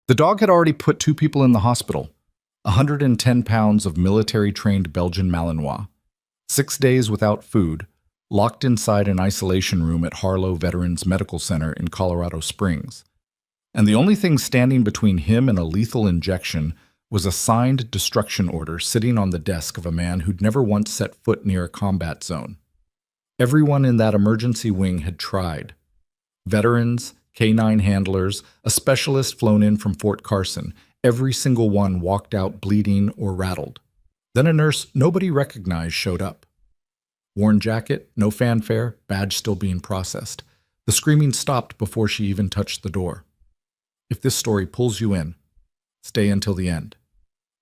The dog had already put 2 people in the hospital, 110 pounds of military-trained Belgian Malinois, 6 days without food, locked inside an isolation room at Harlow Veterans Medical Center in Colorado Springs. And the only thing standing between him and a lethal injection was a signed destruction order sitting on the desk of a man who'd never once set foot near a combat zone. Everyone in that emergency wing had tried. Veterans, K-9 handlers, a specialist flown in from Fort Carson, every single one walked out bleeding or rattled. Then a nurse nobody recognized showed up. Worn jacket, no fanfare, badge still being processed. The screaming stopped before she even touched the door. If this story pulls you in, stay until the end.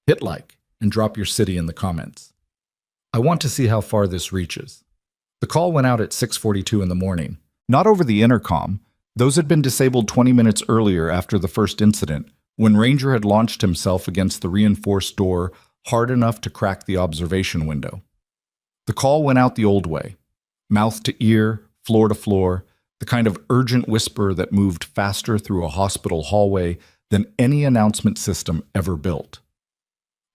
Hit like and drop your city in the comments. I want to see how far this reaches. The call went out at 6:42 in the morning. Not over the intercom. Those had been disabled 20 minutes earlier after the first incident, when Ranger had launched himself against the reinforced door hard enough to crack the observation window. The call went out the old way. Mouth to ear, floor to floor, the kind of urgent whisper that moved faster through a hospital hallway than any announcement system ever built.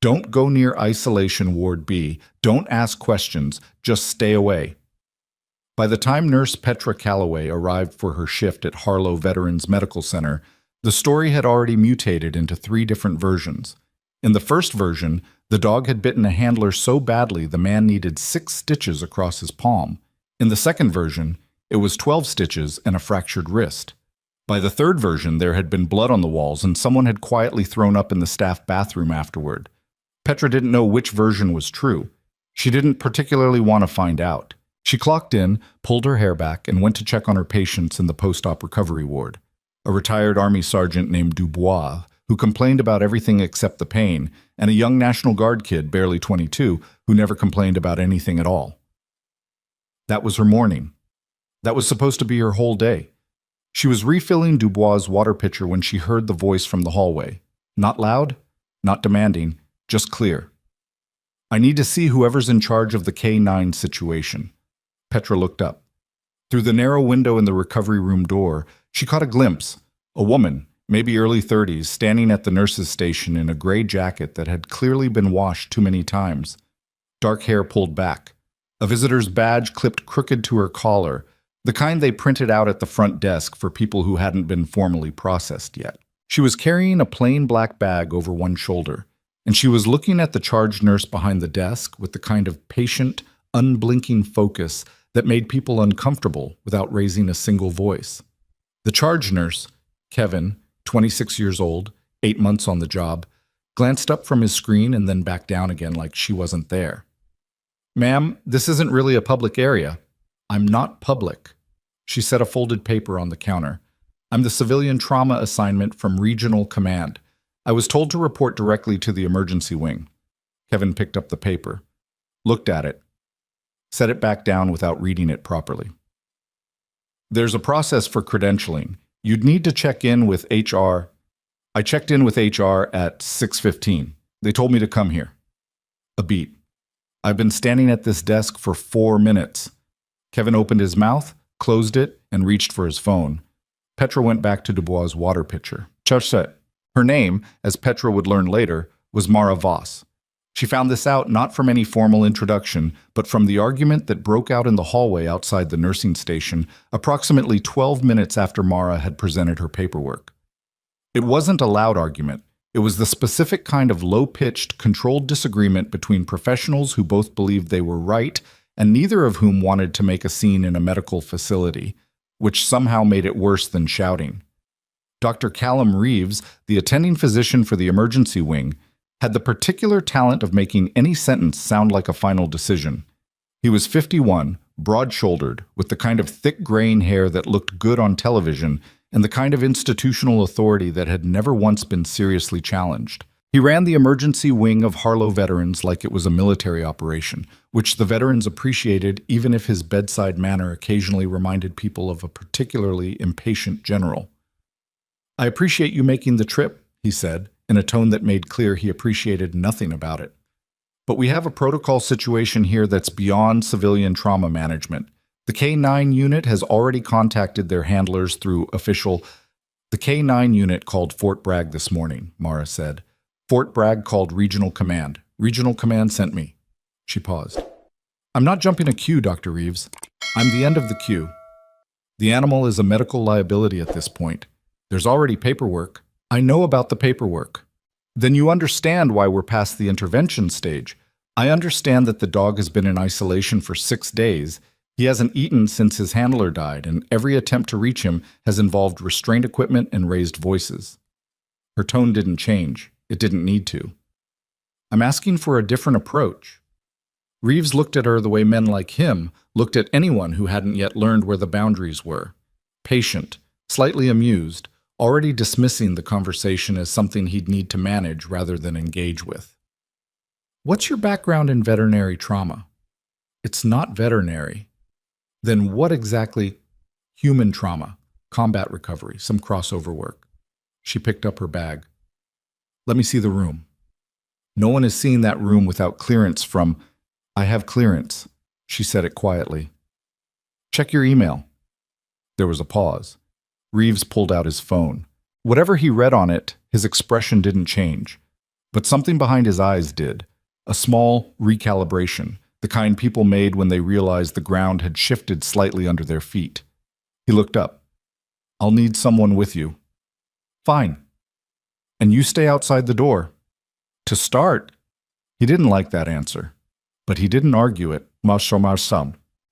Don't go near Isolation Ward B. Don't ask questions. Just stay away. By the time Nurse Petra Calloway arrived for her shift at Harlow Veterans Medical Center, the story had already mutated into 3 different versions. In the first version, the dog had bitten a handler so badly the man needed 6 stitches across his palm. In the second version, it was 12 stitches and a fractured wrist. By the third version, there had been blood on the walls and someone had quietly thrown up in the staff bathroom afterward. Petra didn't know which version was true. She didn't particularly want to find out. She clocked in, pulled her hair back, and went to check on her patients in the post-op recovery ward. A retired Army sergeant named Dubois, who complained about everything except the pain, and a young National Guard kid, barely 22, who never complained about anything at all. That was her morning. That was supposed to be her whole day. She was refilling Dubois' water pitcher when she heard the voice from the hallway. Not loud, not demanding, just clear. I need to see whoever's in charge of the K-9 situation. Petra looked up. Through the narrow window in the recovery room door, she caught a glimpse. A woman, maybe early 30s, standing at the nurse's station in a gray jacket that had clearly been washed too many times. Dark hair pulled back. A visitor's badge clipped crooked to her collar, the kind they printed out at the front desk for people who hadn't been formally processed yet. She was carrying a plain black bag over one shoulder, and she was looking at the charge nurse behind the desk with the kind of patient, unblinking focus that made people uncomfortable without raising a single voice. The charge nurse, Kevin, 26 years old, 8 months on the job, glanced up from his screen and then back down again like she wasn't there. "Ma'am, this isn't really a public area." "I'm not public." She set a folded paper on the counter. "I'm the civilian trauma assignment from Regional Command. I was told to report directly to the emergency wing." Kevin picked up the paper, looked at it, set it back down without reading it properly. "There's a process for credentialing. You'd need to check in with HR. I checked in with HR at 6:15. They told me to come here." A beat. "I've been standing at this desk for 4 minutes. Kevin opened his mouth, closed it, and reached for his phone. Petra went back to Dubois' water pitcher. Charset. Her name, as Petra would learn later, was Mara Voss. She found this out not from any formal introduction, but from the argument that broke out in the hallway outside the nursing station approximately 12 minutes after Mara had presented her paperwork. It wasn't a loud argument. It was the specific kind of low-pitched, controlled disagreement between professionals who both believed they were right and neither of whom wanted to make a scene in a medical facility, which somehow made it worse than shouting. Dr. Callum Reeves, the attending physician for the emergency wing, had the particular talent of making any sentence sound like a final decision. He was 51, broad-shouldered, with the kind of thick graying hair that looked good on television and the kind of institutional authority that had never once been seriously challenged. He ran the emergency wing of Harlow Veterans like it was a military operation, which the veterans appreciated even if his bedside manner occasionally reminded people of a particularly impatient general. "I appreciate you making the trip," he said, in a tone that made clear he appreciated nothing about it. "But we have a protocol situation here that's beyond civilian trauma management. The K-9 unit has already contacted their handlers through official..." The K-9 unit called Fort Bragg this morning, Mara said. Fort Bragg called Regional Command. Regional Command sent me. She paused. I'm not jumping a queue, Dr. Reeves. I'm the end of the queue. The animal is a medical liability at this point. There's already paperwork. I know about the paperwork. Then you understand why we're past the intervention stage. I understand that the dog has been in isolation for 6 days. He hasn't eaten since his handler died, and every attempt to reach him has involved restraint equipment and raised voices. Her tone didn't change. It didn't need to. I'm asking for a different approach. Reeves looked at her the way men like him looked at anyone who hadn't yet learned where the boundaries were. Patient, slightly amused, already dismissing the conversation as something he'd need to manage rather than engage with. What's your background in veterinary trauma? It's not veterinary. Then what exactly? Human trauma, combat recovery, some crossover work. She picked up her bag. Let me see the room. No one has seen that room without clearance from... I have clearance. She said it quietly. Check your email. There was a pause. Reeves pulled out his phone. Whatever he read on it, his expression didn't change. But something behind his eyes did. A small recalibration, the kind people made when they realized the ground had shifted slightly under their feet. He looked up. I'll need someone with you. Fine. And you stay outside the door. To start. He didn't like that answer. But he didn't argue it.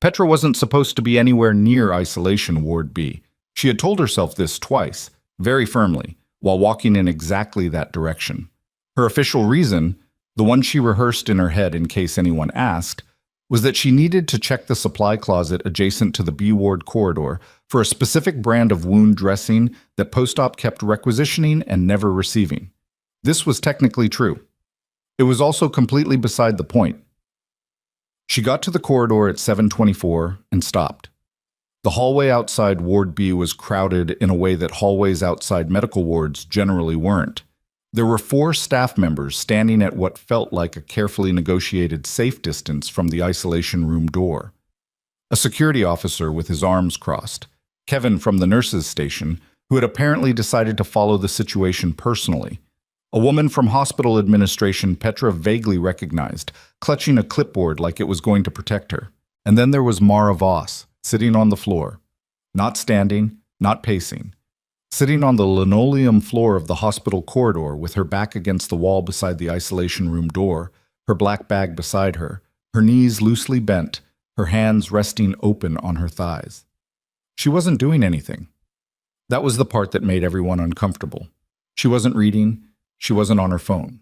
Petra wasn't supposed to be anywhere near Isolation Ward B. She had told herself this twice, very firmly, while walking in exactly that direction. Her official reason, the one she rehearsed in her head in case anyone asked, was that she needed to check the supply closet adjacent to the B ward corridor for a specific brand of wound dressing that post-op kept requisitioning and never receiving. This was technically true. It was also completely beside the point. She got to the corridor at 7:24 and stopped. The hallway outside Ward B was crowded in a way that hallways outside medical wards generally weren't. There were 4 staff members standing at what felt like a carefully negotiated safe distance from the isolation room door. A security officer with his arms crossed, Kevin from the nurses' station, who had apparently decided to follow the situation personally. A woman from hospital administration Petra vaguely recognized, clutching a clipboard like it was going to protect her. And then there was Mara Voss, sitting on the floor. Not standing, not pacing. Sitting on the linoleum floor of the hospital corridor with her back against the wall beside the isolation room door, her black bag beside her, her knees loosely bent, her hands resting open on her thighs. She wasn't doing anything. That was the part that made everyone uncomfortable. She wasn't reading. She wasn't on her phone.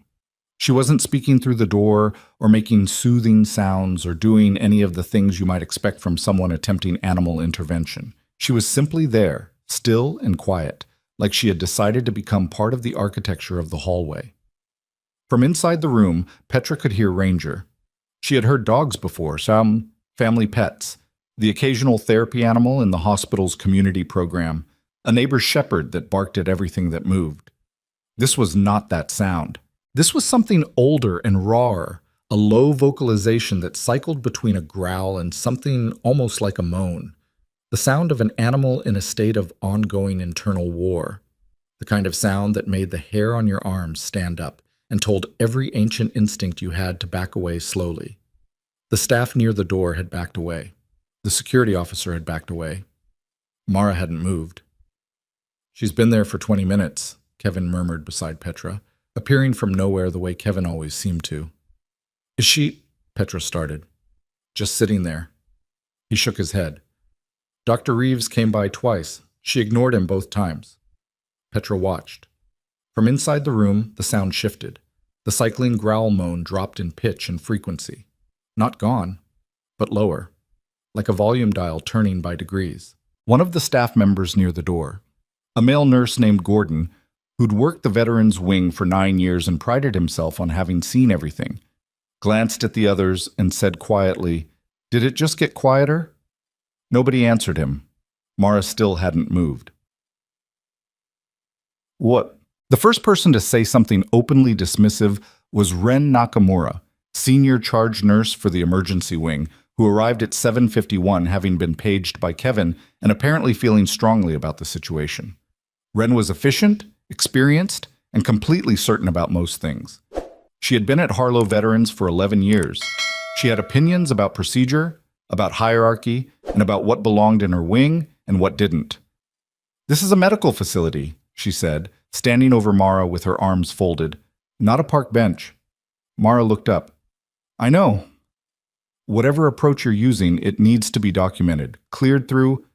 She wasn't speaking through the door or making soothing sounds or doing any of the things you might expect from someone attempting animal intervention. She was simply there, still and quiet, like she had decided to become part of the architecture of the hallway. From inside the room, Petra could hear Ranger. She had heard dogs before, some family pets, the occasional therapy animal in the hospital's community program, a neighbor's shepherd that barked at everything that moved. This was not that sound. This was something older and rawer, a low vocalization that cycled between a growl and something almost like a moan. The sound of an animal in a state of ongoing internal war. The kind of sound that made the hair on your arms stand up and told every ancient instinct you had to back away slowly. The staff near the door had backed away. The security officer had backed away. Mara hadn't moved. She's been there for 20 minutes. Kevin murmured beside Petra, appearing from nowhere the way Kevin always seemed to. Is she... Petra started. Just sitting there. He shook his head. Dr. Reeves came by twice. She ignored him both times. Petra watched. From inside the room, the sound shifted. The cycling growl moan dropped in pitch and frequency. Not gone, but lower, like a volume dial turning by degrees. One of the staff members near the door, a male nurse named Gordon, who'd worked the veterans' wing for 9 years and prided himself on having seen everything, glanced at the others and said quietly, "Did it just get quieter?" Nobody answered him. Mara still hadn't moved. What? The first person to say something openly dismissive was Ren Nakamura, senior charge nurse for the emergency wing, who arrived at 7:51 having been paged by Kevin and apparently feeling strongly about the situation. Wren was efficient, experienced, and completely certain about most things. She had been at Harlow Veterans for 11 years. She had opinions about procedure, about hierarchy, and about what belonged in her wing and what didn't. "This is a medical facility," she said, standing over Mara with her arms folded. "Not a park bench." Mara looked up. "I know. Whatever approach you're using, it needs to be documented, cleared through."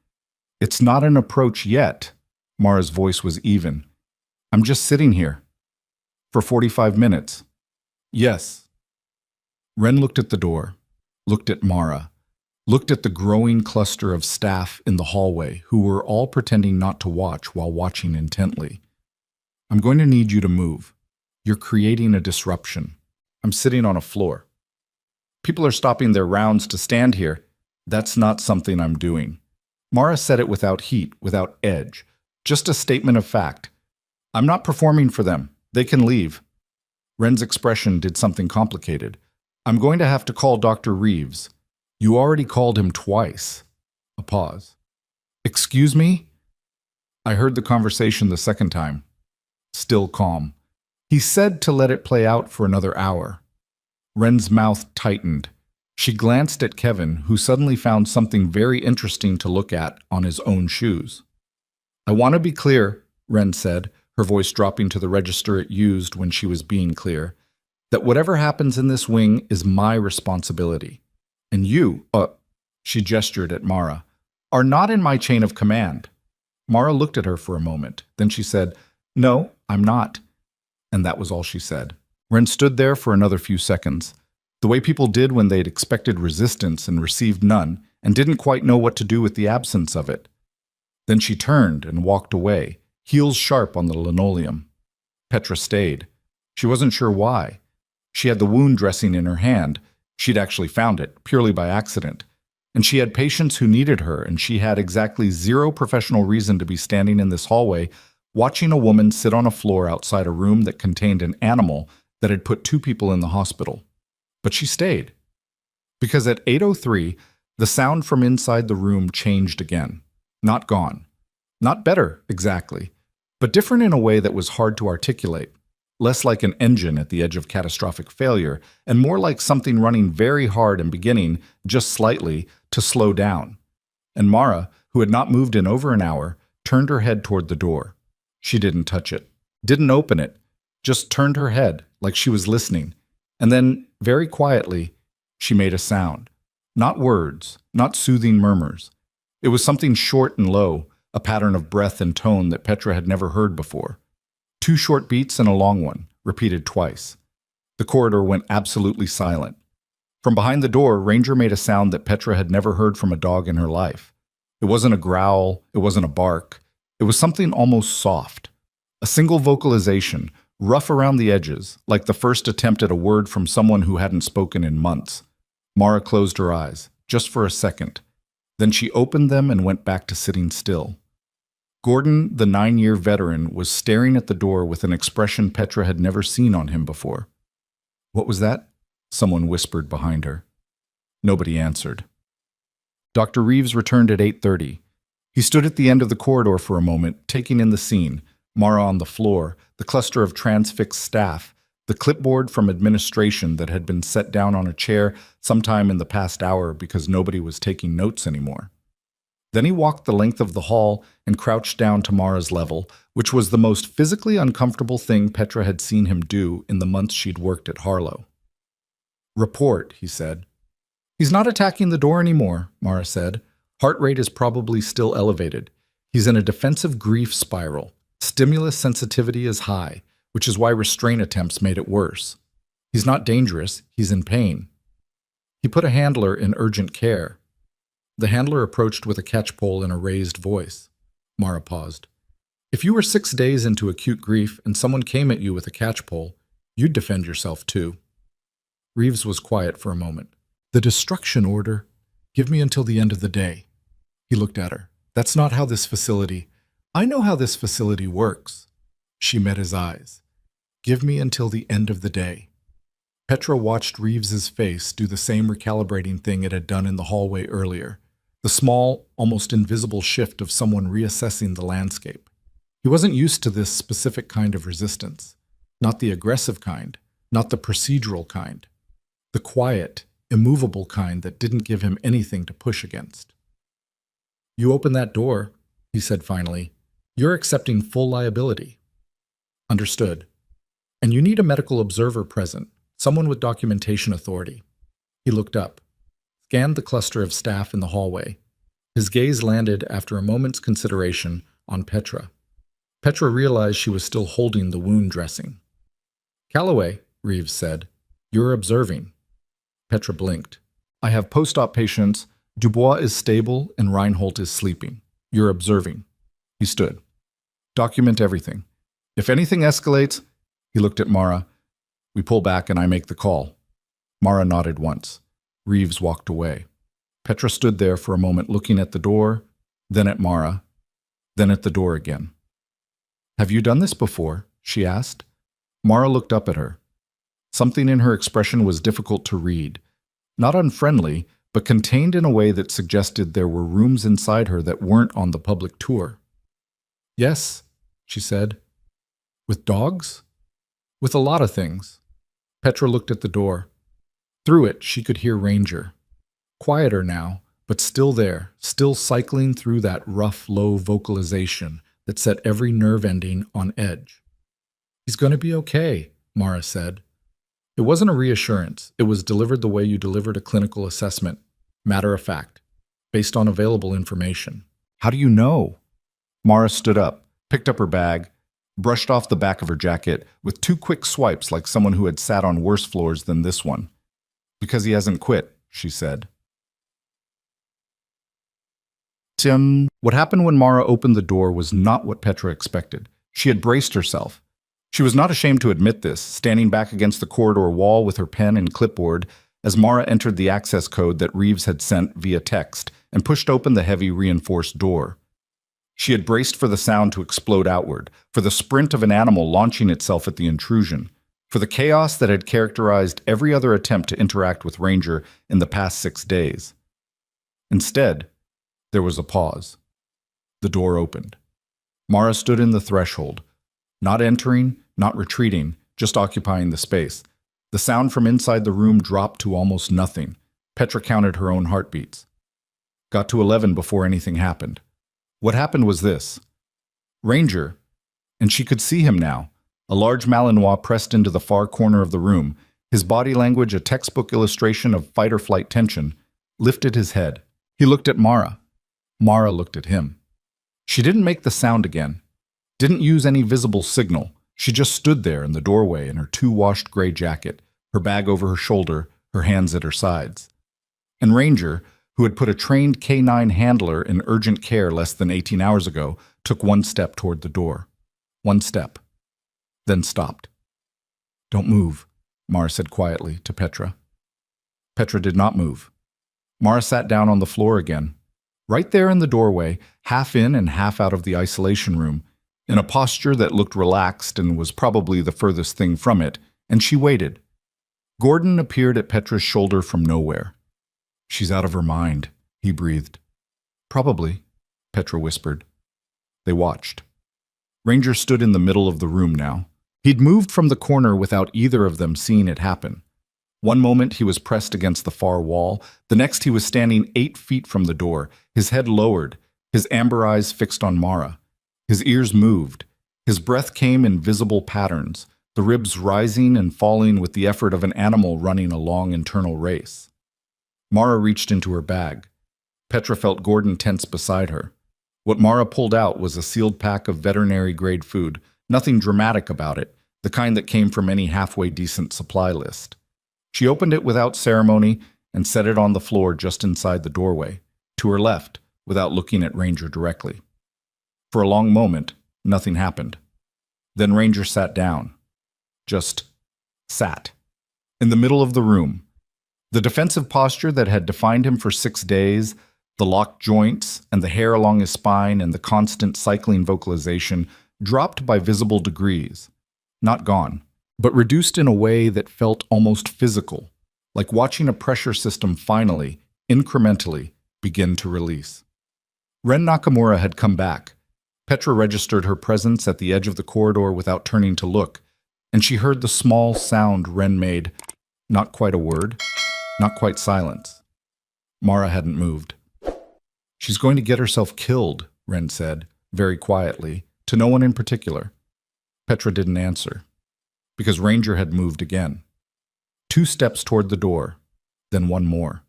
"It's not an approach yet." Mara's voice was even. "I'm just sitting here. For 45 minutes. "Yes." Wren looked at the door, looked at Mara, looked at the growing cluster of staff in the hallway who were all pretending not to watch while watching intently. "I'm going to need you to move. You're creating a disruption. I'm sitting on a floor. People are stopping their rounds to stand here. That's not something I'm doing." Mara said it without heat, without edge, just a statement of fact. "I'm not performing for them. They can leave." Wren's expression did something complicated. "I'm going to have to call Dr. Reeves. You already called him twice." A pause. "Excuse me?" "I heard the conversation the second time." Still calm. "He said to let it play out for another hour." Wren's mouth tightened. She glanced at Kevin, who suddenly found something very interesting to look at on his own shoes. "I want to be clear," Wren said, her voice dropping to the register it used when she was being clear, "that whatever happens in this wing is my responsibility. And you, she gestured at Mara, "are not in my chain of command." Mara looked at her for a moment. Then she said, "No, I'm not." And that was all she said. Wren stood there for another few seconds, the way people did when they'd expected resistance and received none, and didn't quite know what to do with the absence of it. Then she turned and walked away, heels sharp on the linoleum. Petra stayed. She wasn't sure why. She had the wound dressing in her hand. She'd actually found it, purely by accident. And she had patients who needed her, and she had exactly zero professional reason to be standing in this hallway watching a woman sit on a floor outside a room that contained an animal that had put 2 people in the hospital. But she stayed. Because at 8:03, the sound from inside the room changed again. Not gone. Not better, exactly, but different in a way that was hard to articulate. Less like an engine at the edge of catastrophic failure, and more like something running very hard and beginning, just slightly, to slow down. And Mara, who had not moved in over an hour, turned her head toward the door. She didn't touch it, didn't open it, just turned her head like she was listening. And then, very quietly, she made a sound. Not words, not soothing murmurs. It was something short and low, a pattern of breath and tone that Petra had never heard before. 2 short beats and a long one, repeated twice. The corridor went absolutely silent. From behind the door, Ranger made a sound that Petra had never heard from a dog in her life. It wasn't a growl, it wasn't a bark. It was something almost soft. A single vocalization, rough around the edges, like the first attempt at a word from someone who hadn't spoken in months. Mara closed her eyes, just for a second. Then she opened them and went back to sitting still. Gordon, the 9-year veteran, was staring at the door with an expression Petra had never seen on him before. "What was that?" someone whispered behind her. Nobody answered. Dr. Reeves returned at 8:30. He stood at the end of the corridor for a moment, taking in the scene, Mara on the floor, the cluster of transfixed staff, the clipboard from administration that had been set down on a chair sometime in the past hour because nobody was taking notes anymore. Then he walked the length of the hall and crouched down to Mara's level, which was the most physically uncomfortable thing Petra had seen him do in the months she'd worked at Harlow. "Report," he said. "He's not attacking the door anymore," Mara said. "Heart rate is probably still elevated. He's in a defensive grief spiral. Stimulus sensitivity is high, which is why restraint attempts made it worse. He's not dangerous, he's in pain." He put a handler in urgent care. The handler approached with a catchpole and a raised voice. Mara paused. "If you were 6 days into acute grief and someone came at you with a catchpole, you'd defend yourself too." Reeves was quiet for a moment. "The destruction order. Give me until the end of the day." He looked at her. "That's not how this facility... I know how this facility works." She met his eyes. "Give me until the end of the day." Petra watched Reeves's face do the same recalibrating thing it had done in the hallway earlier. The small, almost invisible shift of someone reassessing the landscape. He wasn't used to this specific kind of resistance. Not the aggressive kind, not the procedural kind. The quiet, immovable kind that didn't give him anything to push against. "You open that door," he said finally. "You're accepting full liability." "Understood. And you need a medical observer present, someone with documentation authority." He looked up, scanned the cluster of staff in the hallway. His gaze landed, after a moment's consideration, on Petra. Petra realized she was still holding the wound dressing. "Calloway," Reeves said, "you're observing." Petra blinked. "I have post-op patients. Dubois is stable and Reinhold is sleeping. You're observing." He stood. "Document everything. If anything escalates," he looked at Mara, "we pull back and I make the call." Mara nodded once. Reeves walked away. Petra stood there for a moment looking at the door, then at Mara, then at the door again. "Have you done this before?" she asked. Mara looked up at her. Something in her expression was difficult to read. Not unfriendly, but contained in a way that suggested there were rooms inside her that weren't on the public tour. "Yes," she said. "With dogs?" "With a lot of things." Petra looked at the door. Through it, she could hear Ranger. Quieter now, but still there, still cycling through that rough, low vocalization that set every nerve ending on edge. "He's going to be okay," Mara said. It wasn't a reassurance. It was delivered the way you delivered a clinical assessment, matter of fact, based on available information. "How do you know?" Mara stood up, picked up her bag, brushed off the back of her jacket with 2 quick swipes like someone who had sat on worse floors than this one. "Because he hasn't quit," she said. What happened when Mara opened the door was not what Petra expected. She had braced herself. She was not ashamed to admit this, standing back against the corridor wall with her pen and clipboard as Mara entered the access code that Reeves had sent via text and pushed open the heavy reinforced door. She had braced for the sound to explode outward, for the sprint of an animal launching itself at the intrusion, for the chaos that had characterized every other attempt to interact with Ranger in the past 6 days. Instead, there was a pause. The door opened. Mara stood in the threshold, not entering, not retreating, just occupying the space. The sound from inside the room dropped to almost nothing. Petra counted her own heartbeats. Got to 11 before anything happened. What happened was this. Ranger, and she could see him now, a large Malinois pressed into the far corner of the room, his body language a textbook illustration of fight-or-flight tension, lifted his head. He looked at Mara. Mara looked at him. She didn't make the sound again, didn't use any visible signal. She just stood there in the doorway in her 2-washed gray jacket, her bag over her shoulder, her hands at her sides. And Ranger, who had put a trained K9 handler in urgent care less than 18 hours ago, took 1 step toward the door. 1 step. Then stopped. "Don't move," Mara said quietly to Petra. Petra did not move. Mara sat down on the floor again, right there in the doorway, half in and half out of the isolation room, in a posture that looked relaxed and was probably the furthest thing from it, and she waited. Gordon appeared at Petra's shoulder from nowhere. "She's out of her mind," he breathed. "Probably," Petra whispered. They watched. Ranger stood in the middle of the room now. He'd moved from the corner without either of them seeing it happen. One moment he was pressed against the far wall, the next he was standing 8 feet from the door, his head lowered, his amber eyes fixed on Mara. His ears moved. His breath came in visible patterns, the ribs rising and falling with the effort of an animal running a long internal race. Mara reached into her bag. Petra felt Gordon tense beside her. What Mara pulled out was a sealed pack of veterinary-grade food, nothing dramatic about it, the kind that came from any halfway decent supply list. She opened it without ceremony and set it on the floor just inside the doorway, to her left, without looking at Ranger directly. For a long moment, nothing happened. Then Ranger sat down. Just sat. In the middle of the room. The defensive posture that had defined him for 6 days, the locked joints and the hair along his spine and the constant cycling vocalization dropped by visible degrees. Not gone, but reduced in a way that felt almost physical, like watching a pressure system finally, incrementally, begin to release. Ren Nakamura had come back. Petra registered her presence at the edge of the corridor without turning to look, and she heard the small sound Wren made. Not quite a word, not quite silence. Mara hadn't moved. "She's going to get herself killed," Wren said, very quietly, to no one in particular. Petra didn't answer, because Ranger had moved again. 2 steps toward the door, then 1 more.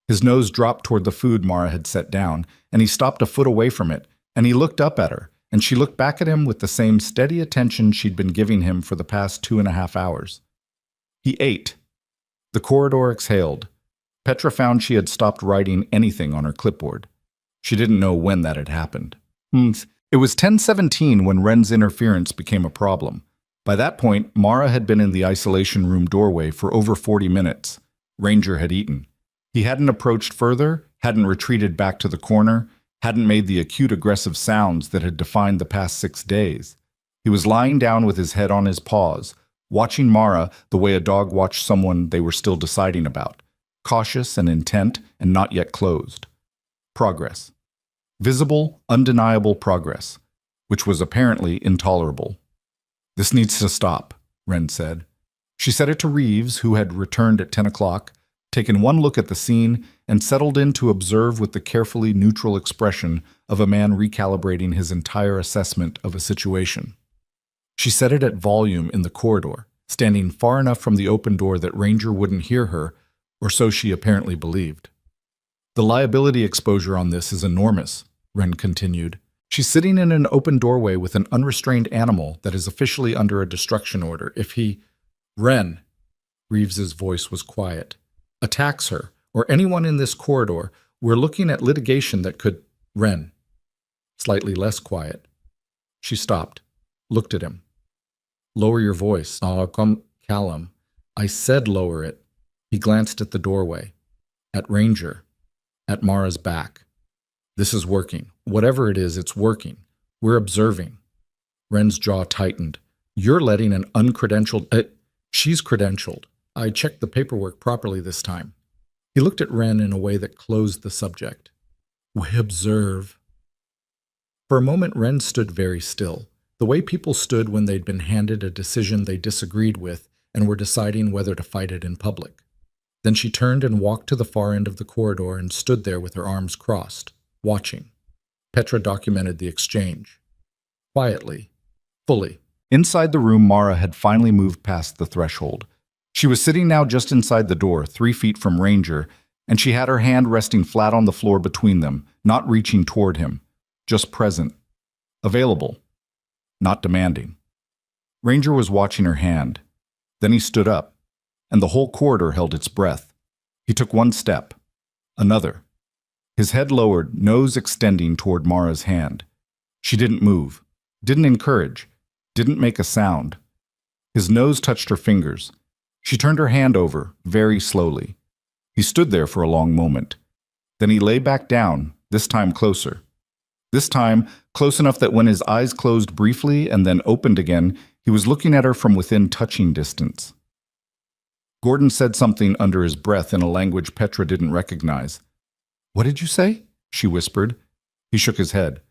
His nose dropped toward the food Mara had set down, and he stopped a foot away from it, and he looked up at her, and she looked back at him with the same steady attention she'd been giving him for the past 2.5 hours. He ate. The corridor exhaled. Petra found she had stopped writing anything on her clipboard. She didn't know when that had happened. It was 10:17 when Wren's interference became a problem. By that point, Mara had been in the isolation room doorway for over 40 minutes. Ranger had eaten. He hadn't approached further, hadn't retreated back to the corner, hadn't made the acute aggressive sounds that had defined the past 6 days. He was lying down with his head on his paws, watching Mara the way a dog watched someone they were still deciding about, cautious and intent and not yet closed. Progress. Visible, undeniable progress, which was apparently intolerable. "This needs to stop," Wren said. She said it to Reeves, who had returned at 10 o'clock, taken one look at the scene, and settled in to observe with the carefully neutral expression of a man recalibrating his entire assessment of a situation. She said it at volume in the corridor, standing far enough from the open door that Ranger wouldn't hear her, or so she apparently believed. "The liability exposure on this is enormous," Wren continued. "She's sitting in an open doorway with an unrestrained animal that is officially under a destruction order. If he—" "Wren," Reeves's voice was quiet, "attacks her, or anyone in this corridor, we're looking at litigation that could—" "Wren," slightly less quiet. She stopped, looked at him. "Lower your voice." "Oh, come, Callum. I said lower it." He glanced at the doorway, at Ranger, at Mara's back. "This is working. Whatever it is, it's working. We're observing." Wren's jaw tightened. "You're letting an uncredentialed—" "She's credentialed. I checked the paperwork properly this time." He looked at Wren in a way that closed the subject. "We observe." For a moment, Wren stood very still, the way people stood when they'd been handed a decision they disagreed with and were deciding whether to fight it in public. Then she turned and walked to the far end of the corridor and stood there with her arms crossed, watching. Petra documented the exchange. Quietly, fully. Inside the room, Mara had finally moved past the threshold. She was sitting now just inside the door, 3 feet from Ranger, and she had her hand resting flat on the floor between them, not reaching toward him, just present, available, not demanding. Ranger was watching her hand. Then he stood up, and the whole corridor held its breath. He took 1 step, another. His head lowered, nose extending toward Mara's hand. She didn't move, didn't encourage, didn't make a sound. His nose touched her fingers. She turned her hand over, very slowly. He stood there for a long moment. Then he lay back down, this time closer. This time, close enough that when his eyes closed briefly and then opened again, he was looking at her from within touching distance. Gordon said something under his breath in a language Petra didn't recognize. "What did you say?" she whispered. He shook his head.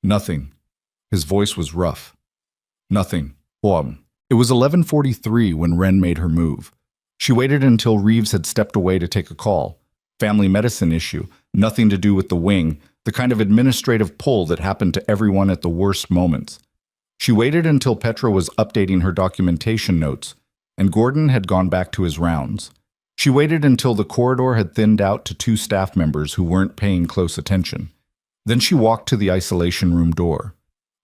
"Nothing." His voice was rough. "Nothing. It was 11:43 when Wren made her move. She waited until Reeves had stepped away to take a call. Family medicine issue, nothing to do with the wing, the kind of administrative pull that happened to everyone at the worst moments. She waited until Petra was updating her documentation notes, and Gordon had gone back to his rounds. She waited until the corridor had thinned out to 2 staff members who weren't paying close attention. Then she walked to the isolation room door.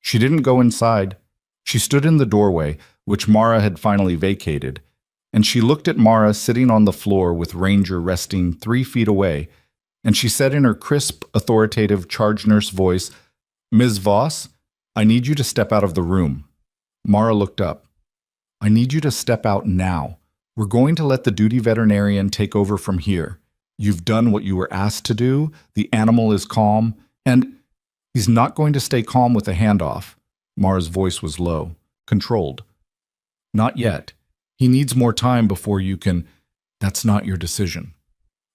She didn't go inside. She stood in the doorway, which Mara had finally vacated, and she looked at Mara sitting on the floor with Ranger resting 3 feet away, and she said in her crisp, authoritative charge nurse voice, "Ms. Voss, I need you to step out of the room." Mara looked up. "I need you to step out now. We're going to let the duty veterinarian take over from here. You've done what you were asked to do. The animal is calm, and he's not going to stay calm with a handoff." Mara's voice was low, controlled. "Not yet. He needs more time before you can—" "That's not your decision.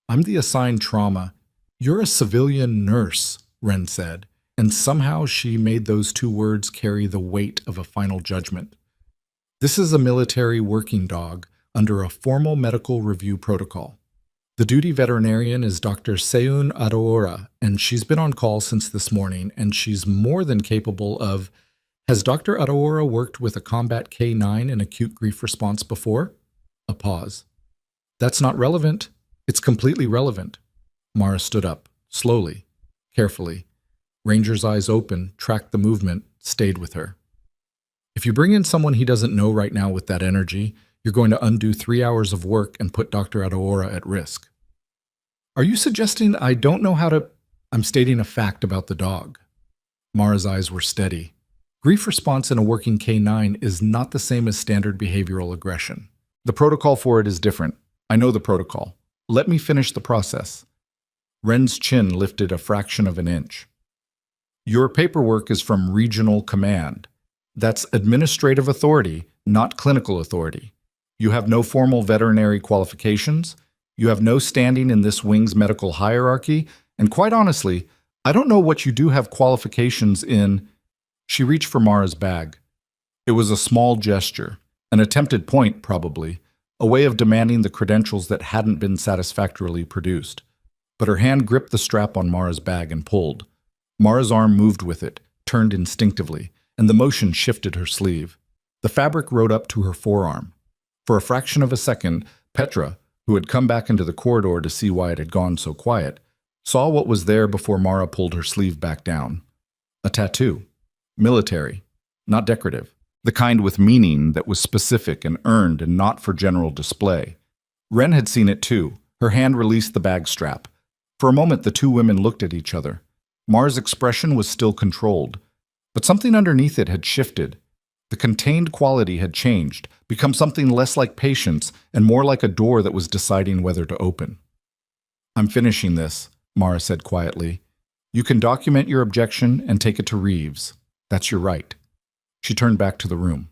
I'm the assigned trauma." "You're a civilian nurse," Wren said, and somehow she made those two words carry the weight of a final judgment. This is a military working dog under a formal medical review protocol. The duty veterinarian is Dr. Seun Aroora, and she's been on call since this morning, and she's more than capable of... Has Dr. Aroora worked with a combat K9 in acute grief response before? A pause. That's not relevant. It's completely relevant. Mara stood up, slowly, carefully. Ranger's eyes open, tracked the movement, stayed with her. If you bring in someone he doesn't know right now with that energy, you're going to undo 3 hours of work and put Dr. Aroora at risk. Are you suggesting I don't know how to... I'm stating a fact about the dog. Mara's eyes were steady. Grief response in a working K9 is not the same as standard behavioral aggression. The protocol for it is different. I know the protocol. Let me finish the process. Ren's chin lifted a fraction of an inch. Your paperwork is from regional command. That's administrative authority, not clinical authority. You have no formal veterinary qualifications. You have no standing in this wing's medical hierarchy. And quite honestly, I don't know what you do have qualifications in. She reached for Mara's bag. It was a small gesture, an attempted point probably, a way of demanding the credentials that hadn't been satisfactorily produced. But her hand gripped the strap on Mara's bag and pulled. Mara's arm moved with it, turned instinctively, and the motion shifted her sleeve. The fabric rode up to her forearm. For a fraction of a second, Petra, who had come back into the corridor to see why it had gone so quiet, saw what was there before Mara pulled her sleeve back down. A tattoo. Military. Not decorative. The kind with meaning that was specific and earned and not for general display. Ren had seen it too. Her hand released the bag strap. For a moment, the two women looked at each other. Mara's expression was still controlled, but something underneath it had shifted. The contained quality had changed, become something less like patience and more like a door that was deciding whether to open. I'm finishing this, Mara said quietly. You can document your objection and take it to Reeves. That's your right. She turned back to the room.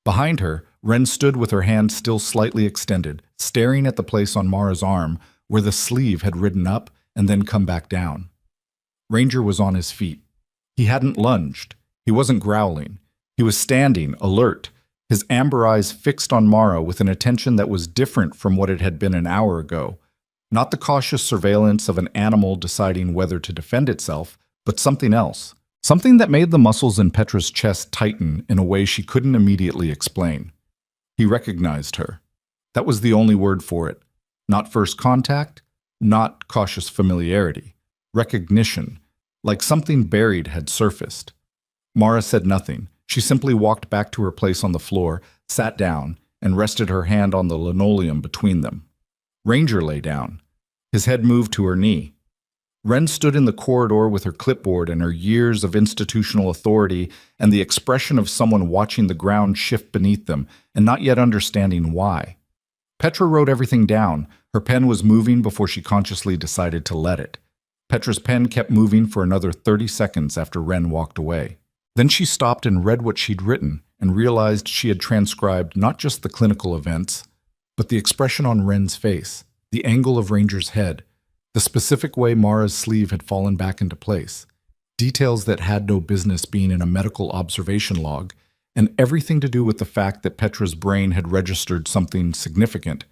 Behind her, Ren stood with her hand still slightly extended, staring at the place on Mara's arm where the sleeve had ridden up and then come back down. Ranger was on his feet. He hadn't lunged. He wasn't growling. He was standing, alert, his amber eyes fixed on Mara with an attention that was different from what it had been an hour ago. Not the cautious surveillance of an animal deciding whether to defend itself, but something else. Something that made the muscles in Petra's chest tighten in a way she couldn't immediately explain. He recognized her. That was the only word for it. Not first contact, not cautious familiarity. Recognition, like something buried had surfaced. Mara said nothing. She simply walked back to her place on the floor, sat down, and rested her hand on the linoleum between them. Ranger lay down. His head moved to her knee. Ren stood in the corridor with her clipboard and her years of institutional authority and the expression of someone watching the ground shift beneath them and not yet understanding why. Petra wrote everything down. Her pen was moving before she consciously decided to let it. Petra's pen kept moving for another 30 seconds after Ren walked away. Then she stopped and read what she'd written and realized she had transcribed not just the clinical events, but the expression on Ren's face, the angle of Ranger's head, the specific way Mara's sleeve had fallen back into place, details that had no business being in a medical observation log, and everything to do with the fact that Petra's brain had registered something significant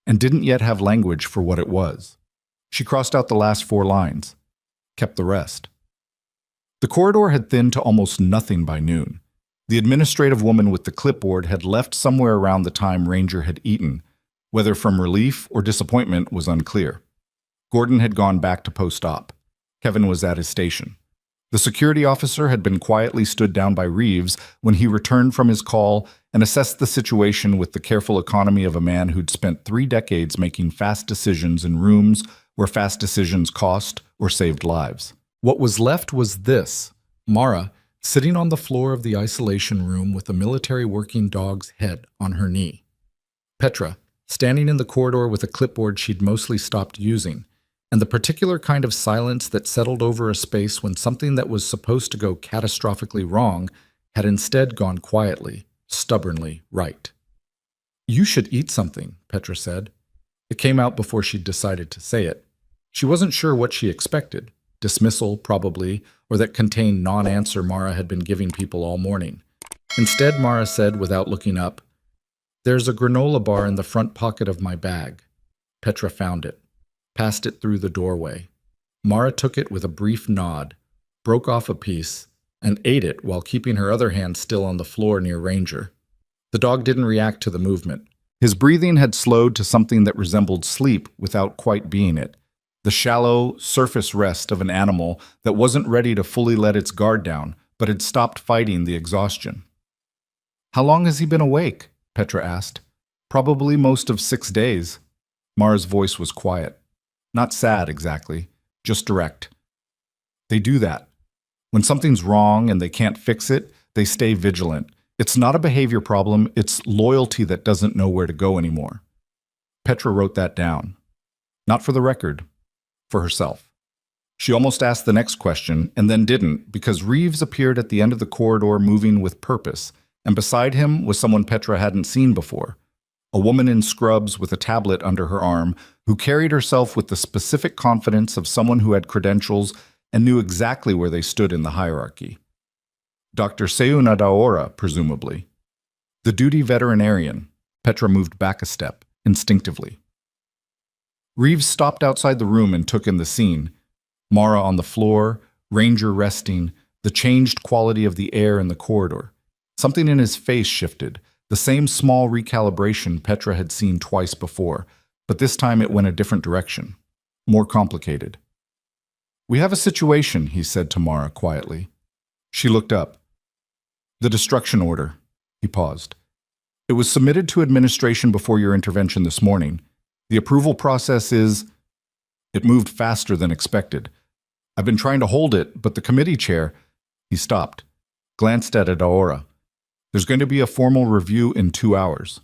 and didn't yet have language for what it was. She crossed out the last 4 lines, kept the rest. The corridor had thinned to almost nothing by noon. The administrative woman with the clipboard had left somewhere around the time Ranger had eaten. Whether from relief or disappointment was unclear. Gordon had gone back to post-op. Kevin was at his station. The security officer had been quietly stood down by Reeves when he returned from his call and assessed the situation with the careful economy of a man who'd spent 3 decades making fast decisions in rooms where fast decisions cost or saved lives. What was left was this: Mara, sitting on the floor of the isolation room with a military working dog's head on her knee. Petra, standing in the corridor with a clipboard she'd mostly stopped using, and the particular kind of silence that settled over a space when something that was supposed to go catastrophically wrong had instead gone quietly, stubbornly right. "You should eat something," Petra said. It came out before she'd decided to say it. She wasn't sure what she expected. dismissal probably, or that contained non-answer Mara had been giving people all morning. Instead, Mara said, without looking up, "There's a granola bar in the front pocket of my bag." Petra found it, passed it through the doorway. Mara took it with a brief nod, broke off a piece, and ate it while keeping her other hand still on the floor near Ranger. The dog didn't react to the movement. His breathing had slowed to something that resembled sleep without quite being it, the shallow surface rest of an animal that wasn't ready to fully let its guard down, but had stopped fighting the exhaustion. "How long has he been awake?" Petra asked. "Probably most of 6 days." Mara's voice was quiet. Not sad, exactly, just direct. "They do that. When something's wrong and they can't fix it, they stay vigilant. It's not a behavior problem, it's loyalty that doesn't know where to go anymore." Petra wrote that down. Not for the record, for herself. She almost asked the next question, and then didn't, because Reeves appeared at the end of the corridor moving with purpose, and beside him was someone Petra hadn't seen before. A woman in scrubs with a tablet under her arm, who carried herself with the specific confidence of someone who had credentials and knew exactly where they stood in the hierarchy. Dr. Seuna Daora, presumably. The duty veterinarian. Petra moved back a step, instinctively. Reeves stopped outside the room and took in the scene. Mara on the floor, Ranger resting, the changed quality of the air in the corridor. Something in his face shifted, the same small recalibration Petra had seen twice before, but this time it went a different direction, more complicated. "We have a situation," he said to Mara quietly. She looked up. "The destruction order." He paused. "It was submitted to administration before your intervention this morning. The approval process is..." It moved faster than expected. "I've been trying to hold it, but the committee chair..." He stopped, glanced at Adaora. "There's going to be a formal review in 2 hours."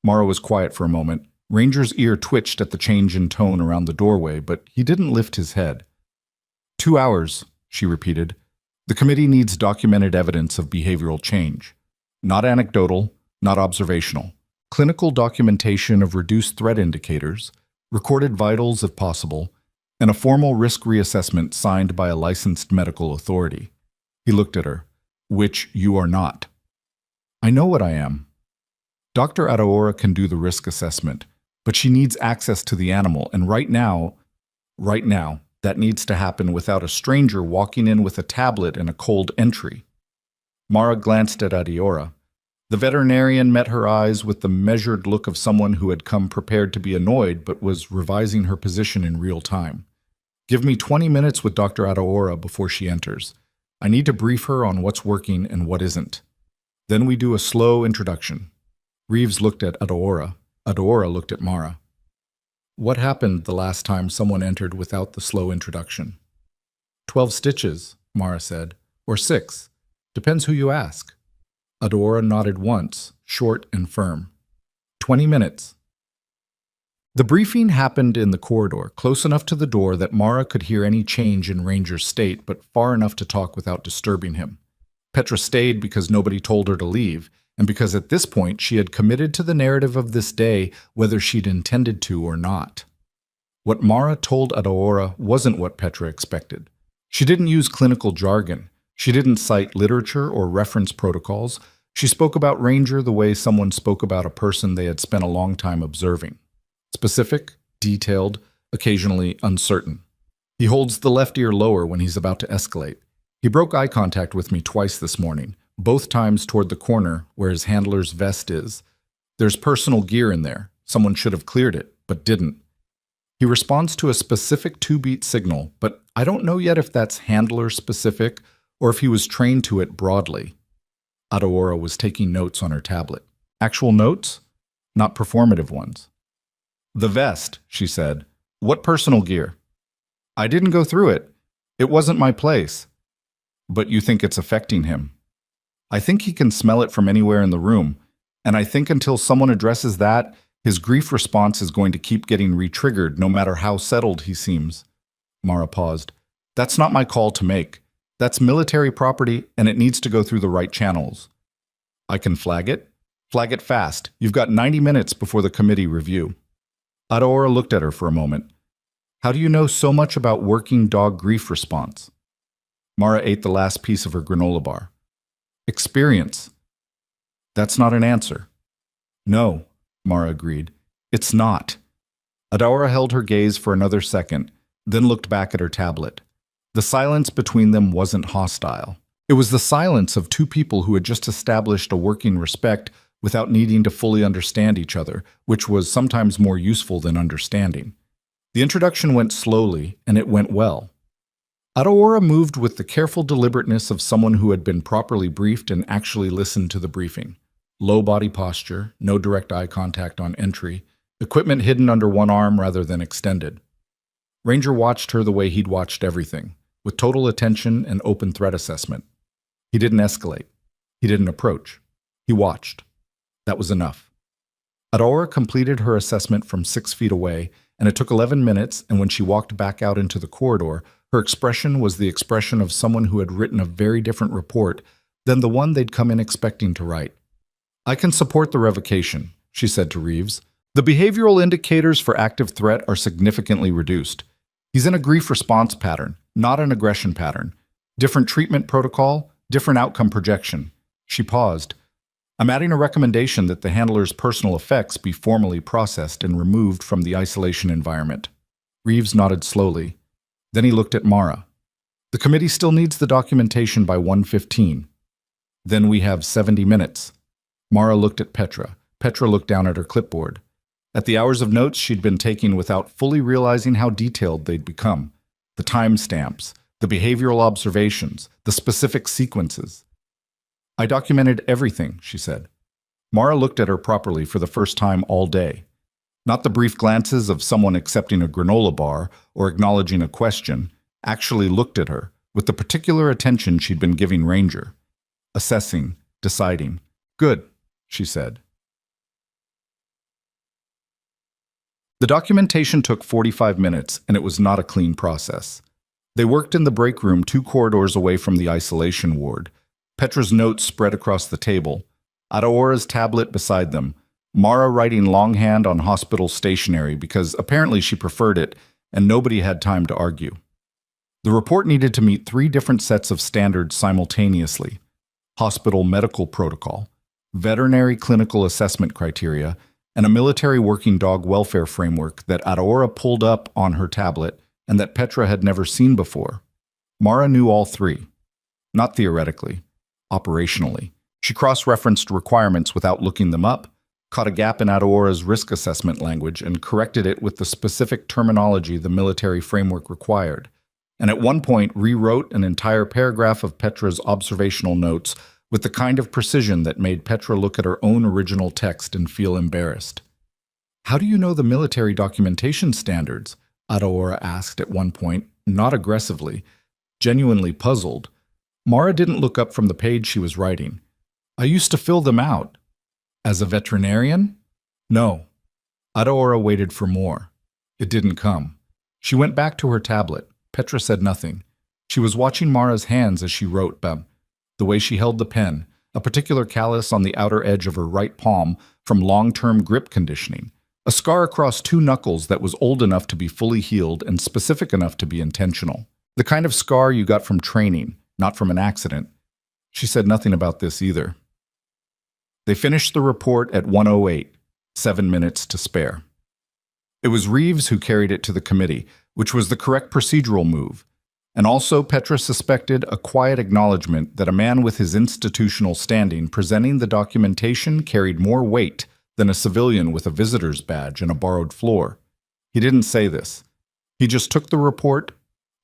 Mara was quiet for a moment. Ranger's ear twitched at the change in tone around the doorway, but he didn't lift his head. 2 hours, she repeated. "The committee needs documented evidence of behavioral change. Not anecdotal, not observational. Clinical documentation of reduced threat indicators, recorded vitals if possible, and a formal risk reassessment signed by a licensed medical authority." He looked at her. "Which you are not." "I know what I am." Dr. Adaora can do the risk assessment, but she needs access to the animal, and right now, that needs to happen without a stranger walking in with a tablet and a cold entry. Mara glanced at Adaora. The veterinarian met her eyes with the measured look of someone who had come prepared to be annoyed but was revising her position in real time. "Give me 20 minutes with Dr. Adaora before she enters. I need to brief her on what's working and what isn't. Then we do a slow introduction." Reeves looked at Adaora. Adaora looked at Mara. "What happened the last time someone entered without the slow introduction?" 12 stitches, Mara said. "Or 6. Depends who you ask." Adaora nodded once, short and firm. 20 minutes. The briefing happened in the corridor, close enough to the door that Mara could hear any change in Ranger's state, but far enough to talk without disturbing him. Petra stayed because nobody told her to leave, and because at this point she had committed to the narrative of this day whether she'd intended to or not. What Mara told Adaora wasn't what Petra expected. She didn't use clinical jargon. She didn't cite literature or reference protocols. She spoke about Ranger the way someone spoke about a person they had spent a long time observing. Specific, detailed, occasionally uncertain. He holds the left ear lower when he's about to escalate. He broke eye contact with me twice this morning, both times toward the corner where his handler's vest is. There's personal gear in there. Someone should have cleared it, but didn't. He responds to a specific 2-beat signal, but I don't know yet if that's handler-specific or if he was trained to it broadly. Adaora was taking notes on her tablet. Actual notes? Not performative ones. "The vest," she said. "What personal gear?" "I didn't go through it. It wasn't my place." "But you think it's affecting him?" "I think he can smell it from anywhere in the room, and I think until someone addresses that, his grief response is going to keep getting re-triggered no matter how settled he seems." Mara paused. "That's not my call to make. That's military property, and it needs to go through the right channels." "I can flag it? Flag it fast. You've got 90 minutes before the committee review." Adaora looked at her for a moment. How do you know so much about working dog grief response? Mara ate the last piece of her granola bar. Experience. That's not an answer. No, Mara agreed. It's not. Adaora held her gaze for another second, then looked back at her tablet. The silence between them wasn't hostile. It was the silence of two people who had just established a working respect without needing to fully understand each other, which was sometimes more useful than understanding. The introduction went slowly, and it went well. Adaora moved with the careful deliberateness of someone who had been properly briefed and actually listened to the briefing. Low body posture, no direct eye contact on entry, equipment hidden under one arm rather than extended. Ranger watched her the way he'd watched everything, with total attention and open threat assessment. He didn't escalate. He didn't approach. He watched. That was enough. Adaora completed her assessment from 6 feet away, and it took 11 minutes, and when she walked back out into the corridor, her expression was the expression of someone who had written a very different report than the one they'd come in expecting to write. I can support the revocation, she said to Reeves. The behavioral indicators for active threat are significantly reduced. He's in a grief response pattern, not an aggression pattern. Different treatment protocol, different outcome projection. She paused. I'm adding a recommendation that the handler's personal effects be formally processed and removed from the isolation environment. Reeves nodded slowly. Then he looked at Mara. The committee still needs the documentation by 1:15. Then we have 70 minutes. Mara looked at Petra. Petra looked down at her clipboard. At the hours of notes she'd been taking without fully realizing how detailed they'd become. The timestamps, the behavioral observations, the specific sequences. I documented everything, she said. Mara looked at her properly for the first time all day. Not the brief glances of someone accepting a granola bar or acknowledging a question, actually looked at her with the particular attention she'd been giving Ranger. Assessing, deciding. Good, she said. The documentation took 45 minutes, and it was not a clean process. They worked in the break room 2 corridors away from the isolation ward. Petra's notes spread across the table, Adaora's tablet beside them, Mara writing longhand on hospital stationery because apparently she preferred it, and nobody had time to argue. The report needed to meet 3 different sets of standards simultaneously: hospital medical protocol, veterinary clinical assessment criteria, and a military working dog welfare framework that Adaora pulled up on her tablet and that Petra had never seen before. Mara knew all 3. Not theoretically, operationally. She cross-referenced requirements without looking them up, caught a gap in Adaora's risk assessment language, and corrected it with the specific terminology the military framework required, and at one point rewrote an entire paragraph of Petra's observational notes with the kind of precision that made Petra look at her own original text and feel embarrassed. How do you know the military documentation standards? Adaora asked at one point, not aggressively, genuinely puzzled. Mara didn't look up from the page she was writing. I used to fill them out. As a veterinarian? No. Adaora waited for more. It didn't come. She went back to her tablet. Petra said nothing. She was watching Mara's hands as she wrote, the way she held the pen, a particular callus on the outer edge of her right palm from long-term grip conditioning, a scar across 2 knuckles that was old enough to be fully healed and specific enough to be intentional. The kind of scar you got from training, not from an accident. She said nothing about this either. They finished the report at 1:08, 7 minutes to spare. It was Reeves who carried it to the committee, which was the correct procedural move. And also Petra suspected a quiet acknowledgement that a man with his institutional standing presenting the documentation carried more weight than a civilian with a visitor's badge and a borrowed floor. He didn't say this. He just took the report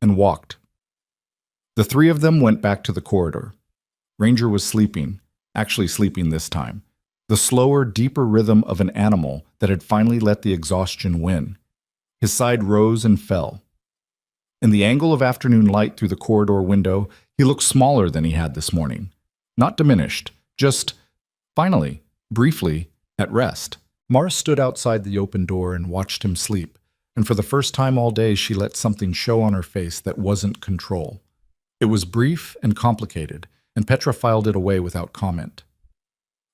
and walked. The 3 of them went back to the corridor. Ranger was sleeping, actually sleeping this time. The slower, deeper rhythm of an animal that had finally let the exhaustion win. His side rose and fell. In the angle of afternoon light through the corridor window, he looked smaller than he had this morning. Not diminished, just, finally, briefly, at rest. Mara stood outside the open door and watched him sleep, and for the first time all day she let something show on her face that wasn't control. It was brief and complicated, and Petra filed it away without comment.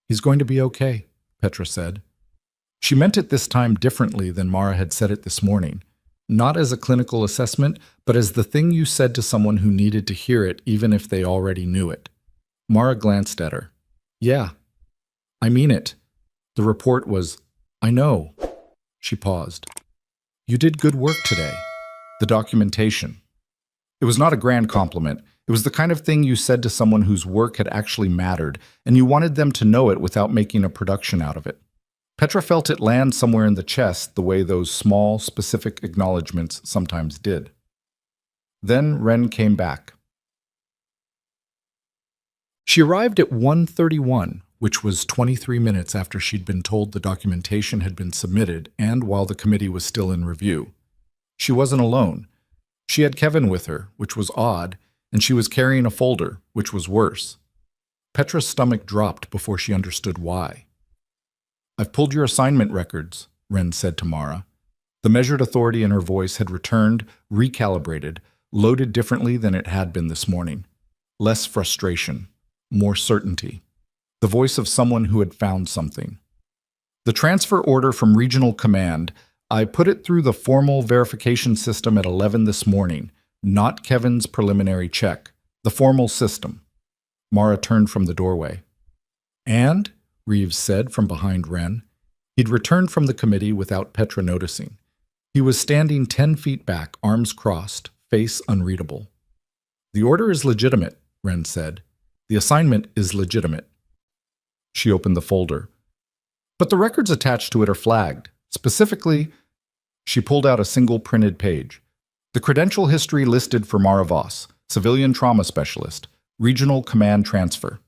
He's going to be okay, Petra said. She meant it this time differently than Mara had said it this morning. Not as a clinical assessment, but as the thing you said to someone who needed to hear it even if they already knew it. Mara glanced at her. Yeah, I mean it. The report was, I know. She paused. You did good work today. The documentation. It was not a grand compliment. It was the kind of thing you said to someone whose work had actually mattered, and you wanted them to know it without making a production out of it. Petra felt it land somewhere in the chest the way those small, specific acknowledgments sometimes did. Then Ren came back. She arrived at 1:31, which was 23 minutes after she'd been told the documentation had been submitted and while the committee was still in review. She wasn't alone. She had Kevin with her, which was odd, and she was carrying a folder, which was worse. Petra's stomach dropped before she understood why. I've pulled your assignment records, Ren said to Mara. The measured authority in her voice had returned, recalibrated, loaded differently than it had been this morning. Less frustration, more certainty. The voice of someone who had found something. The transfer order from Regional Command, I put it through the formal verification system at 11 this morning, not Kevin's preliminary check, the formal system. Mara turned from the doorway. And, Reeves said from behind Ren, he'd returned from the committee without Petra noticing. He was standing 10 feet back, arms crossed, face unreadable. The order is legitimate, Ren said. The assignment is legitimate. She opened the folder. But the records attached to it are flagged. Specifically, she pulled out a single printed page. The credential history listed for Mara Voss, civilian trauma specialist, regional command transfer.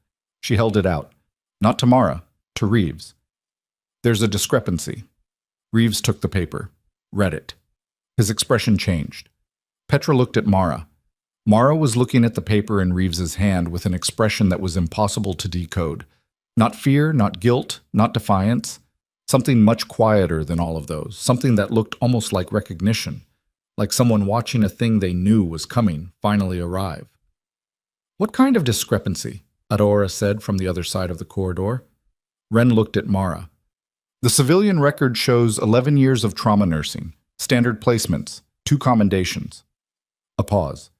She held it out. Not to Mara, to Reeves. There's a discrepancy. Reeves took the paper, read it. His expression changed. Petra looked at Mara. Mara was looking at the paper in Reeves's hand with an expression that was impossible to decode. Not fear, not guilt, not defiance. Something much quieter than all of those. Something that looked almost like recognition. Like someone watching a thing they knew was coming, finally arrive. What kind of discrepancy? Aurora said from the other side of the corridor. Ren looked at Mara. The civilian record shows 11 years of trauma nursing, standard placements, 2 commendations. A pause.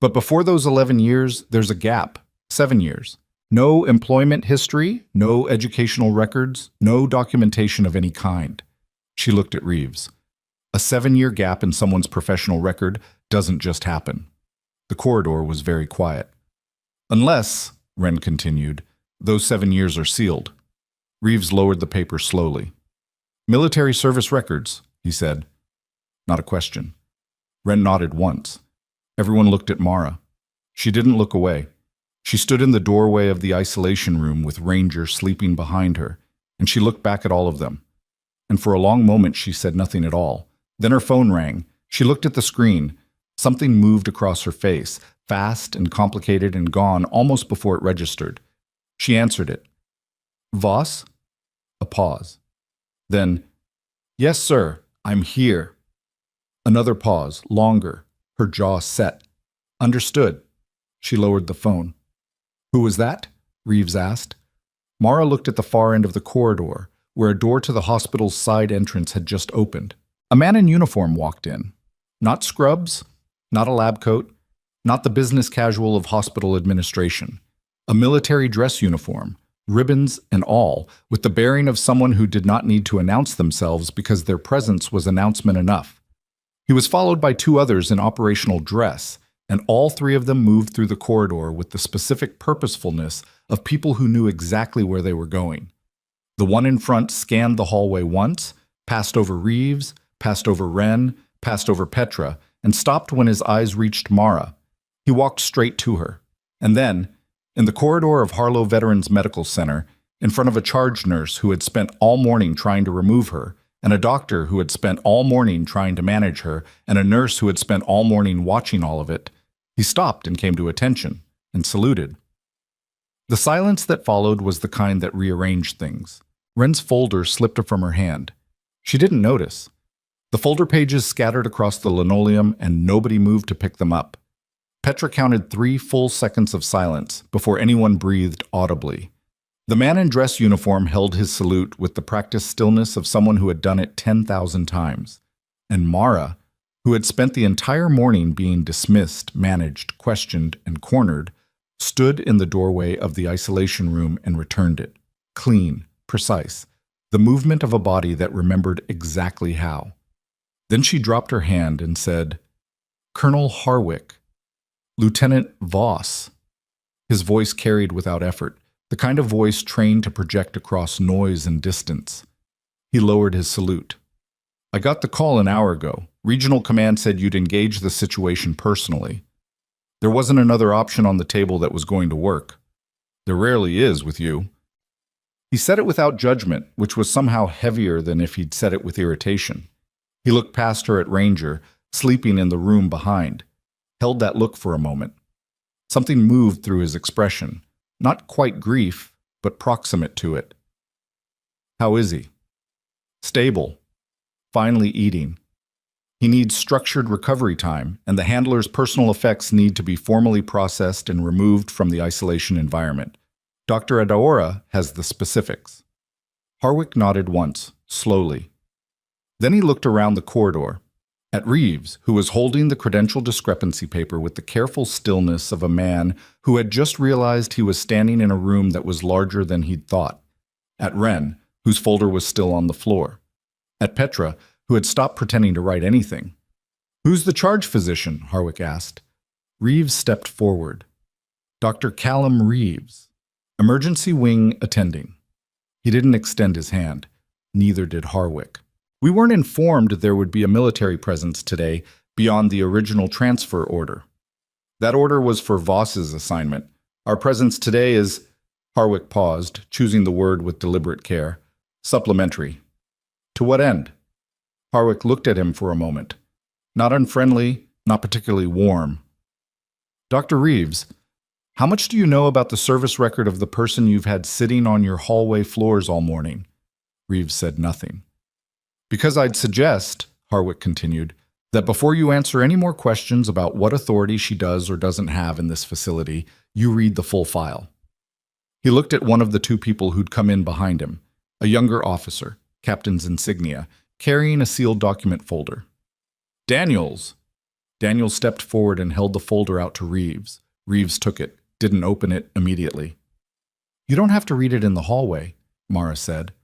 But before those 11 years, there's a gap, 7 years. No employment history, no educational records, no documentation of any kind. She looked at Reeves. A 7-year gap in someone's professional record doesn't just happen. The corridor was very quiet. Unless, Ren continued, those 7 years are sealed. Reeves lowered the paper slowly. Military service records, he said. Not a question. Ren nodded once. Everyone looked at Mara. She didn't look away. She stood in the doorway of the isolation room with Ranger sleeping behind her, and she looked back at all of them. And for a long moment she said nothing at all. Then her phone rang. She looked at the screen. Something moved across her face, fast and complicated and gone almost before it registered. She answered it. Voss? A pause. Then, yes, sir, I'm here. Another pause, longer, her jaw set. Understood. She lowered the phone. Who was that? Reeves asked. Mara looked at the far end of the corridor, where a door to the hospital's side entrance had just opened. A man in uniform walked in. Not scrubs, not a lab coat, not the business casual of hospital administration. A military dress uniform, ribbons and all, with the bearing of someone who did not need to announce themselves because their presence was announcement enough. He was followed by 2 others in operational dress, and all 3 of them moved through the corridor with the specific purposefulness of people who knew exactly where they were going. The one in front scanned the hallway once, passed over Reeves, passed over Ren, passed over Petra, and stopped when his eyes reached Mara. He walked straight to her. And then, in the corridor of Harlow Veterans Medical Center, in front of a charge nurse who had spent all morning trying to remove her, and a doctor who had spent all morning trying to manage her, and a nurse who had spent all morning watching all of it, he stopped and came to attention, and saluted. The silence that followed was the kind that rearranged things. Ren's folder slipped from her hand. She didn't notice. The folder pages scattered across the linoleum, and nobody moved to pick them up. Petra counted 3 full seconds of silence before anyone breathed audibly. The man in dress uniform held his salute with the practiced stillness of someone who had done it 10,000 times. And Mara, who had spent the entire morning being dismissed, managed, questioned, and cornered, stood in the doorway of the isolation room and returned it. Clean, precise, the movement of a body that remembered exactly how. Then she dropped her hand and said, "Colonel Harwick, Lieutenant Voss." His voice carried without effort, the kind of voice trained to project across noise and distance. He lowered his salute. "I got the call an hour ago. Regional Command said you'd engage the situation personally. There wasn't another option on the table that was going to work. There rarely is with you." He said it without judgment, which was somehow heavier than if he'd said it with irritation. He looked past her at Ranger, sleeping in the room behind, held that look for a moment. Something moved through his expression, not quite grief, but proximate to it. "How is he?" "Stable. Finally eating. He needs structured recovery time, and the handler's personal effects need to be formally processed and removed from the isolation environment. Dr. Adaora has the specifics." Harwick nodded once, slowly. Then he looked around the corridor, at Reeves, who was holding the credential discrepancy paper with the careful stillness of a man who had just realized he was standing in a room that was larger than he'd thought, at Wren, whose folder was still on the floor, at Petra, who had stopped pretending to write anything. "Who's the charge physician?" Harwick asked. Reeves stepped forward. "Dr. Callum Reeves, emergency wing attending." He didn't extend his hand. Neither did Harwick. "We weren't informed there would be a military presence today beyond the original transfer order. That order was for Voss's assignment. Our presence today is," Harwick paused, choosing the word with deliberate care, "supplementary." "To what end?" Harwick looked at him for a moment. Not unfriendly, not particularly warm. "Dr. Reeves, how much do you know about the service record of the person you've had sitting on your hallway floors all morning?" Reeves said nothing. "Because I'd suggest," Harwick continued, "that before you answer any more questions about what authority she does or doesn't have in this facility, you read the full file." He looked at one of the two people who'd come in behind him, a younger officer, captain's insignia, carrying a sealed document folder. "Daniels!" Daniels stepped forward and held the folder out to Reeves. Reeves took it, didn't open it immediately. "You don't have to read it in the hallway," Mara said.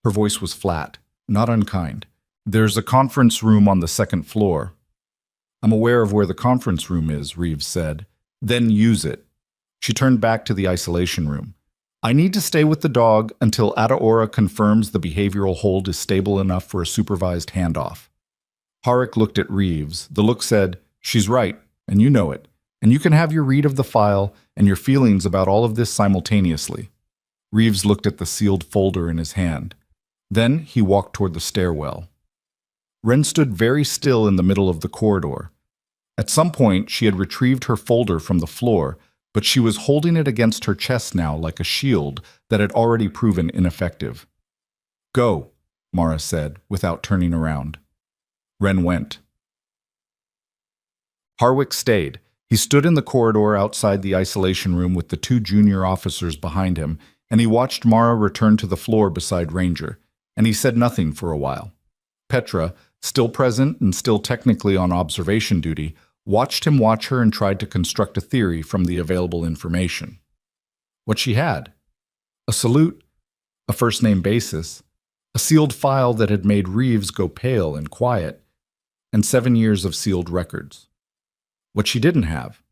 Her voice was flat, not unkind. "There's a conference room on the second floor." "I'm aware of where the conference room is," Reeves said. "Then use it." She turned back to the isolation room. "I need to stay with the dog until Adaora confirms the behavioral hold is stable enough for a supervised handoff." Harwick looked at Reeves. The look said, "She's right, and you know it, and you can have your read of the file and your feelings about all of this simultaneously." Reeves looked at the sealed folder in his hand. Then he walked toward the stairwell. Wren stood very still in the middle of the corridor. At some point, she had retrieved her folder from the floor, but she was holding it against her chest now like a shield that had already proven ineffective. "Go," Mara said, without turning around. Wren went. Harwick stayed. He stood in the corridor outside the isolation room with the two junior officers behind him, and he watched Mara return to the floor beside Ranger, and he said nothing for a while. Petra, still present and still technically on observation duty, watched him watch her and tried to construct a theory from the available information. What she had? A salute, a first-name basis, a sealed file that had made Reeves go pale and quiet, and 7 years of sealed records. What she didn't have?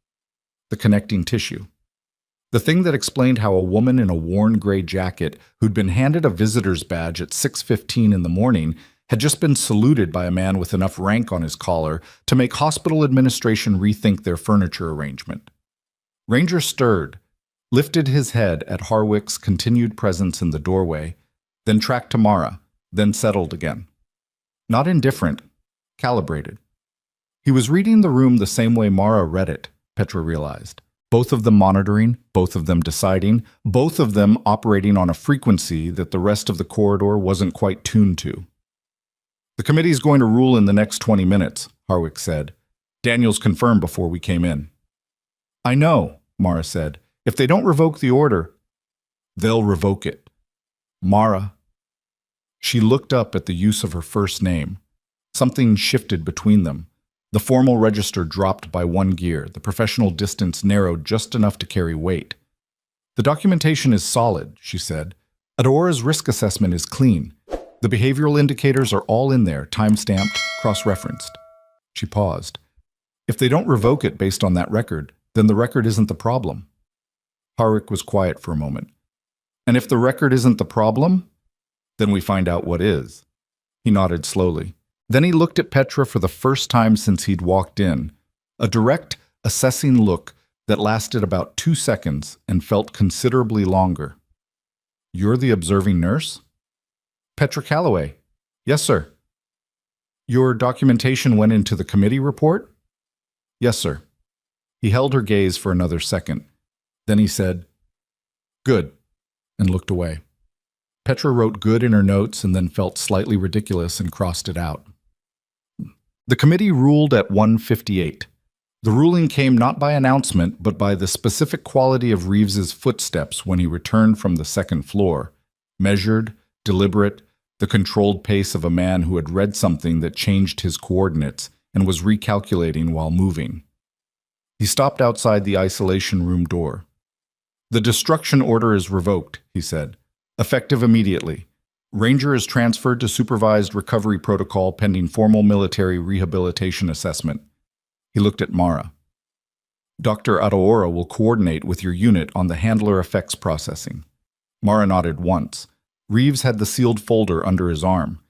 The connecting tissue. The thing that explained how a woman in a worn gray jacket who'd been handed a visitor's badge at 6:15 in the morning had just been saluted by a man with enough rank on his collar to make hospital administration rethink their furniture arrangement. Ranger stirred, lifted his head at Harwick's continued presence in the doorway, then tracked to Mara, then settled again. Not indifferent, calibrated. He was reading the room the same way Mara read it, Petra realized. Both of them monitoring, both of them deciding, both of them operating on a frequency that the rest of the corridor wasn't quite tuned to. "The committee's going to rule in the next 20 minutes, Harwick said. "Daniels confirmed before we came in." "I know," Mara said. "If they don't revoke the order, they'll revoke it." "Mara." She looked up at the use of her first name. Something shifted between them. The formal register dropped by 1 gear, the professional distance narrowed just enough to carry weight. "The documentation is solid," she said. "Adora's risk assessment is clean. The behavioral indicators are all in there, time-stamped, cross-referenced." She paused. "If they don't revoke it based on that record, then the record isn't the problem." Harwick was quiet for a moment. "And if the record isn't the problem, then we find out what is." He nodded slowly. Then he looked at Petra for the first time since he'd walked in, a direct, assessing look that lasted about 2 seconds and felt considerably longer. "You're the observing nurse?" "Petra Calloway." "Yes, sir." "Your documentation went into the committee report?" "Yes, sir." He held her gaze for another second. Then he said, "Good," and looked away. Petra wrote good in her notes and then felt slightly ridiculous and crossed it out. The committee ruled at 1:58. The ruling came not by announcement, but by the specific quality of Reeves's footsteps when he returned from the second floor, measured, deliberate, the controlled pace of a man who had read something that changed his coordinates and was recalculating while moving. He stopped outside the isolation room door. "The destruction order is revoked," he said, "effective immediately. Ranger is transferred to supervised recovery protocol pending formal military rehabilitation assessment." He looked at Mara. "Dr. Adora will coordinate with your unit on the handler effects processing." Mara nodded once. Reeves had the sealed folder under his arm.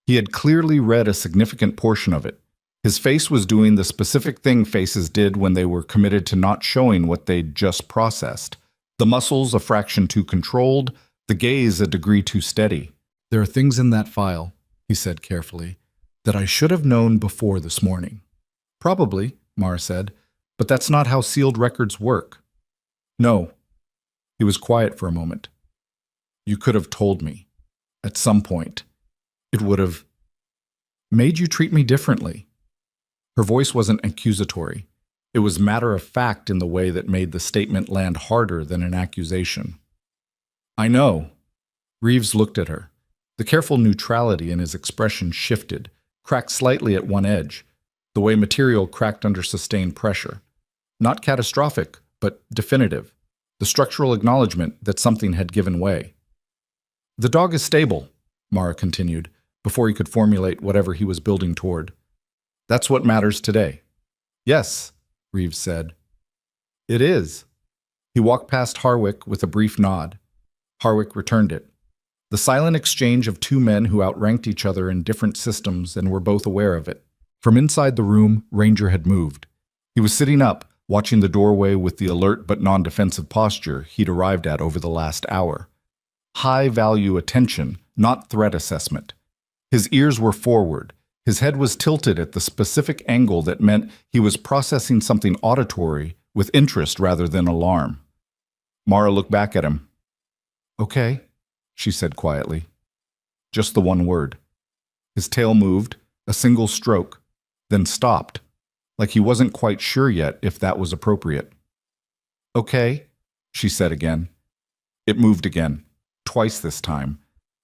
He had clearly read a significant portion of it. His face was doing the specific thing faces did when they were committed to not showing what they'd just processed. The muscles a fraction too controlled, the gaze a degree too steady. "There are things in that file," he said carefully, "that I should have known before this morning." "Probably," Mara said, "but that's not how sealed records work." "No." He was quiet for a moment. "You could have told me. At some point. It would have made you treat me differently." Her voice wasn't accusatory. It was matter-of-fact in the way that made the statement land harder than an accusation. "I know." Reeves looked at her. The careful neutrality in his expression shifted, cracked slightly at one edge, the way material cracked under sustained pressure. Not catastrophic, but definitive. The structural acknowledgement that something had given way. "The dog is stable," Mara continued, before he could formulate whatever he was building toward. "That's what matters today." "Yes," Reeves said. "It is." He walked past Harwick with a brief nod. Harwick returned it. The silent exchange of two men who outranked each other in different systems and were both aware of it. From inside the room, Ranger had moved. He was sitting up, watching the doorway with the alert but non-defensive posture he'd arrived at over the last hour. High-value attention, not threat assessment. His ears were forward. His head was tilted at the specific angle that meant he was processing something auditory with interest rather than alarm. Mara looked back at him. "Okay," she said quietly. Just the one word. His tail moved, a single stroke, then stopped, like he wasn't quite sure yet if that was appropriate. "Okay," she said again. It moved again, twice this time.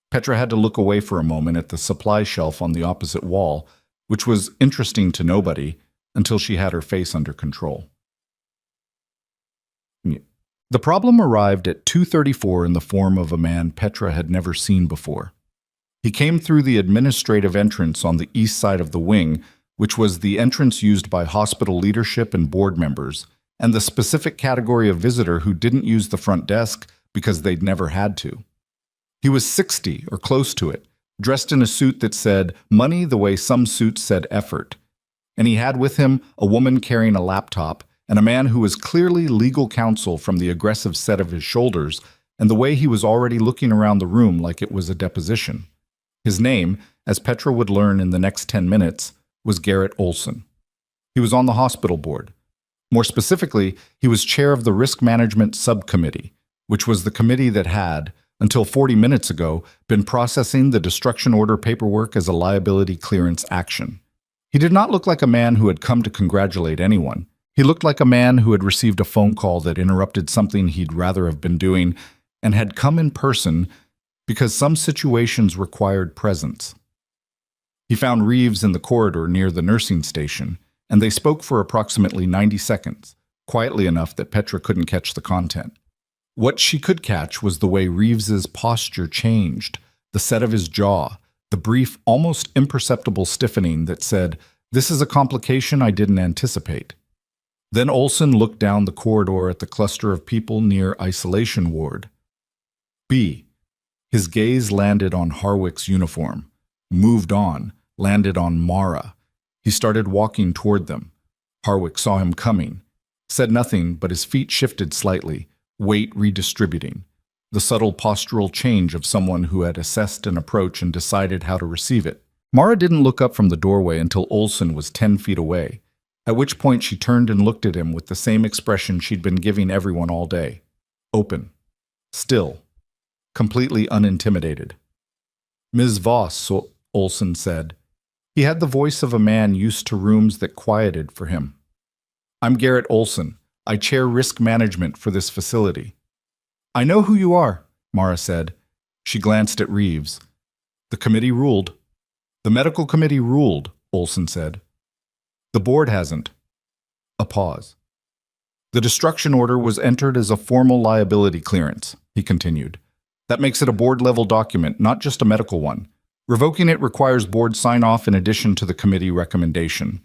Petra had to look away for a moment at the supply shelf on the opposite wall, which was interesting to nobody until she had her face under control. The problem arrived at 2:34 in the form of a man Petra had never seen before. He came through the administrative entrance on the east side of the wing, which was the entrance used by hospital leadership and board members, and the specific category of visitor who didn't use the front desk because they'd never had to. He was 60 or close to it, dressed in a suit that said money the way some suits said effort. And he had with him a woman carrying a laptop and a man who was clearly legal counsel from the aggressive set of his shoulders and the way he was already looking around the room like it was a deposition. His name, as Petra would learn in the next 10 minutes, was Garrett Olson. He was on the hospital board. More specifically, he was chair of the Risk Management Subcommittee, which was the committee that had, until 40 minutes ago, been processing the destruction order paperwork as a liability clearance action. He did not look like a man who had come to congratulate anyone. He looked like a man who had received a phone call that interrupted something he'd rather have been doing and had come in person because some situations required presence. He found Reeves in the corridor near the nursing station, and they spoke for approximately 90 seconds, quietly enough that Petra couldn't catch the content. What she could catch was the way Reeves's posture changed, the set of his jaw, the brief, almost imperceptible stiffening that said, "This is a complication I didn't anticipate." Then Olson looked down the corridor at the cluster of people near isolation ward. B. His gaze landed on Harwick's uniform, moved on, landed on Mara. He started walking toward them. Harwick saw him coming, said nothing, but his feet shifted slightly, weight redistributing, the subtle postural change of someone who had assessed an approach and decided how to receive it. Mara didn't look up from the doorway until Olson was 10 feet away, at which point she turned and looked at him with the same expression she'd been giving everyone all day. Open. Still. Completely unintimidated. "Ms. Voss," Olson said. He had the voice of a man used to rooms that quieted for him. "I'm Garrett Olson. I chair risk management for this facility." "I know who you are," Mara said. She glanced at Reeves. "The committee ruled." "The medical committee ruled," Olson said. "The board hasn't." A pause. "The destruction order was entered as a formal liability clearance," he continued. "That makes it a board-level document, not just a medical one. Revoking it requires board sign-off in addition to the committee recommendation."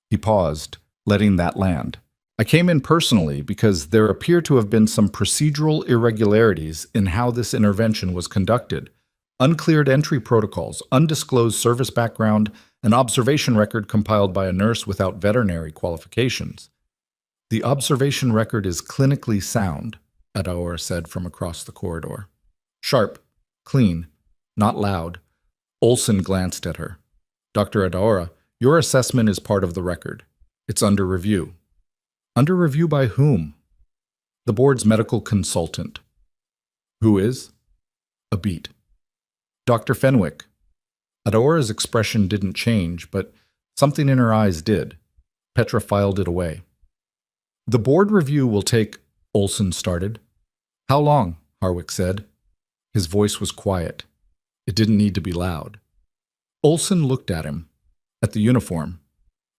He paused, letting that land. "I came in personally because there appear to have been some procedural irregularities in how this intervention was conducted. Uncleared entry protocols, undisclosed service background, an observation record compiled by a nurse without veterinary qualifications." "The observation record is clinically sound," Adaora said from across the corridor. "Sharp, clean, not loud." Olson glanced at her. "Dr. Adaora, your assessment is part of the record. It's under review." "Under review by whom?" "The board's medical consultant." "Who is?" A beat. "Dr. Fenwick." Adaora's expression didn't change, but something in her eyes did. Petra filed it away. "The board review will take," Olson started. "How long?" Harwick said. His voice was quiet. It didn't need to be loud. Olson looked at him, at the uniform.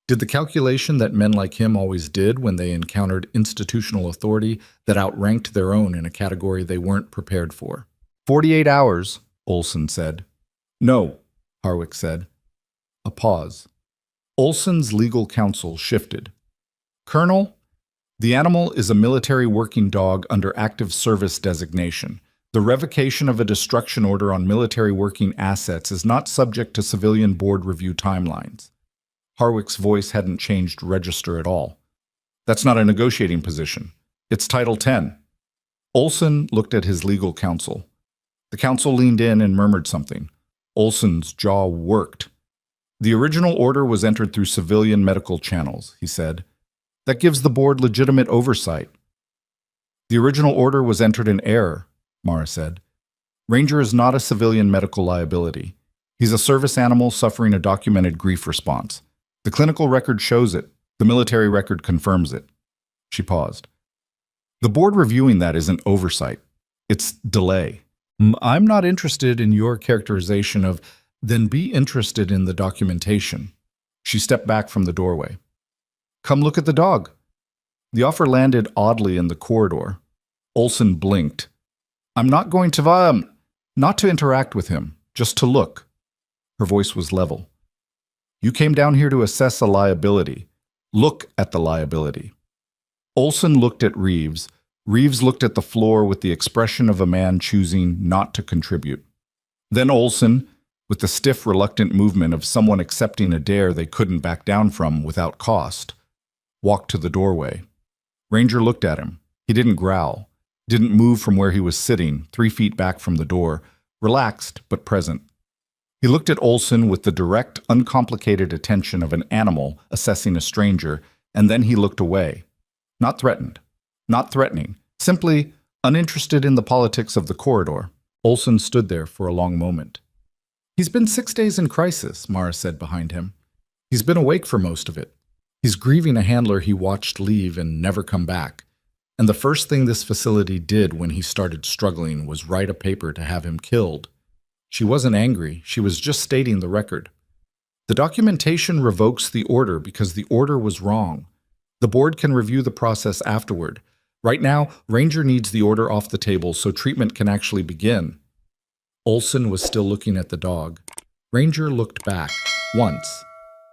Did the calculation that men like him always did when they encountered institutional authority that outranked their own in a category they weren't prepared for. 48 hours, Olson said. No, Harwick said. A pause. Olson's legal counsel shifted. Colonel, the animal is a military working dog under active service designation. The revocation of a destruction order on military working assets is not subject to civilian board review timelines. Harwick's voice hadn't changed register at all. That's not a negotiating position. It's Title 10. Olson looked at his legal counsel. The counsel leaned in and murmured something. Olson's jaw worked. The original order was entered through civilian medical channels, he said. That gives the board legitimate oversight. The original order was entered in error, Mara said. Ranger is not a civilian medical liability. He's a service animal suffering a documented grief response. The clinical record shows it. The military record confirms it. She paused. The board reviewing that isn't oversight. It's delay. I'm not interested in your characterization of, then be interested in the documentation. She stepped back from the doorway. Come look at the dog. The offer landed oddly in the corridor. Olson blinked. I'm not going to, not to interact with him, just to look. Her voice was level. You came down here to assess a liability. Look at the liability. Olson looked at Reeves. Reeves looked at the floor with the expression of a man choosing not to contribute. Then Olson, with the stiff, reluctant movement of someone accepting a dare they couldn't back down from without cost, walked to the doorway. Ranger looked at him. He didn't growl, didn't move from where he was sitting, 3 feet back from the door, relaxed but present. He looked at Olson with the direct, uncomplicated attention of an animal assessing a stranger, and then he looked away. Not threatened, not threatening, simply uninterested in the politics of the corridor. Olson stood there for a long moment. He's been 6 days in crisis, Mara said behind him. He's been awake for most of it. He's grieving a handler he watched leave and never come back. And the first thing this facility did when he started struggling was write a paper to have him killed. She wasn't angry, she was just stating the record. The documentation revokes the order because the order was wrong. The board can review the process afterward. Right now, Ranger needs the order off the table so treatment can actually begin. Olson was still looking at the dog. Ranger looked back, once,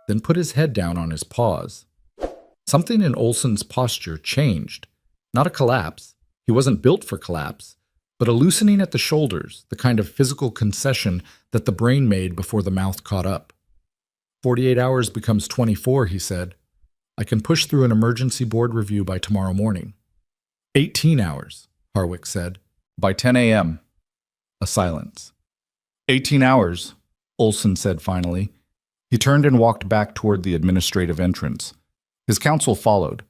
then put his head down on his paws. Something in Olson's posture changed. Not a collapse. He wasn't built for collapse, but a loosening at the shoulders, the kind of physical concession that the brain made before the mouth caught up. 48 hours becomes 24, he said. I can push through an emergency board review by tomorrow morning. 18 hours, Harwick said. By 10 a.m. A silence. 18 hours, Olson said finally. He turned and walked back toward the administrative entrance. His counsel followed.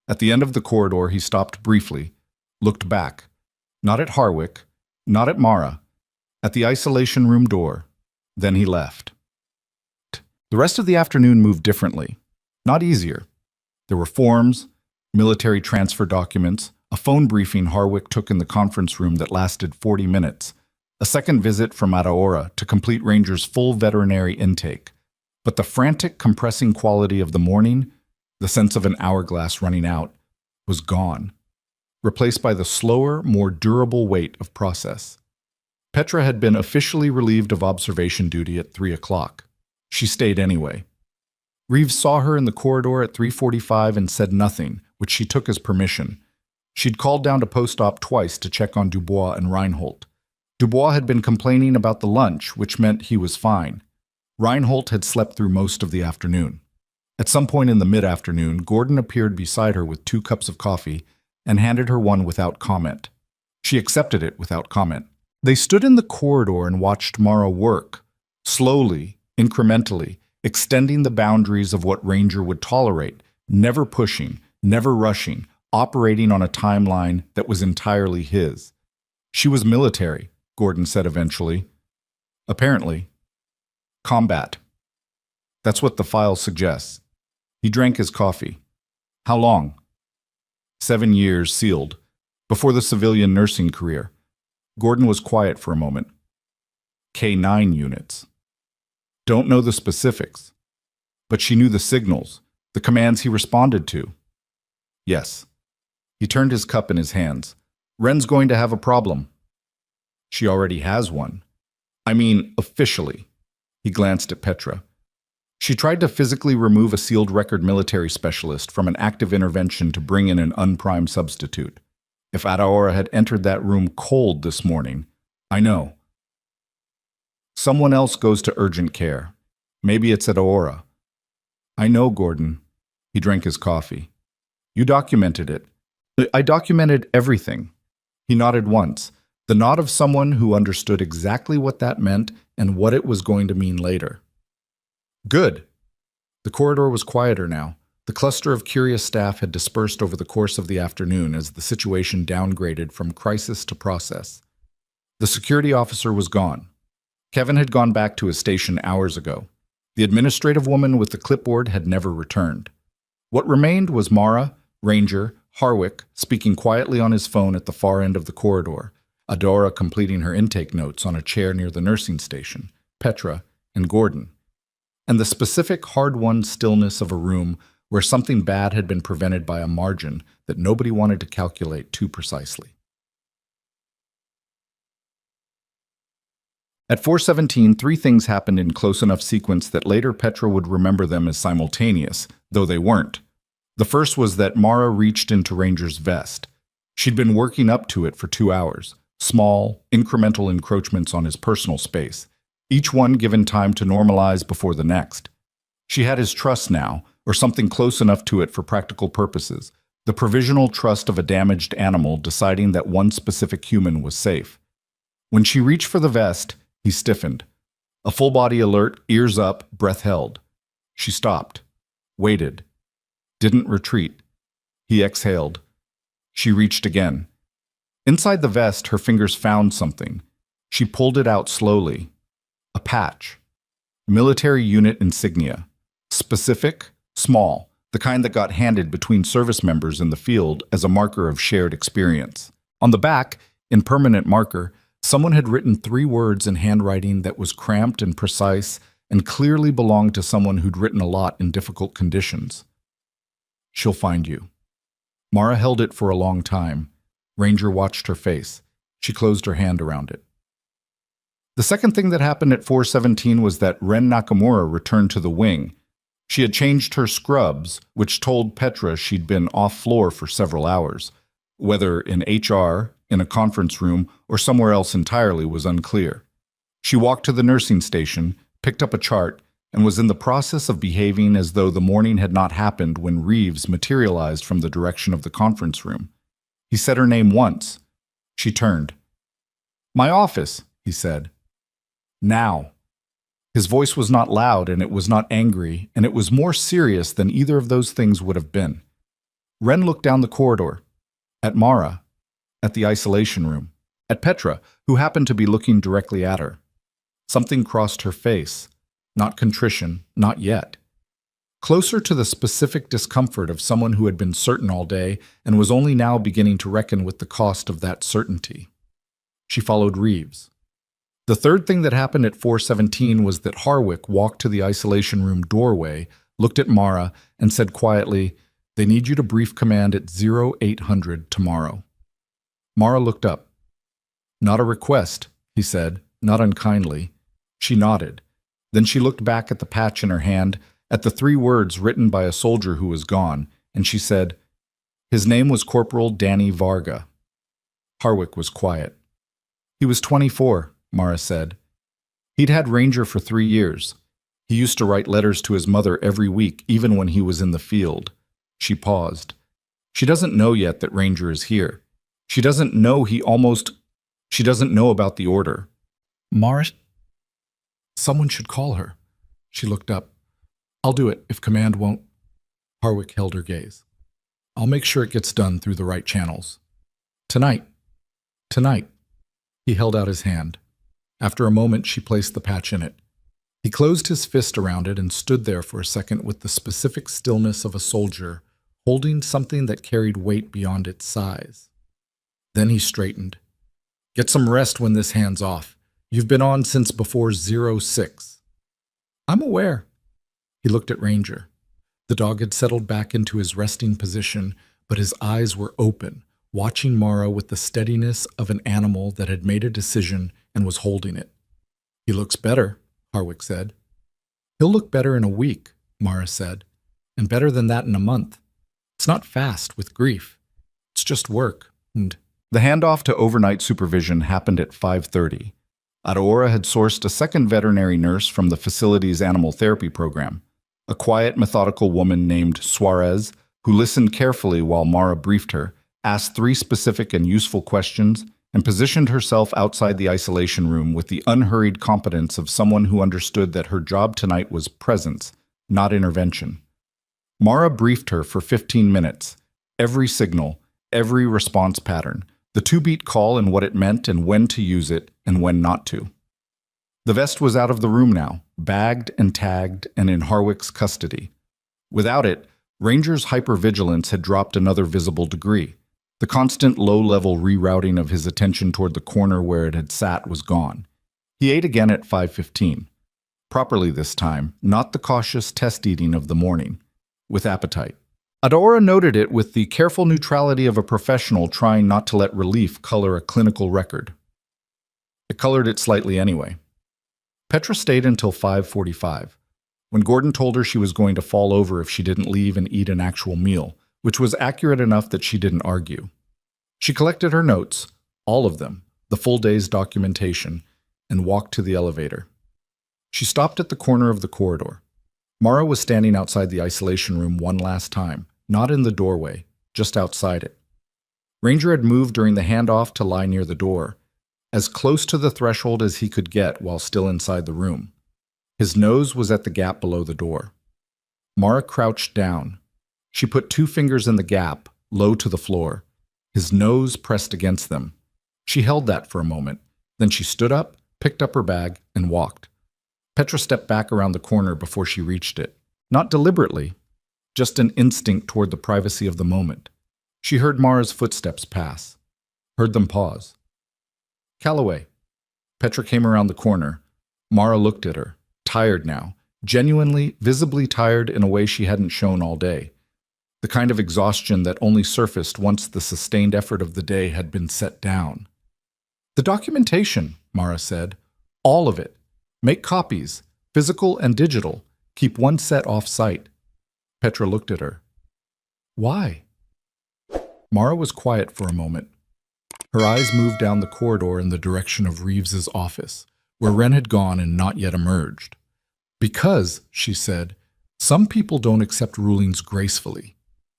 At the end of the corridor, he stopped briefly, looked back. Not at Harwick, not at Mara, at the isolation room door. Then he left. The rest of the afternoon moved differently, not easier. There were forms, military transfer documents, a phone briefing Harwick took in the conference room that lasted 40 minutes, a second visit from Adaora to complete Ranger's full veterinary intake. But the frantic, compressing quality of the morning, the sense of an hourglass running out, was gone, replaced by the slower, more durable weight of process. Petra had been officially relieved of observation duty at 3 o'clock. She stayed anyway. Reeves saw her in the corridor at 3:45 and said nothing, which she took as permission. She'd called down to post-op twice to check on Dubois and Reinhold. Dubois had been complaining about the lunch, which meant he was fine. Reinhold had slept through most of the afternoon. At some point in the mid-afternoon, Gordon appeared beside her with 2 cups of coffee and handed her one without comment. She accepted it without comment. They stood in the corridor and watched Mara work, slowly, incrementally, extending the boundaries of what Ranger would tolerate, never pushing, never rushing, operating on a timeline that was entirely his. She was military, Gordon said eventually. Apparently. Combat. That's what the file suggests. He drank his coffee. How long? 7 years sealed, before the civilian nursing career. Gordon was quiet for a moment. K9 units. Don't know the specifics, but she knew the signals, the commands he responded to. Yes. He turned his cup in his hands. Ren's going to have a problem. She already has one. I mean, officially. He glanced at Petra. She tried to physically remove a sealed record military specialist from an active intervention to bring in an unprimed substitute. If Adaora had entered that room cold this morning, I know. Someone else goes to urgent care. Maybe it's Adaora. I know, Gordon. He drank his coffee. You documented it. I documented everything. He nodded once, the nod of someone who understood exactly what that meant and what it was going to mean later. Good. The corridor was quieter now. The cluster of curious staff had dispersed over the course of the afternoon as the situation downgraded from crisis to process. The security officer was gone. Kevin had gone back to his station hours ago. The administrative woman with the clipboard had never returned. What remained was Mara, Ranger, Harwick speaking quietly on his phone at the far end of the corridor, Adaora completing her intake notes on a chair near the nursing station, Petra, and Gordon, and the specific hard-won stillness of a room where something bad had been prevented by a margin that nobody wanted to calculate too precisely. At 4:17, 3 things happened in close enough sequence that later Petra would remember them as simultaneous, though they weren't. The first was that Mara reached into Ranger's vest. She'd been working up to it for 2 hours, small, incremental encroachments on his personal space, each one given time to normalize before the next. She had his trust now, or something close enough to it for practical purposes, the provisional trust of a damaged animal deciding that one specific human was safe. When she reached for the vest, he stiffened. A full-body alert, ears up, breath held. She stopped, waited, didn't retreat. He exhaled. She reached again. Inside the vest, her fingers found something. She pulled it out slowly. A patch. Military unit insignia. Specific, small, the kind that got handed between service members in the field as a marker of shared experience. On the back, in permanent marker, someone had written 3 words in handwriting that was cramped and precise and clearly belonged to someone who'd written a lot in difficult conditions. "She'll find you." Mara held it for a long time. Ranger watched her face. She closed her hand around it. The second thing that happened at 4:17 was that Ren Nakamura returned to the wing. She had changed her scrubs, which told Petra she'd been off floor for several hours. Whether in HR, in a conference room, or somewhere else entirely was unclear. She walked to the nursing station, picked up a chart, and was in the process of behaving as though the morning had not happened when Reeves materialized from the direction of the conference room. He said her name once. She turned. "My office," he said. "Now." His voice was not loud, and it was not angry, and it was more serious than either of those things would have been. Ren looked down the corridor. At Mara. At the isolation room. At Petra, who happened to be looking directly at her. Something crossed her face. Not contrition, not yet. Closer to the specific discomfort of someone who had been certain all day and was only now beginning to reckon with the cost of that certainty. She followed Reeves. The third thing that happened at 4:17 was that Harwick walked to the isolation room doorway, looked at Mara, and said quietly, "They need you to brief command at 0800 tomorrow." Mara looked up. "Not a request," he said, not unkindly. She nodded. Then she looked back at the patch in her hand, at the 3 words written by a soldier who was gone, and she said, "His name was Corporal Danny Varga." Harwick was quiet. "He was 24, Mara said. "He'd had Ranger for 3 years. He used to write letters to his mother every week, even when he was in the field." She paused. "She doesn't know yet that Ranger is here. She doesn't know She doesn't know about the order." "Mara, someone should call her." She looked up. "I'll do it if command won't." Harwick held her gaze. "I'll make sure it gets done through the right channels. Tonight." "Tonight." He held out his hand. After a moment, she placed the patch in it. He closed his fist around it and stood there for a second with the specific stillness of a soldier, holding something that carried weight beyond its size. Then he straightened. "Get some rest when this hand's off. You've been on since before 06. "I'm aware." He looked at Ranger. The dog had settled back into his resting position, but his eyes were open, watching Mara with the steadiness of an animal that had made a decision and was holding it. "He looks better," Harwick said. "He'll look better in a week," Mara said, "and better than that in a month. It's not fast with grief. It's just work, and..." The handoff to overnight supervision happened at 5:30. Aurora had sourced a second veterinary nurse from the facility's animal therapy program, a quiet, methodical woman named Suarez, who listened carefully while Mara briefed her, asked 3 specific and useful questions, and positioned herself outside the isolation room with the unhurried competence of someone who understood that her job tonight was presence, not intervention. Mara briefed her for 15 minutes, every signal, every response pattern, the 2-beat call and what it meant and when to use it and when not to. The vest was out of the room now, bagged and tagged and in Harwick's custody. Without it, Ranger's hypervigilance had dropped another visible degree. The constant low-level rerouting of his attention toward the corner where it had sat was gone. He ate again at 5:15. Properly this time, not the cautious test eating of the morning. With appetite. Adora noted it with the careful neutrality of a professional trying not to let relief color a clinical record. It colored it slightly anyway. Petra stayed until 5:45, when Gordon told her she was going to fall over if she didn't leave and eat an actual meal, which was accurate enough that she didn't argue. She collected her notes, all of them, the full day's documentation, and walked to the elevator. She stopped at the corner of the corridor. Mara was standing outside the isolation room one last time, not in the doorway, just outside it. Ranger had moved during the handoff to lie near the door, as close to the threshold as he could get while still inside the room. His nose was at the gap below the door. Mara crouched down. She put 2 fingers in the gap, low to the floor. His nose pressed against them. She held that for a moment. Then she stood up, picked up her bag, and walked. Petra stepped back around the corner before she reached it. Not deliberately, just an instinct toward the privacy of the moment. She heard Mara's footsteps pass. Heard them pause. "Calloway." Petra came around the corner. Mara looked at her. Tired now, genuinely, visibly tired in a way she hadn't shown all day. The kind of exhaustion that only surfaced once the sustained effort of the day had been set down. "The documentation," Mara said. "All of it. Make copies, physical and digital. Keep one set off-site." Petra looked at her. "Why?" Mara was quiet for a moment. Her eyes moved down the corridor in the direction of Reeves's office, where Wren had gone and not yet emerged. "Because," she said, "some people don't accept rulings gracefully."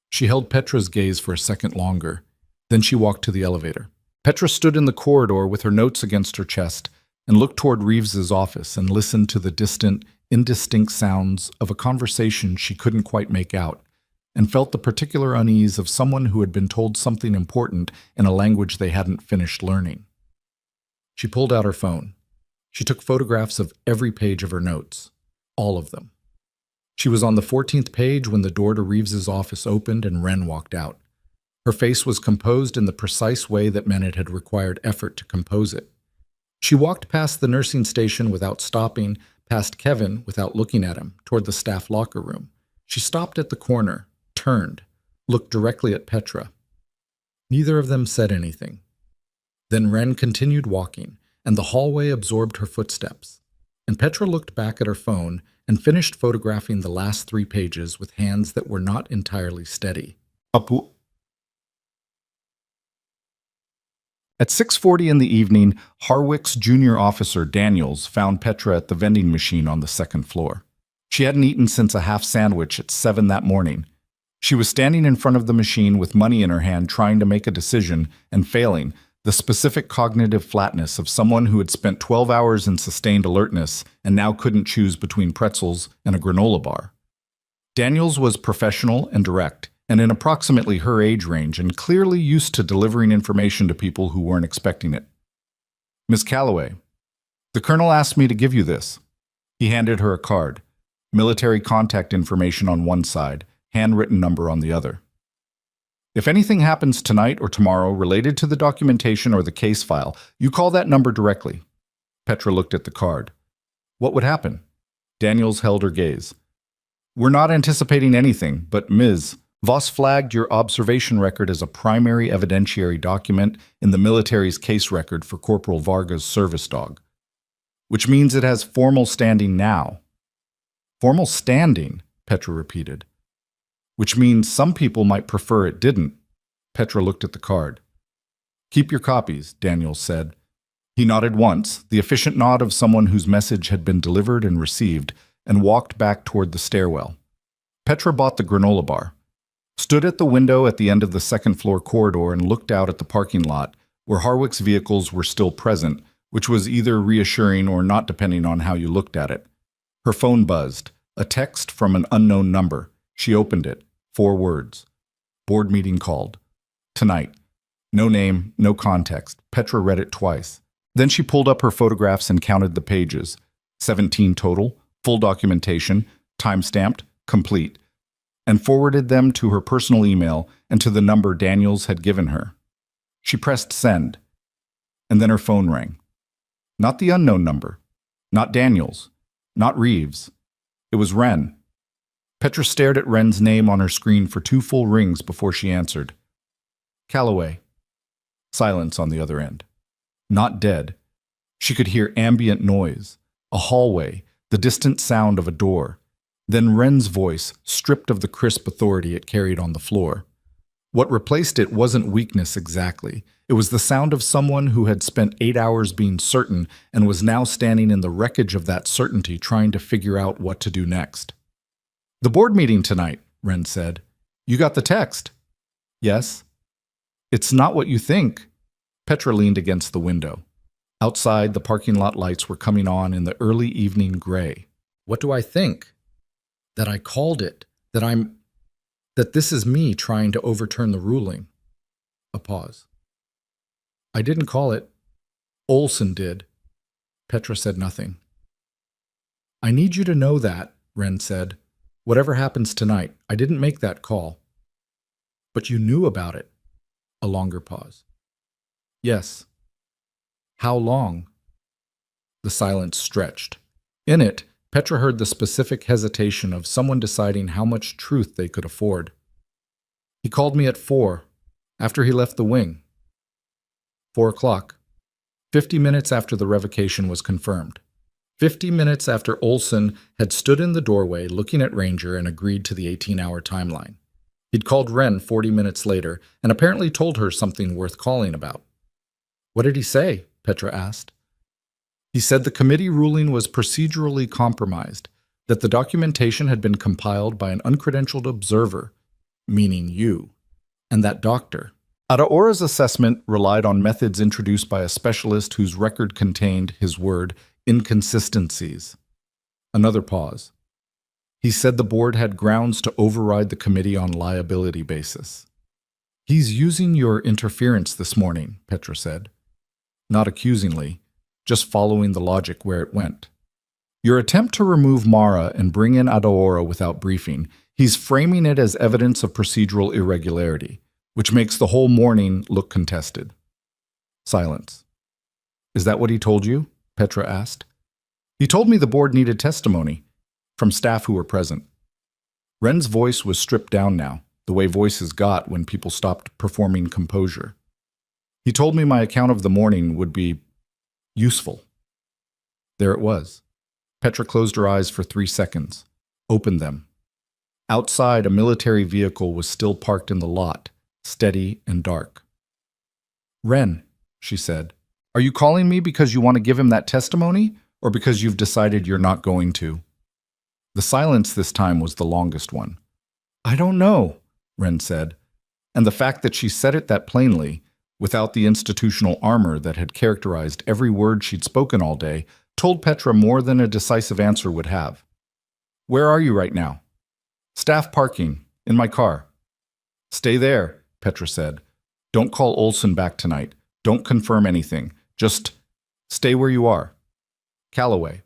She held Petra's gaze for a second longer. Then she walked to the elevator. Petra stood in the corridor with her notes against her chest and looked toward Reeves's office and listened to the distant, indistinct sounds of a conversation she couldn't quite make out, and felt the particular unease of someone who had been told something important in a language they hadn't finished learning. She pulled out her phone. She took photographs of every page of her notes. All of them. She was on the 14th page when the door to Reeves's office opened and Wren walked out. Her face was composed in the precise way that meant it had required effort to compose it. She walked past the nursing station without stopping, past Kevin without looking at him, toward the staff locker room. She stopped at the corner, turned, looked directly at Petra. Neither of them said anything. Then Wren continued walking, and the hallway absorbed her footsteps. And Petra looked back at her phone and finished photographing the last 3 pages with hands that were not entirely steady. At 6:40 in the evening, Harwick's junior officer, Daniels, found Petra at the vending machine on the 2nd floor. She hadn't eaten since a half sandwich at 7 that morning. She was standing in front of the machine with money in her hand trying to make a decision and failing, the specific cognitive flatness of someone who had spent 12 hours in sustained alertness and now couldn't choose between pretzels and a granola bar. Daniels was professional and direct, and in approximately her age range, and clearly used to delivering information to people who weren't expecting it. "Miss Calloway, the colonel asked me to give you this." He handed her a card, military contact information on one side, handwritten number on the other. "If anything happens tonight or tomorrow related to the documentation or the case file, you call that number directly." Petra looked at the card. "What would happen?" Daniels held her gaze. "We're not anticipating anything, but Ms. Voss flagged your observation record as a primary evidentiary document in the military's case record for Corporal Varga's service dog, which means it has formal standing now." "Formal standing," Petra repeated. "Which means some people might prefer it didn't." Petra looked at the card. "Keep your copies," Daniels said. He nodded once, the efficient nod of someone whose message had been delivered and received, and walked back toward the stairwell. Petra bought the granola bar, stood at the window at the end of the 2nd floor corridor and looked out at the parking lot, where Harwick's vehicles were still present, which was either reassuring or not depending on how you looked at it. Her phone buzzed, a text from an unknown number. She opened it. 4 words. "Board meeting called. Tonight." No name, no context. Petra read it twice. Then she pulled up her photographs and counted the pages. 17 total, full documentation, time-stamped, complete, and forwarded them to her personal email and to the number Daniels had given her. She pressed send, and then her phone rang. Not the unknown number, not Daniels, not Reeves. It was Wren. Petra stared at Wren's name on her screen for 2 full rings before she answered. "Calloway." Silence on the other end. Not dead. She could hear ambient noise, a hallway, the distant sound of a door. Then Wren's voice, stripped of the crisp authority it carried on the floor. What replaced it wasn't weakness exactly. It was the sound of someone who had spent 8 hours being certain and was now standing in the wreckage of that certainty trying to figure out what to do next. "The board meeting tonight," Wren said. "You got the text?" "Yes." "It's not what you think." Petra leaned against the window. Outside, the parking lot lights were coming on in the early evening gray. "What do I think?" "That I called it. That this is me trying to overturn the ruling." A pause. "I didn't call it. Olson did." Petra said nothing. "I need you to know that," Wren said. "Whatever happens tonight, I didn't make that call." "But you knew about it." A longer pause. "Yes." "How long?" The silence stretched. In it, Petra heard the specific hesitation of someone deciding how much truth they could afford. He called me at 4, after he left the wing. 4 o'clock. 50 minutes after the revocation was confirmed. 50 minutes after Olson had stood in the doorway looking at Ranger and agreed to the 18-hour timeline. He'd called Wren 40 minutes later and apparently told her something worth calling about. What did he say? Petra asked. He said the committee ruling was procedurally compromised, that the documentation had been compiled by an uncredentialed observer, meaning you, and that doctor. Adaora's assessment relied on methods introduced by a specialist whose record contained, his word, inconsistencies. Another pause. He said the board had grounds to override the committee on liability basis. He's using your interference this morning, Petra said. Not accusingly, just following the logic where it went. Your attempt to remove Mara and bring in Adaora without briefing, he's framing it as evidence of procedural irregularity, which makes the whole morning look contested. Silence. Is that what he told you? Petra asked. He told me the board needed testimony from staff who were present. Wren's voice was stripped down now, the way voices got when people stopped performing composure. He told me my account of the morning would be useful. There it was. Petra closed her eyes for 3 seconds, opened them. Outside, a military vehicle was still parked in the lot, steady and dark. Wren, she said, are you calling me because you want to give him that testimony, or because you've decided you're not going to? The silence this time was the longest one. I don't know, Wren said, and the fact that she said it that plainly, without the institutional armor that had characterized every word she'd spoken all day, told Petra more than a decisive answer would have. Where are you right now? Staff parking, in my car. Stay there, Petra said. Don't call Olson back tonight. Don't confirm anything. Just stay where you are. Callaway.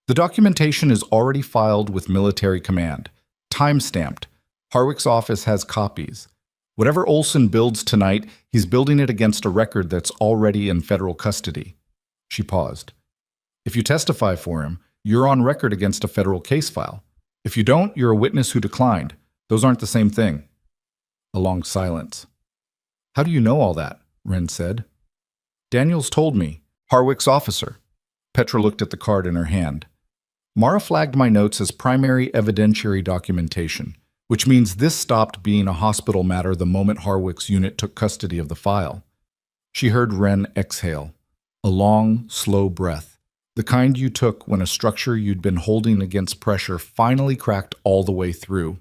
The documentation is already filed with military command. Time-stamped. Harwick's office has copies. Whatever Olson builds tonight, he's building it against a record that's already in federal custody. She paused. If you testify for him, you're on record against a federal case file. If you don't, you're a witness who declined. Those aren't the same thing. A long silence. How do you know all that? Wren said. Daniels told me. Harwick's officer. Petra looked at the card in her hand. Mara flagged my notes as primary evidentiary documentation, which means this stopped being a hospital matter the moment Harwick's unit took custody of the file. She heard Wren exhale, a long, slow breath, the kind you took when a structure you'd been holding against pressure finally cracked all the way through.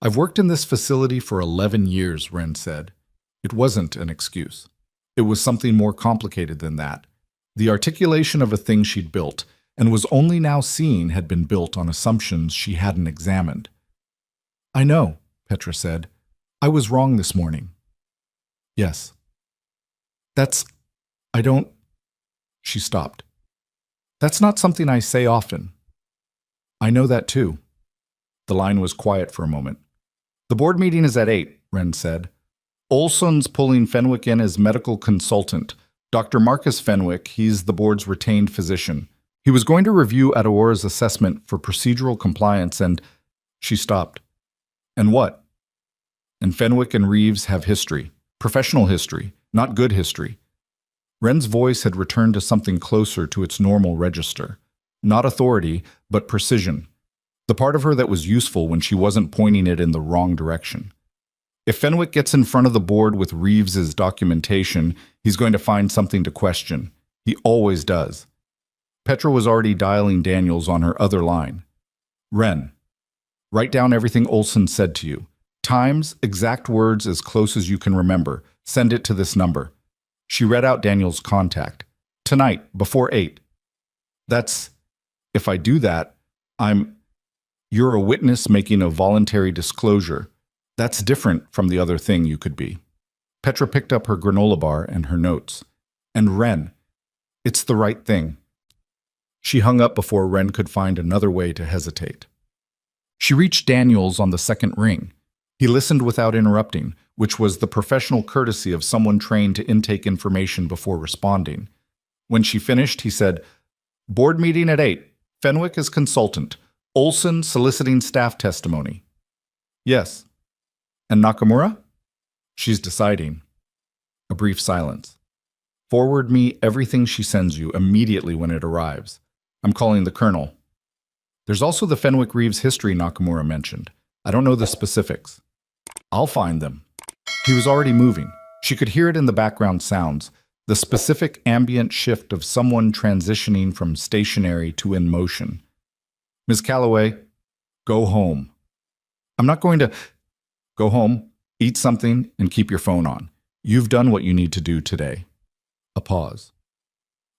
I've worked in this facility for 11 years, Wren said. It wasn't an excuse. It was something more complicated than that. The articulation of a thing she'd built, and was only now seeing had been built on assumptions she hadn't examined. I know, Petra said. I was wrong this morning. Yes. I don't... She stopped. That's not something I say often. I know that too. The line was quiet for a moment. The board meeting is at 8, Wren said. Olson's pulling Fenwick in as medical consultant. Dr. Marcus Fenwick, he's the board's retained physician. He was going to review Adaora's assessment for procedural compliance and... She stopped. And what? And Fenwick and Reeves have history. Professional history, not good history. Wren's voice had returned to something closer to its normal register. Not authority, but precision. The part of her that was useful when she wasn't pointing it in the wrong direction. If Fenwick gets in front of the board with Reeves's documentation, he's going to find something to question. He always does. Petra was already dialing Daniels on her other line. Wren, write down everything Olson said to you. Times, exact words as close as you can remember. Send it to this number. She read out Daniels' contact. Tonight, before 8. That's... If I do that, You're a witness making a voluntary disclosure. That's different from the other thing you could be. Petra picked up her granola bar and her notes. And Wren, it's the right thing. She hung up before Wren could find another way to hesitate. She reached Daniels on the second ring. He listened without interrupting, which was the professional courtesy of someone trained to intake information before responding. When she finished, he said, Board meeting at 8. Fenwick is consultant. Olson soliciting staff testimony. Yes. And Nakamura? She's deciding. A brief silence. Forward me everything she sends you immediately when it arrives. I'm calling the colonel. There's also the Fenwick Reeves history Nakamura mentioned. I don't know the specifics. I'll find them. He was already moving. She could hear it in the background sounds, the specific ambient shift of someone transitioning from stationary to in motion. Miss Calloway, go home. I'm not going to... Go home, eat something, and keep your phone on. You've done what you need to do today. A pause.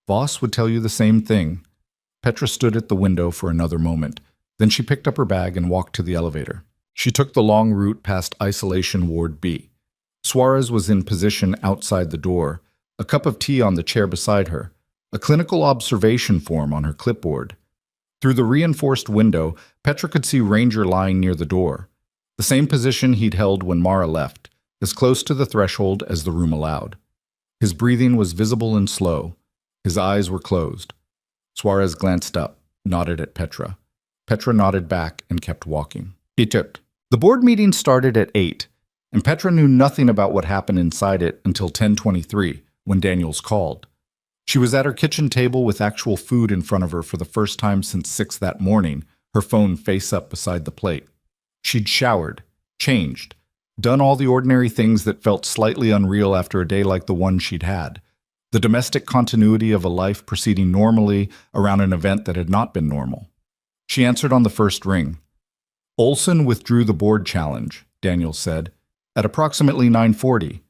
Voss would tell you the same thing. Petra stood at the window for another moment. Then she picked up her bag and walked to the elevator. She took the long route past Isolation Ward B. Suarez was in position outside the door, a cup of tea on the chair beside her, a clinical observation form on her clipboard. Through the reinforced window, Petra could see Ranger lying near the door, the same position he'd held when Mara left, as close to the threshold as the room allowed. His breathing was visible and slow. His eyes were closed. Suarez glanced up, nodded at Petra. Petra nodded back and kept walking. He tipped. The board meeting started at 8, and Petra knew nothing about what happened inside it until 10:23, when Daniels called. She was at her kitchen table with actual food in front of her for the first time since 6 that morning, her phone face up beside the plate. She'd showered, changed, done all the ordinary things that felt slightly unreal after a day like the one she'd had. The domestic continuity of a life proceeding normally around an event that had not been normal. She answered on the first ring. Olson withdrew the board challenge, Daniels said, at approximately 9:40.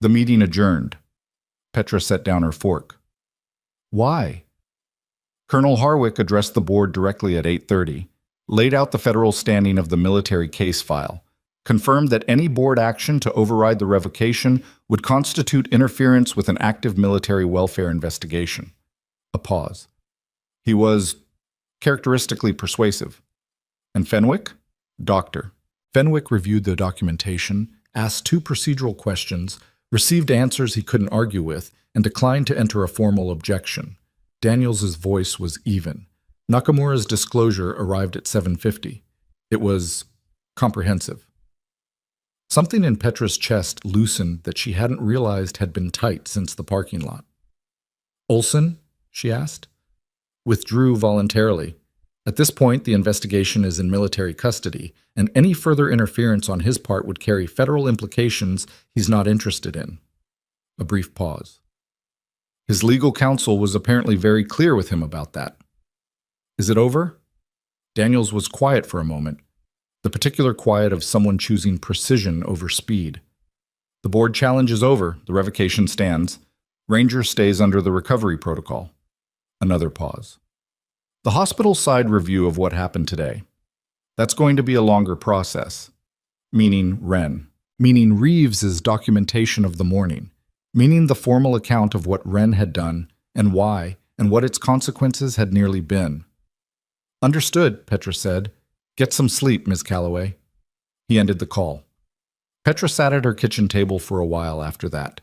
The meeting adjourned. Petra set down her fork. Why? Colonel Harwick addressed the board directly at 8:30, laid out the federal standing of the military case file, confirmed that any board action to override the revocation would constitute interference with an active military welfare investigation. A pause. He was characteristically persuasive. And Fenwick? Doctor. Fenwick reviewed the documentation, asked 2 procedural questions, received answers he couldn't argue with, and declined to enter a formal objection. Daniels's voice was even. Nakamura's disclosure arrived at 7:50. It was comprehensive. Something in Petra's chest loosened that she hadn't realized had been tight since the parking lot. Olson? She asked. Withdrew voluntarily. At this point, the investigation is in military custody, and any further interference on his part would carry federal implications he's not interested in. A brief pause. His legal counsel was apparently very clear with him about that. Is it over? Daniels was quiet for a moment, the particular quiet of someone choosing precision over speed. The board challenge is over, the revocation stands. Ranger stays under the recovery protocol. Another pause. The hospital side review of what happened today. That's going to be a longer process. Meaning Wren. Meaning Reeves's documentation of the morning. Meaning the formal account of what Wren had done and why and what its consequences had nearly been. Understood, Petra said. Get some sleep, Miss Calloway. He ended the call. Petra sat at her kitchen table for a while after that.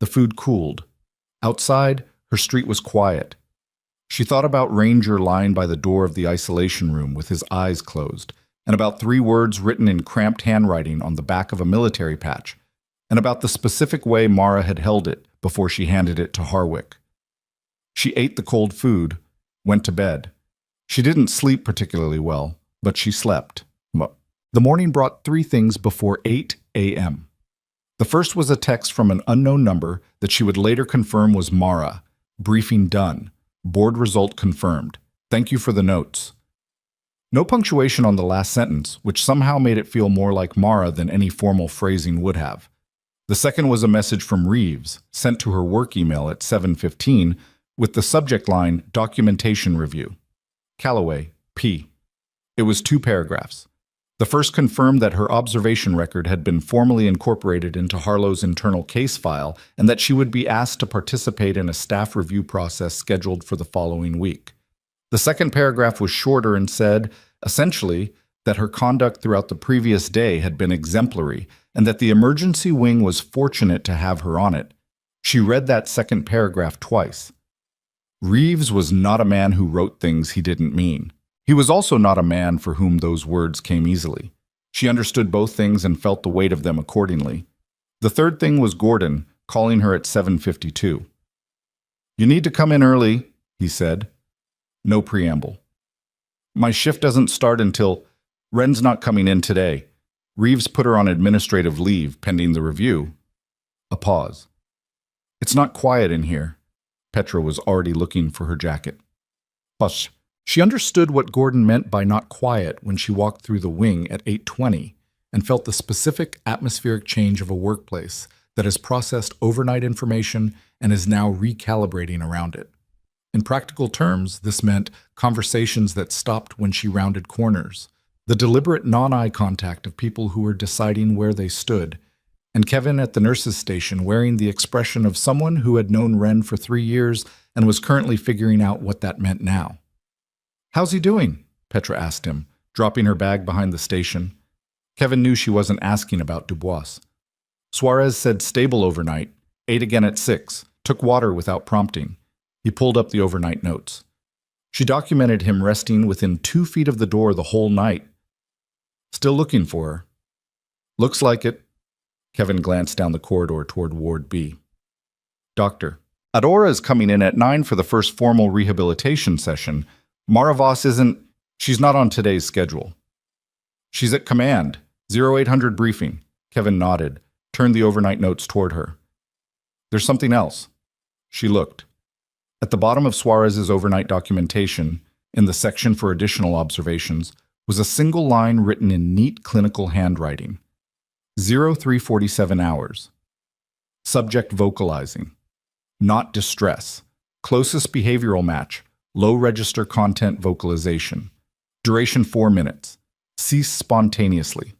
The food cooled. Outside, her street was quiet. She thought about Ranger lying by the door of the isolation room with his eyes closed, and about 3 words written in cramped handwriting on the back of a military patch, and about the specific way Mara had held it before she handed it to Harwick. She ate the cold food, went to bed. She didn't sleep particularly well, but she slept. The morning brought 3 things before 8 a.m. The first was a text from an unknown number that she would later confirm was Mara. Briefing done. Board result confirmed. Thank you for the notes. No punctuation on the last sentence, which somehow made it feel more like Mara than any formal phrasing would have. The second was a message from Reeves, sent to her work email at 7:15, with the subject line, Documentation Review. Calloway, P. It was 2 paragraphs. The first confirmed that her observation record had been formally incorporated into Harlow's internal case file and that she would be asked to participate in a staff review process scheduled for the following week. The second paragraph was shorter and said, essentially, that her conduct throughout the previous day had been exemplary and that the emergency wing was fortunate to have her on it. She read that second paragraph twice. Reeves was not a man who wrote things he didn't mean. He was also not a man for whom those words came easily. She understood both things and felt the weight of them accordingly. The third thing was Gordon, calling her at 7:52. "You need to come in early," he said. No preamble. "My shift doesn't start until... Wren's not coming in today. Reeves put her on administrative leave pending the review." A pause. "It's not quiet in here." Petra was already looking for her jacket. Hush. She understood what Gordon meant by not quiet when she walked through the wing at 8:20 and felt the specific atmospheric change of a workplace that has processed overnight information and is now recalibrating around it. In practical terms, this meant conversations that stopped when she rounded corners, the deliberate non-eye contact of people who were deciding where they stood, and Kevin at the nurse's station wearing the expression of someone who had known Wren for 3 years and was currently figuring out what that meant now. "How's he doing?" Petra asked him, dropping her bag behind the station. Kevin knew she wasn't asking about Dubois. Suarez said stable overnight, ate again at 6, took water without prompting. He pulled up the overnight notes. She documented him resting within 2 feet of the door the whole night. Still looking for her. "Looks like it." Kevin glanced down the corridor toward Ward B. "Doctor, Adora is coming in at 9 for the first formal rehabilitation session. Mara Voss isn't... She's not on today's schedule." "She's at command. 0800 briefing." Kevin nodded, turned the overnight notes toward her. "There's something else." She looked. At the bottom of Suarez's overnight documentation, in the section for additional observations, was a single line written in neat clinical handwriting. 0347 hours. Subject vocalizing. Not distress. Closest behavioral match. Low register content vocalization. Duration 4 minutes. Cease spontaneously.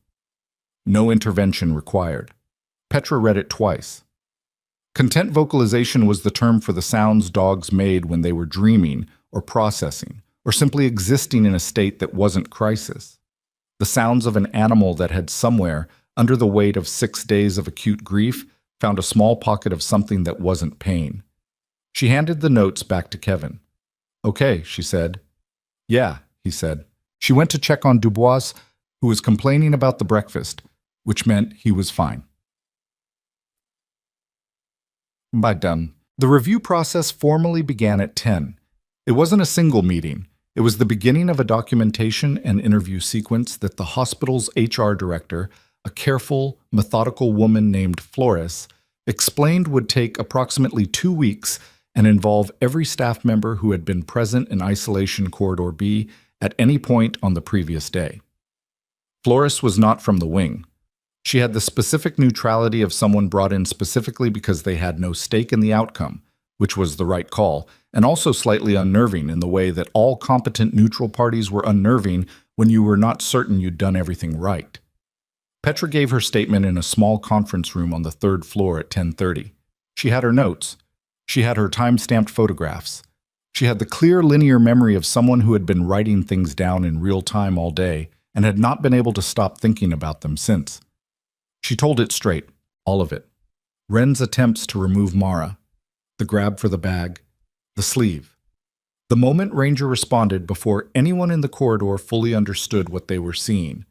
No intervention required. Petra read it twice. Content vocalization was the term for the sounds dogs made when they were dreaming or processing, or simply existing in a state that wasn't crisis. The sounds of an animal that had somewhere, under the weight of 6 days of acute grief, found a small pocket of something that wasn't pain. She handed the notes back to Kevin. "Okay," she said. "Yeah," he said. She went to check on Dubois, who was complaining about the breakfast, which meant he was fine. By done. The review process formally began at 10. It wasn't a single meeting. It was the beginning of a documentation and interview sequence that the hospital's HR director, a careful, methodical woman named Flores, explained would take approximately 2 weeks and involve every staff member who had been present in Isolation Corridor B at any point on the previous day. Flores was not from the wing. She had the specific neutrality of someone brought in specifically because they had no stake in the outcome, which was the right call, and also slightly unnerving in the way that all competent neutral parties were unnerving when you were not certain you'd done everything right. Petra gave her statement in a small conference room on the 3rd floor at 10:30. She had her notes. She had her time-stamped photographs. She had the clear linear memory of someone who had been writing things down in real time all day and had not been able to stop thinking about them since. She told it straight, all of it. Wren's attempts to remove Mara, the grab for the bag, the sleeve. The moment Ranger responded before anyone in the corridor fully understood what they were seeing.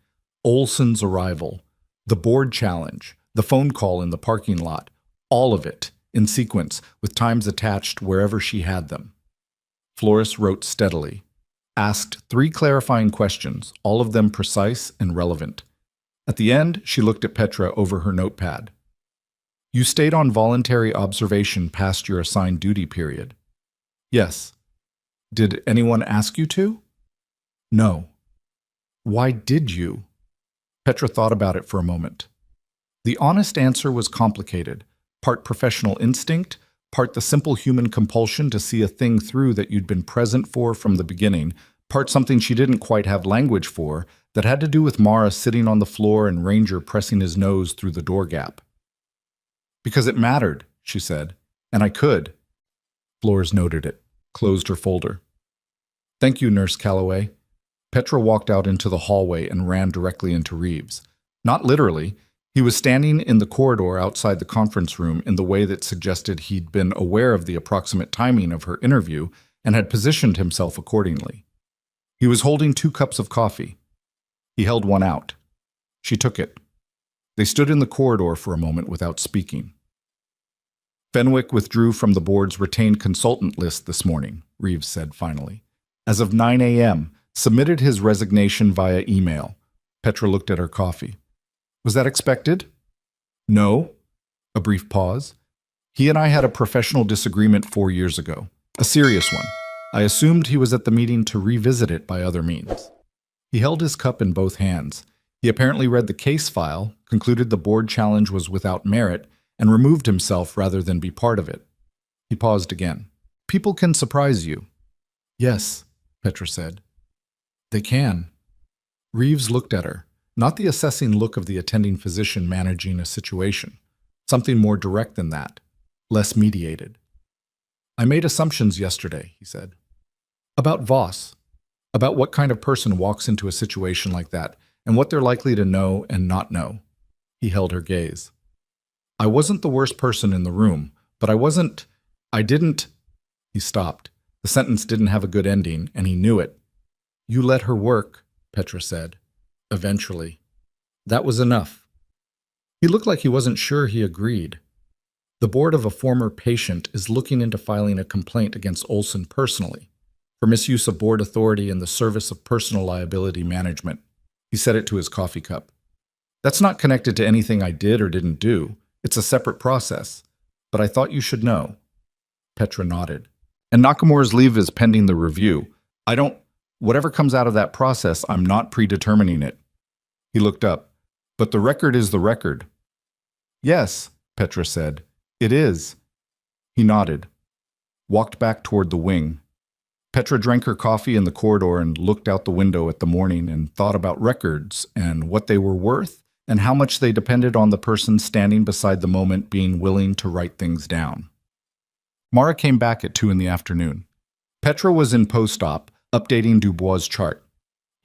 Olson's arrival, the board challenge, the phone call in the parking lot, all of it, in sequence, with times attached wherever she had them. Flores wrote steadily, asked 3 clarifying questions, all of them precise and relevant. At the end, she looked at Petra over her notepad. "You stayed on voluntary observation past your assigned duty period." "Yes." "Did anyone ask you to?" "No." "Why did you?" Petra thought about it for a moment. The honest answer was complicated, part professional instinct, part the simple human compulsion to see a thing through that you'd been present for from the beginning, part something she didn't quite have language for that had to do with Mara sitting on the floor and Ranger pressing his nose through the door gap. "Because it mattered," she said, "and I could." Flores noted it, closed her folder. "Thank you, Nurse Calloway." Petra walked out into the hallway and ran directly into Reeves. Not literally. He was standing in the corridor outside the conference room in the way that suggested he'd been aware of the approximate timing of her interview and had positioned himself accordingly. He was holding 2 cups of coffee. He held one out. She took it. They stood in the corridor for a moment without speaking. Fenwick withdrew from the board's retained consultant list this morning, Reeves said finally. As of 9 a.m., submitted his resignation via email. Petra looked at her coffee. Was that expected? No. A brief pause. He and I had a professional disagreement 4 years ago. A serious one. I assumed he was at the meeting to revisit it by other means. He held his cup in both hands. He apparently read the case file, concluded the board challenge was without merit, and removed himself rather than be part of it. He paused again. People can surprise you. Yes, Petra said. They can. Reeves looked at her, not the assessing look of the attending physician managing a situation. Something more direct than that, less mediated. I made assumptions yesterday, he said. About Voss. About what kind of person walks into a situation like that, and what they're likely to know and not know. He held her gaze. I wasn't the worst person in the room, but I didn't. He stopped. The sentence didn't have a good ending, and he knew it. You let her work, Petra said. Eventually. That was enough. He looked like he wasn't sure he agreed. The board of a former patient is looking into filing a complaint against Olson personally for misuse of board authority in the service of personal liability management. He set it to his coffee cup. That's not connected to anything I did or didn't do. It's a separate process. But I thought you should know. Petra nodded. And Nakamura's leave is pending the review. Whatever comes out of that process, I'm not predetermining it. He looked up. But the record is the record. Yes, Petra said. It is. He nodded. Walked back toward the wing. Petra drank her coffee in the corridor and looked out the window at the morning and thought about records and what they were worth and how much they depended on the person standing beside the moment being willing to write things down. Mara came back at 2 in the afternoon. Petra was in post-op, updating Dubois' chart.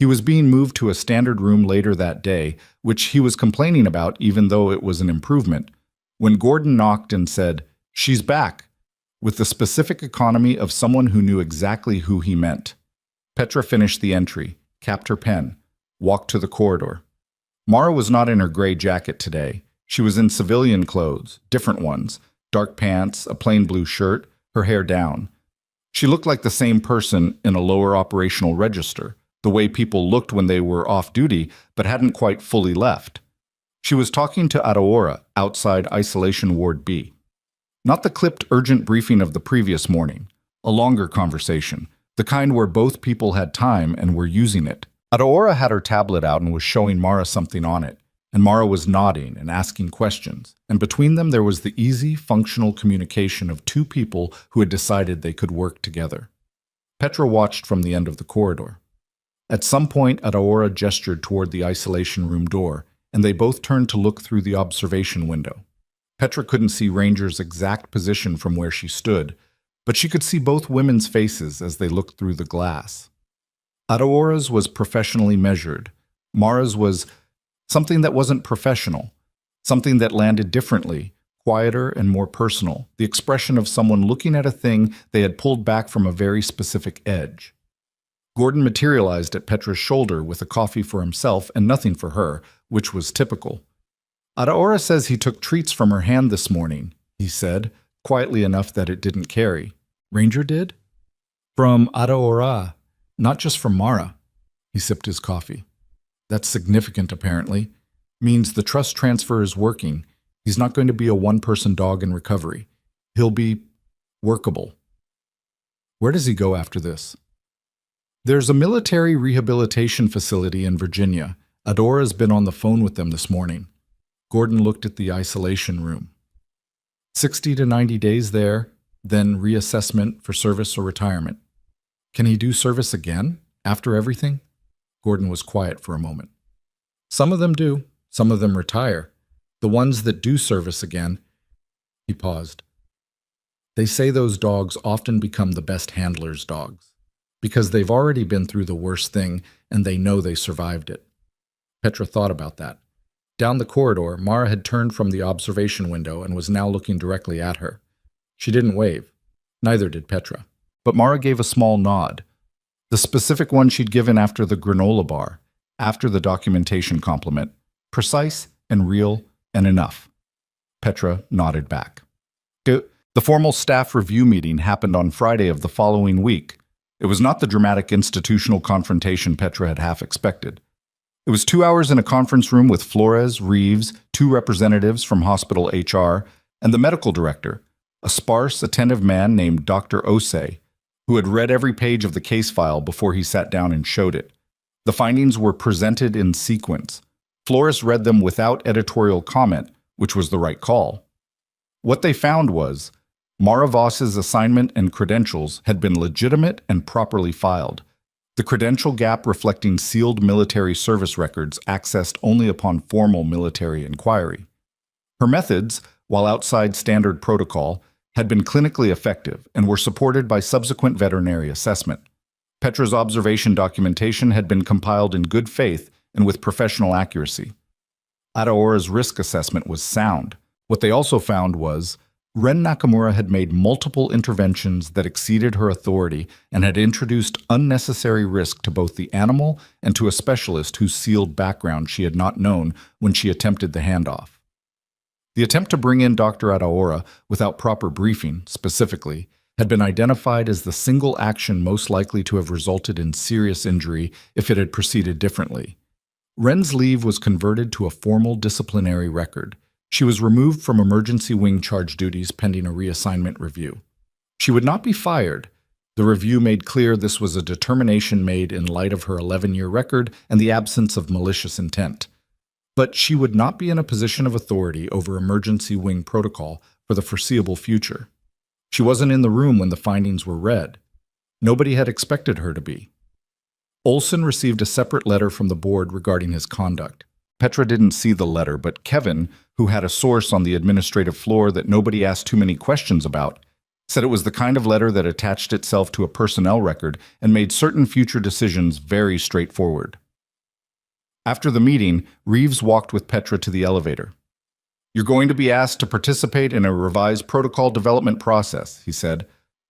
He was being moved to a standard room later that day, which he was complaining about even though it was an improvement, when Gordon knocked and said, "She's back," with the specific economy of someone who knew exactly who he meant. Petra finished the entry, capped her pen, walked to the corridor. Mara was not in her gray jacket today. She was in civilian clothes, different ones, dark pants, a plain blue shirt, her hair down. She looked like the same person in a lower operational register, the way people looked when they were off duty but hadn't quite fully left. She was talking to Adaora outside Isolation Ward B. Not the clipped urgent briefing of the previous morning, a longer conversation, the kind where both people had time and were using it. Adaora had her tablet out and was showing Mara something on it, and Mara was nodding and asking questions, and between them there was the easy, functional communication of 2 people who had decided they could work together. Petra watched from the end of the corridor. At some point, Adaora gestured toward the isolation room door, and they both turned to look through the observation window. Petra couldn't see Ranger's exact position from where she stood, but she could see both women's faces as they looked through the glass. Adaora's was professionally measured. Mara's was something that wasn't professional, something that landed differently, quieter and more personal, the expression of someone looking at a thing they had pulled back from a very specific edge. Gordon materialized at Petra's shoulder with a coffee for himself and nothing for her, which was typical. Adaora says he took treats from her hand this morning, he said, quietly enough that it didn't carry. Ranger did? From Adaora, not just from Mara. He sipped his coffee. That's significant, apparently. Means the trust transfer is working. He's not going to be a one-person dog in recovery. He'll be workable. Where does he go after this? There's a military rehabilitation facility in Virginia. Adora's been on the phone with them this morning. Gordon looked at the isolation room. 60 to 90 days there, then reassessment for service or retirement. Can he do service again, after everything? Gordon was quiet for a moment. Some of them do. Some of them retire. The ones that do service again. He paused. They say those dogs often become the best handlers' dogs, because they've already been through the worst thing and they know they survived it. Petra thought about that. Down the corridor, Mara had turned from the observation window and was now looking directly at her. She didn't wave. Neither did Petra. But Mara gave a small nod. The specific one she'd given after the granola bar, after the documentation compliment. Precise and real and enough. Petra nodded back. The formal staff review meeting happened on Friday of the following week. It was not the dramatic institutional confrontation Petra had half expected. It was 2 hours in a conference room with Flores, Reeves, 2 representatives from hospital HR, and the medical director, a sparse, attentive man named Dr. Osei, who had read every page of the case file before he sat down and showed it. The findings were presented in sequence. Flores read them without editorial comment, which was the right call. What they found was Mara Voss's assignment and credentials had been legitimate and properly filed. The credential gap reflecting sealed military service records accessed only upon formal military inquiry. Her methods, while outside standard protocol, had been clinically effective and were supported by subsequent veterinary assessment. Petra's observation documentation had been compiled in good faith and with professional accuracy. Adaora's risk assessment was sound. What they also found was Ren Nakamura had made multiple interventions that exceeded her authority and had introduced unnecessary risk to both the animal and to a specialist whose sealed background she had not known when she attempted the handoff. The attempt to bring in Dr. Adaora without proper briefing, specifically, had been identified as the single action most likely to have resulted in serious injury if it had proceeded differently. Ren's leave was converted to a formal disciplinary record. She was removed from emergency wing charge duties pending a reassignment review. She would not be fired. The review made clear this was a determination made in light of her 11-year record and the absence of malicious intent. But she would not be in a position of authority over emergency wing protocol for the foreseeable future. She wasn't in the room when the findings were read. Nobody had expected her to be. Olson received a separate letter from the board regarding his conduct. Petra didn't see the letter, but Kevin, who had a source on the administrative floor that nobody asked too many questions about, said it was the kind of letter that attached itself to a personnel record and made certain future decisions very straightforward. After the meeting, Reeves walked with Petra to the elevator. "You're going to be asked to participate in a revised protocol development process," he said,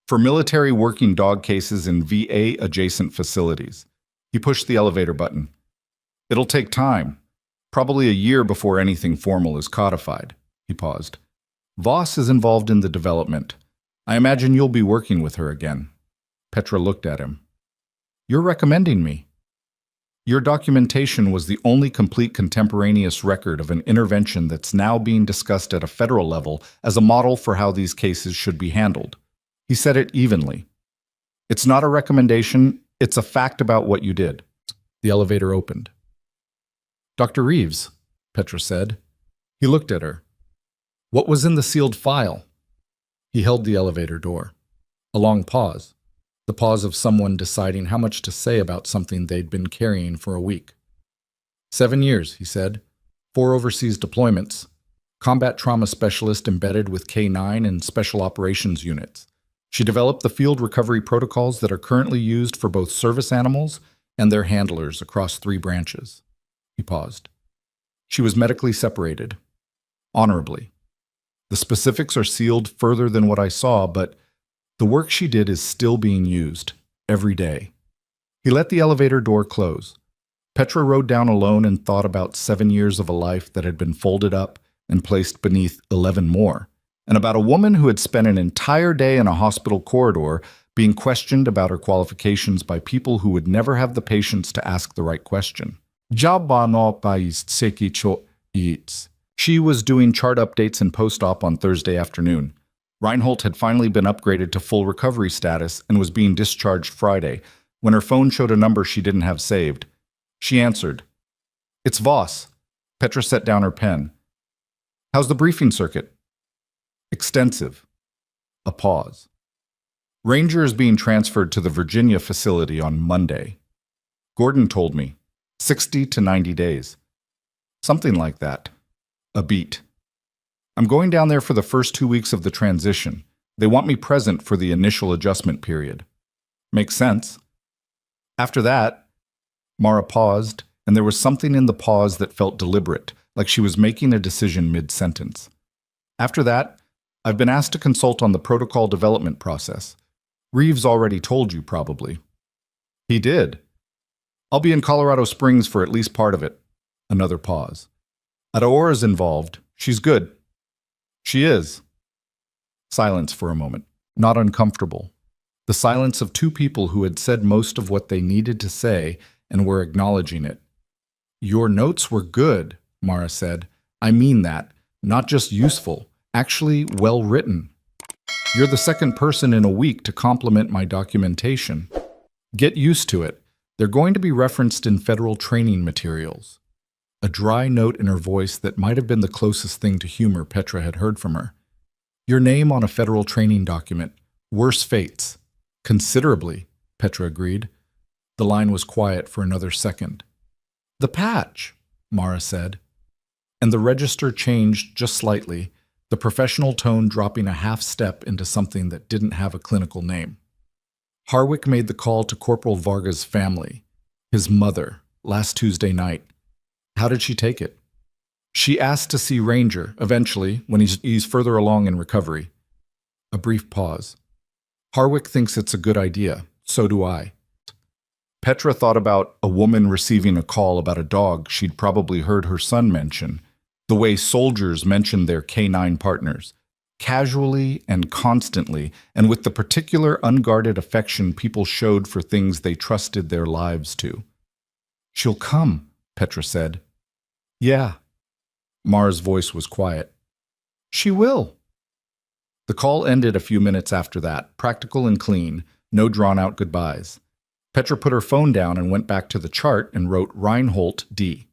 "for military working dog cases in VA-adjacent facilities." He pushed the elevator button. "It'll take time. Probably a year before anything formal is codified." He paused. "Voss is involved in the development. I imagine you'll be working with her again." Petra looked at him. "You're recommending me?" "Your documentation was the only complete contemporaneous record of an intervention that's now being discussed at a federal level as a model for how these cases should be handled." He said it evenly. "It's not a recommendation, it's a fact about what you did." The elevator opened. "Dr. Reeves," Petra said. He looked at her. "What was in the sealed file?" He held the elevator door. A long pause. The pause of someone deciding how much to say about something they'd been carrying for a week. 7 years, he said. 4 overseas deployments. Combat trauma specialist embedded with K9 and special operations units. She developed the field recovery protocols that are currently used for both service animals and their handlers across 3 branches. He paused. She was medically separated. Honorably. The specifics are sealed further than what I saw, but the work she did is still being used, every day. He let the elevator door close. Petra rode down alone and thought about 7 years of a life that had been folded up and placed beneath 11 more, and about a woman who had spent an entire day in a hospital corridor being questioned about her qualifications by people who would never have the patience to ask the right question. She was doing chart updates and post-op on Thursday afternoon. Reinhold had finally been upgraded to full recovery status and was being discharged Friday, when her phone showed a number she didn't have saved. She answered. "It's Voss." Petra set down her pen. "How's the briefing circuit?" "Extensive." A pause. "Ranger is being transferred to the Virginia facility on Monday. Gordon told me. 60 to 90 days. Something like that. A beat. I'm going down there for the first 2 weeks of the transition. They want me present for the initial adjustment period. Makes sense. After that," Mara paused, and there was something in the pause that felt deliberate, like she was making a decision mid-sentence. After that, I've been asked to consult on the protocol development process. Reeves already told you, probably. He did. I'll be in Colorado Springs for at least part of it. Another pause. Adaora's involved. She's good. She is. Silence for a moment. Not uncomfortable. The silence of two people who had said most of what they needed to say and were acknowledging it. Your notes were good, Mara said. I mean that. Not just useful. Actually, well written. You're the second person in a week to compliment my documentation. Get used to it. They're going to be referenced in federal training materials. A dry note in her voice that might have been the closest thing to humor Petra had heard from her. Your name on a federal training document. Worse fates. Considerably, Petra agreed. The line was quiet for another second. The patch, Mara said. And the register changed just slightly, the professional tone dropping a half step into something that didn't have a clinical name. Harwick made the call to Corporal Varga's family, his mother, last Tuesday night. How did she take it? She asked to see Ranger, eventually, when he's further along in recovery. A brief pause. Harwick thinks it's a good idea. So do I. Petra thought about a woman receiving a call about a dog she'd probably heard her son mention, the way soldiers mention their canine partners, casually and constantly, and with the particular unguarded affection people showed for things they trusted their lives to. She'll come, Petra said. Yeah. Mara's voice was quiet. She will. The call ended a few minutes after that, practical and clean, no drawn-out goodbyes. Petra put her phone down and went back to the chart and wrote Reinhold D.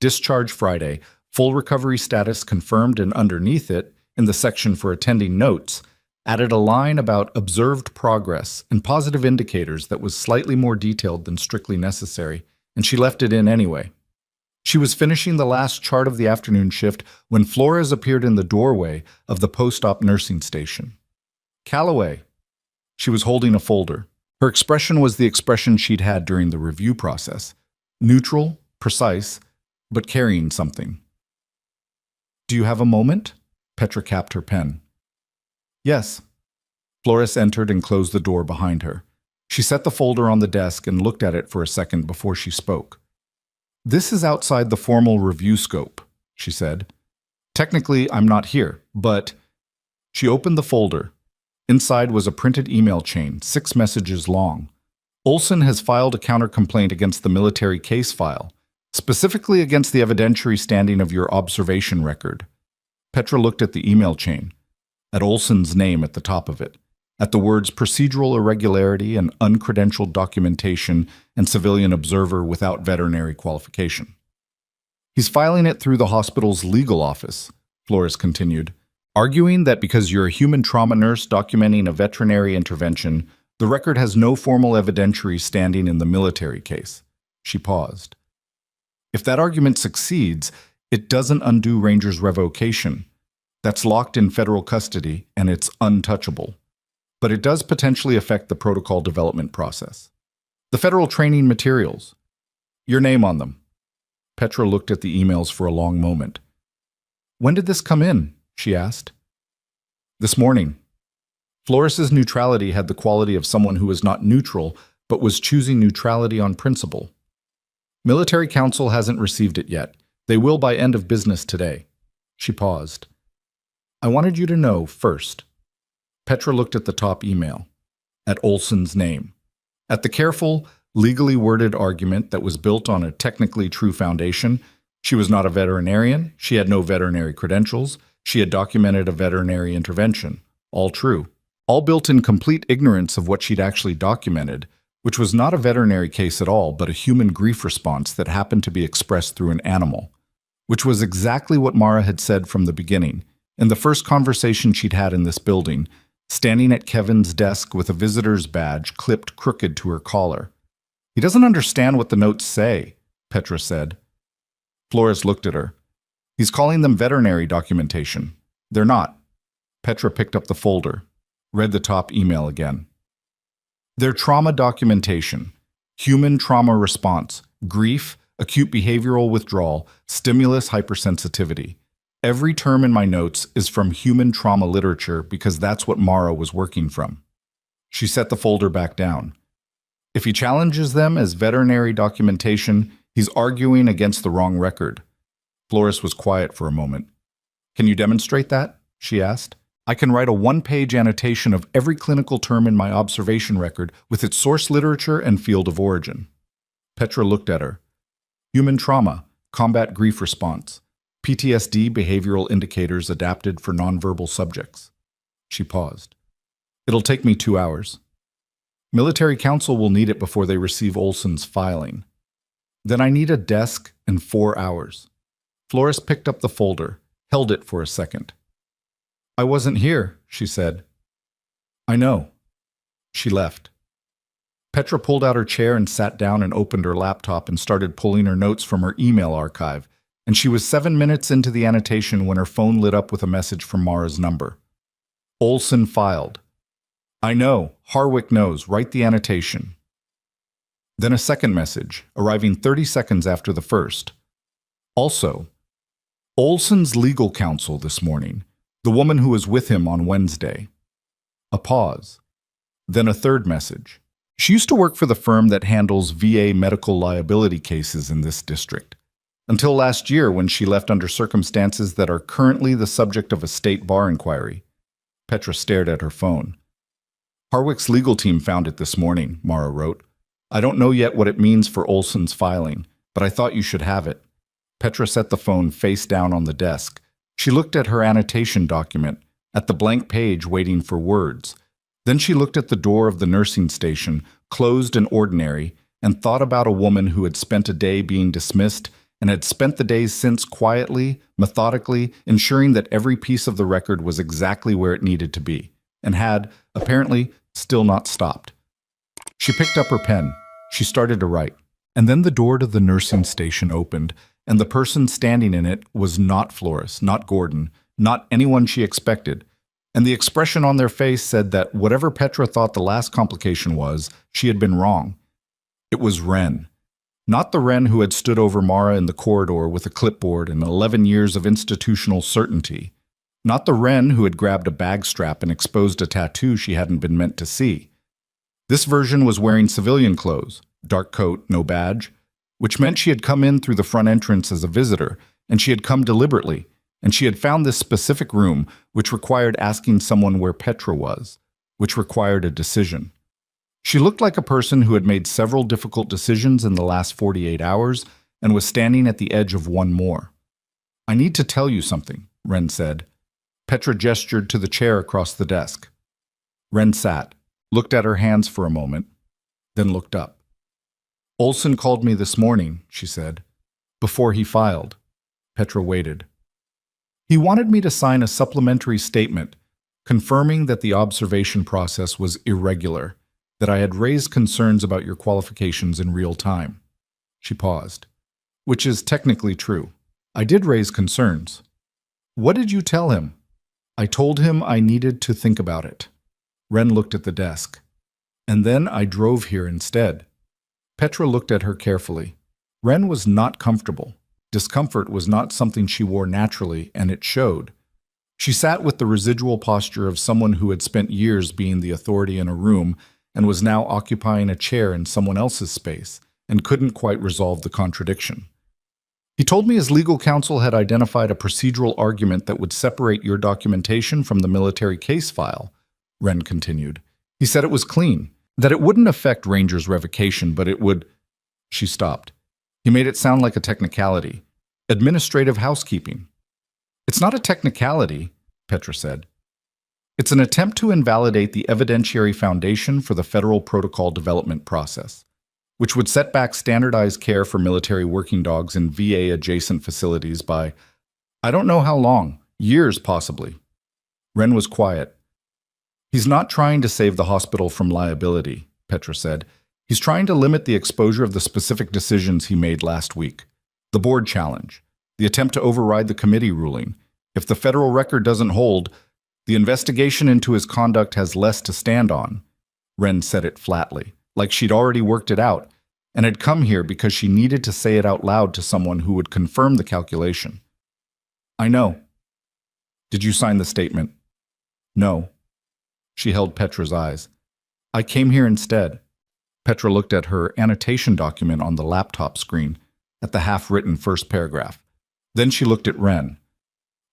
Discharge Friday, full recovery status confirmed, and underneath it, in the section for attending notes, added a line about observed progress and positive indicators that was slightly more detailed than strictly necessary, and she left it in anyway. She was finishing the last chart of the afternoon shift when Flores appeared in the doorway of the post-op nursing station. Calloway. She was holding a folder. Her expression was the expression she'd had during the review process. Neutral, precise, but carrying something. Do you have a moment? Petra capped her pen. Yes. Flores entered and closed the door behind her. She set the folder on the desk and looked at it for a second before she spoke. This is outside the formal review scope, she said. Technically, I'm not here, but... She opened the folder. Inside was a printed email chain, 6 messages long. Olson has filed a counter-complaint against the military case file, specifically against the evidentiary standing of your observation record. Petra looked at the email chain, at Olson's name at the top of it, at the words procedural irregularity and uncredentialed documentation and civilian observer without veterinary qualification. He's filing it through the hospital's legal office, Flores continued, arguing that because you're a human trauma nurse documenting a veterinary intervention, the record has no formal evidentiary standing in the military case. She paused. If that argument succeeds, it doesn't undo Ranger's revocation. That's locked in federal custody, and it's untouchable. But it does potentially affect the protocol development process. The federal training materials. Your name on them. Petra looked at the emails for a long moment. When did this come in? She asked. This morning. Flores's neutrality had the quality of someone who was not neutral, but was choosing neutrality on principle. Military Council hasn't received it yet. They will by end of business today. She paused. I wanted you to know first. Petra looked at the top email, at Olson's name, at the careful, legally worded argument that was built on a technically true foundation. She was not a veterinarian, she had no veterinary credentials, she had documented a veterinary intervention. All true. All built in complete ignorance of what she'd actually documented, which was not a veterinary case at all, but a human grief response that happened to be expressed through an animal, which was exactly what Mara had said from the beginning, in the first conversation she'd had in this building, standing at Kevin's desk with a visitor's badge clipped crooked to her collar. He doesn't understand what the notes say, Petra said. Flores looked at her. He's calling them veterinary documentation. They're not. Petra picked up the folder, read the top email again. They're trauma documentation, human trauma response, grief, acute behavioral withdrawal, stimulus hypersensitivity. Every term in my notes is from human trauma literature because that's what Mara was working from. She set the folder back down. If he challenges them as veterinary documentation, he's arguing against the wrong record. Flores was quiet for a moment. Can you demonstrate that? She asked. I can write a one-page annotation of every clinical term in my observation record with its source literature and field of origin. Petra looked at her. Human trauma, combat grief response, PTSD behavioral indicators adapted for nonverbal subjects. She paused. It'll take me 2 hours. Military counsel will need it before they receive Olson's filing. Then I need a desk and 4 hours. Flores picked up the folder, held it for a second. I wasn't here, she said. I know. She left. Petra pulled out her chair and sat down and opened her laptop and started pulling her notes from her email archive, and she was 7 minutes into the annotation when her phone lit up with a message from Mara's number. Olson filed. I know, Harwick knows, write the annotation. Then a second message, arriving 30 seconds after the first. Also, Olson's legal counsel this morning, the woman who was with him on Wednesday. A pause. Then a third message. She used to work for the firm that handles VA medical liability cases in this district, until last year when she left under circumstances that are currently the subject of a state bar inquiry. Petra stared at her phone. Harwick's legal team found it this morning, Mara wrote. I don't know yet what it means for Olson's filing, but I thought you should have it. Petra set the phone face down on the desk. She looked at her annotation document, at the blank page waiting for words. Then she looked at the door of the nursing station, closed and ordinary, and thought about a woman who had spent a day being dismissed and had spent the days since quietly, methodically, ensuring that every piece of the record was exactly where it needed to be, and had, apparently, still not stopped. She picked up her pen. She started to write. And then the door to the nursing station opened, and the person standing in it was not Flores, not Gordon, not anyone she expected. And the expression on their face said that whatever Petra thought the last complication was, she had been wrong. It was Wren. Not the Wren who had stood over Mara in the corridor with a clipboard and 11 years of institutional certainty. Not the Wren who had grabbed a bag strap and exposed a tattoo she hadn't been meant to see. This version was wearing civilian clothes, dark coat, no badge, which meant she had come in through the front entrance as a visitor, and she had come deliberately, and she had found this specific room, which required asking someone where Petra was, which required a decision. She looked like a person who had made several difficult decisions in the last 48 hours and was standing at the edge of one more. I need to tell you something, Wren said. Petra gestured to the chair across the desk. Wren sat, looked at her hands for a moment, then looked up. Olson called me this morning, she said, before he filed. Petra waited. He wanted me to sign a supplementary statement confirming that the observation process was irregular, that I had raised concerns about your qualifications in real time. She paused. Which is technically true. I did raise concerns. What did you tell him? I told him I needed to think about it. Wren looked at the desk. And then I drove here instead. Petra looked at her carefully. Wren was not comfortable. Discomfort was not something she wore naturally, and it showed. She sat with the residual posture of someone who had spent years being the authority in a room and was now occupying a chair in someone else's space, and couldn't quite resolve the contradiction. He told me his legal counsel had identified a procedural argument that would separate your documentation from the military case file, Wren continued. He said it was clean, that it wouldn't affect Ranger's revocation, but it would... She stopped. He made it sound like a technicality. Administrative housekeeping. It's not a technicality, Petra said. It's an attempt to invalidate the evidentiary foundation for the federal protocol development process, which would set back standardized care for military working dogs in VA-adjacent facilities by, I don't know how long, years possibly. Wren was quiet. He's not trying to save the hospital from liability, Petra said. He's trying to limit the exposure of the specific decisions he made last week. The board challenge, the attempt to override the committee ruling. If the federal record doesn't hold, the investigation into his conduct has less to stand on. Wren said it flatly, like she'd already worked it out, and had come here because she needed to say it out loud to someone who would confirm the calculation. I know. Did you sign the statement? No. She held Petra's eyes. I came here instead. Petra looked at her annotation document on the laptop screen, at the half-written first paragraph. Then she looked at Ren.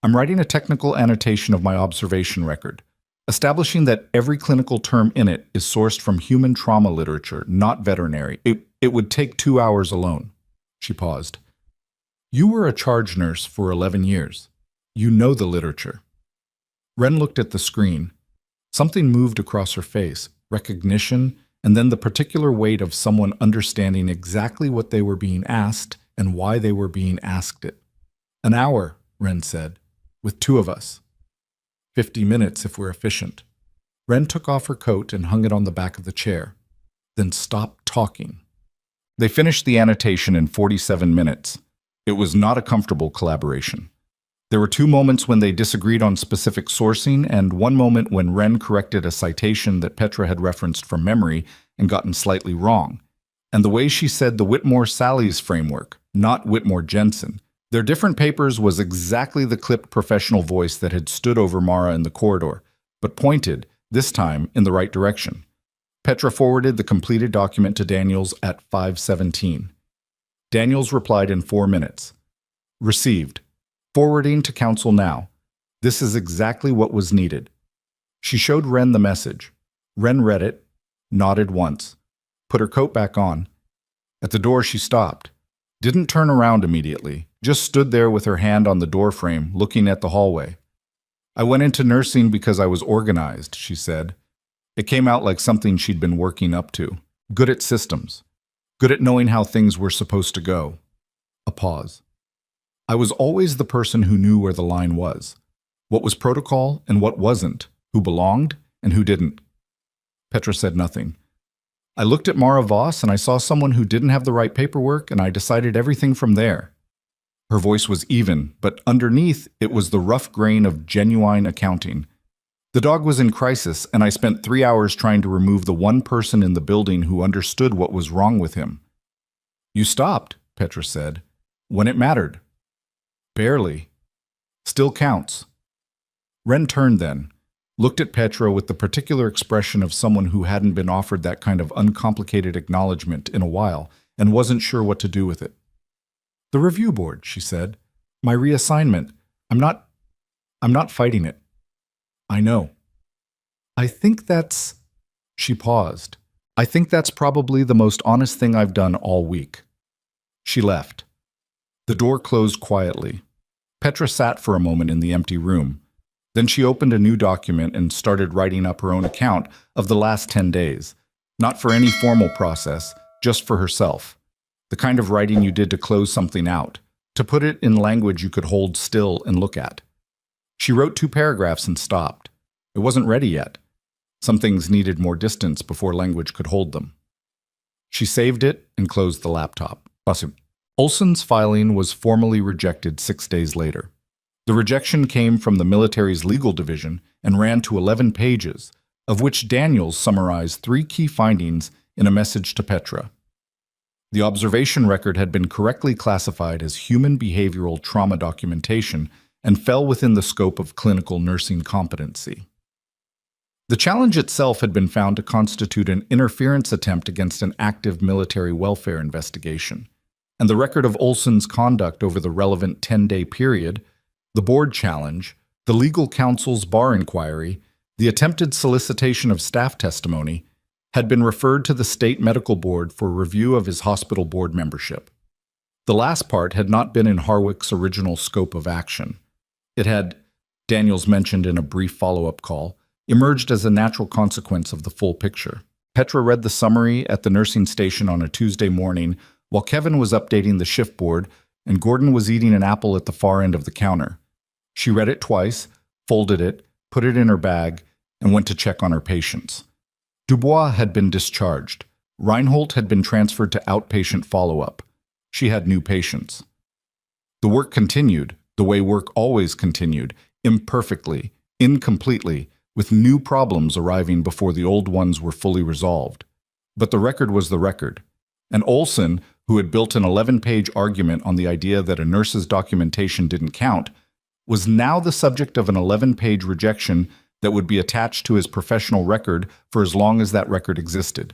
I'm writing a technical annotation of my observation record, establishing that every clinical term in it is sourced from human trauma literature, not veterinary. It would take 2 hours alone. She paused. You were a charge nurse for 11 years. You know the literature. Ren looked at the screen. Something moved across her face, recognition, and then the particular weight of someone understanding exactly what they were being asked and why they were being asked it. An hour, Ren said, with 2 of us. 50 minutes if we're efficient. Ren took off her coat and hung it on the back of the chair, then stopped talking. They finished the annotation in 47 minutes. It was not a comfortable collaboration. There were 2 moments when they disagreed on specific sourcing and 1 moment when Ren corrected a citation that Petra had referenced from memory and gotten slightly wrong. And the way she said the Whitmore-Sally's framework, not Whitmore-Jensen. Their different papers was exactly the clipped professional voice that had stood over Mara in the corridor, but pointed, this time, in the right direction. Petra forwarded the completed document to Daniels at 5:17. Daniels replied in 4 minutes. Received. Forwarding to counsel now. This is exactly what was needed. She showed Ren the message. Ren read it, nodded once, put her coat back on. At the door she stopped. Didn't turn around immediately, just stood there with her hand on the doorframe, looking at the hallway. I went into nursing because I was organized, she said. It came out like something she'd been working up to. Good at systems. Good at knowing how things were supposed to go. A pause. I was always the person who knew where the line was. What was protocol and what wasn't. Who belonged and who didn't. Petra said nothing. I looked at Mara Voss and I saw someone who didn't have the right paperwork and I decided everything from there. Her voice was even, but underneath it was the rough grain of genuine accounting. The dog was in crisis and I spent 3 hours trying to remove the one person in the building who understood what was wrong with him. You stopped, Petra said, when it mattered. Barely. Still counts. Ren turned then, looked at Petra with the particular expression of someone who hadn't been offered that kind of uncomplicated acknowledgement in a while and wasn't sure what to do with it. The review board, she said. My reassignment. I'm not fighting it. I know. I think that's... She paused. I think that's probably the most honest thing I've done all week. She left. The door closed quietly. Petra sat for a moment in the empty room. Then she opened a new document and started writing up her own account of the last 10 days. Not for any formal process, just for herself. The kind of writing you did to close something out, to put it in language you could hold still and look at. She wrote 2 paragraphs and stopped. It wasn't ready yet. Some things needed more distance before language could hold them. She saved it and closed the laptop. Olson's filing was formally rejected 6 days later. The rejection came from the military's legal division and ran to 11 pages, of which Daniels summarized 3 key findings in a message to Petra. The observation record had been correctly classified as human behavioral trauma documentation and fell within the scope of clinical nursing competency. The challenge itself had been found to constitute an interference attempt against an active military welfare investigation, and the record of Olson's conduct over the relevant 10-day period, the board challenge, the legal counsel's bar inquiry, the attempted solicitation of staff testimony, had been referred to the state medical board for review of his hospital board membership. The last part had not been in Harwick's original scope of action. It had, Daniels mentioned in a brief follow-up call, emerged as a natural consequence of the full picture. Petra read the summary at the nursing station on a Tuesday morning while Kevin was updating the shift board and Gordon was eating an apple at the far end of the counter. She read it twice, folded it, put it in her bag, and went to check on her patients. Dubois had been discharged. Reinhold had been transferred to outpatient follow-up. She had new patients. The work continued, the way work always continued, imperfectly, incompletely, with new problems arriving before the old ones were fully resolved. But the record was the record, And Olson, who had built an 11-page argument on the idea that a nurse's documentation didn't count, was now the subject of an 11-page rejection that would be attached to his professional record for as long as that record existed.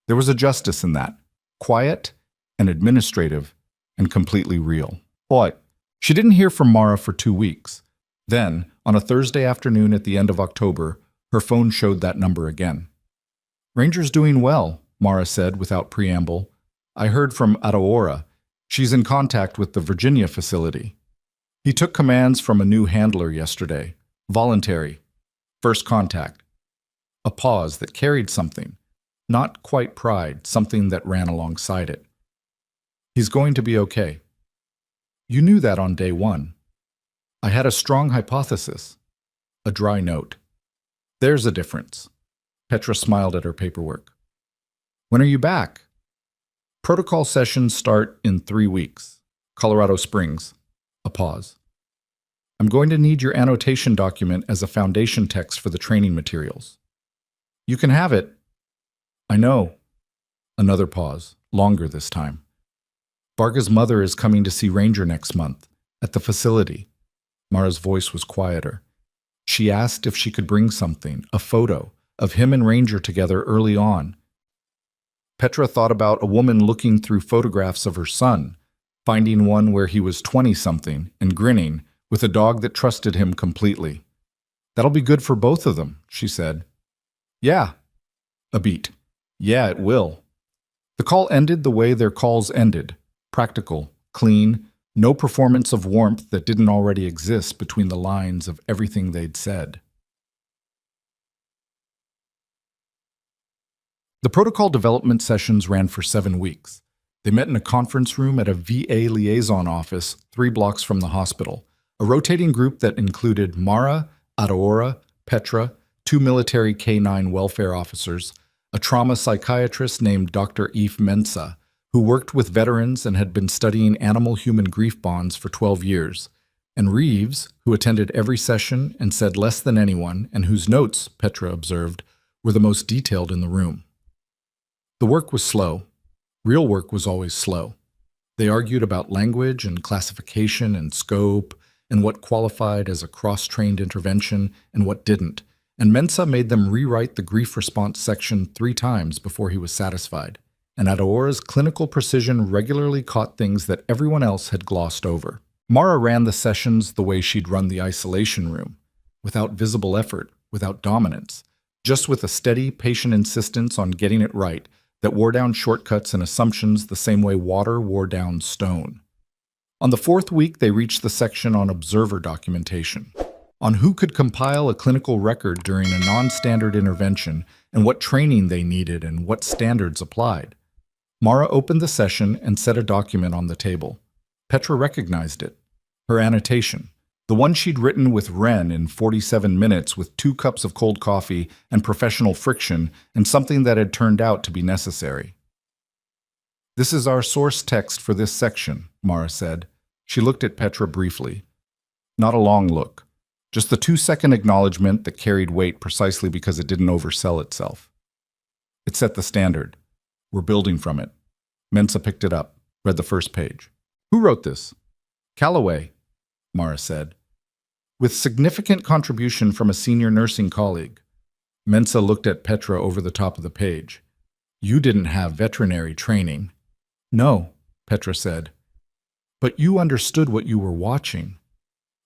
There was a justice in that, quiet and administrative and completely real. But she didn't hear from Mara for 2 weeks. Then, on a Thursday afternoon at the end of October, her phone showed that number again. "Ranger's doing well," Mara said without preamble. "I heard from Aurora. She's in contact with the Virginia facility. He took commands from a new handler yesterday. Voluntary. First contact." A pause that carried something. Not quite pride, something that ran alongside it. "He's going to be okay." "You knew that on day one." "I had a strong hypothesis." A dry note. "There's a difference." Petra smiled at her paperwork. "When are you back?" "Protocol sessions start in 3 weeks. Colorado Springs." A pause. "I'm going to need your annotation document as a foundation text for the training materials." "You can have it." "I know." Another pause, longer this time. "Varga's mother is coming to see Ranger next month, at the facility." Mara's voice was quieter. She asked if she could bring something, a photo, of him and Ranger together early on. Petra thought about a woman looking through photographs of her son, finding one where he was 20-something and grinning, with a dog that trusted him completely. "That'll be good for both of them," she said. "Yeah." A beat. "Yeah, it will." The call ended the way their calls ended. Practical, clean, no performance of warmth that didn't already exist between the lines of everything they'd said. The protocol development sessions ran for 7 weeks. They met in a conference room at a VA liaison office 3 blocks from the hospital, a rotating group that included Mara, Aurora, Petra, 2 military K-9 welfare officers, a trauma psychiatrist named Dr. Eve Mensah, who worked with veterans and had been studying animal-human grief bonds for 12 years, and Reeves, who attended every session and said less than anyone, and whose notes, Petra observed, were the most detailed in the room. The work was slow. Real work was always slow. They argued about language and classification and scope and what qualified as a cross-trained intervention and what didn't, and Mensah made them rewrite the grief response section 3 times before he was satisfied, and Aurora's clinical precision regularly caught things that everyone else had glossed over. Mara ran the sessions the way she'd run the isolation room, without visible effort, without dominance, just with a steady, patient insistence on getting it right that wore down shortcuts and assumptions the same way water wore down stone. On the 4th week, they reached the section on observer documentation, on who could compile a clinical record during a non-standard intervention and what training they needed and what standards applied. Mara opened the session and set a document on the table. Petra recognized it. Her annotation, the one she'd written with Ren in 47 minutes with 2 cups of cold coffee and professional friction and something that had turned out to be necessary. "This is our source text for this section," Mara said. She looked at Petra briefly. Not a long look, just the 2-second acknowledgement that carried weight precisely because it didn't oversell itself. It set the standard. We're building from it. Mensah picked it up, read the first page. "Who wrote this?" "Callaway," Mara said. "With significant contribution from a senior nursing colleague." Mensah looked at Petra over the top of the page. "You didn't have veterinary training." "No," Petra said. "But you understood what you were watching."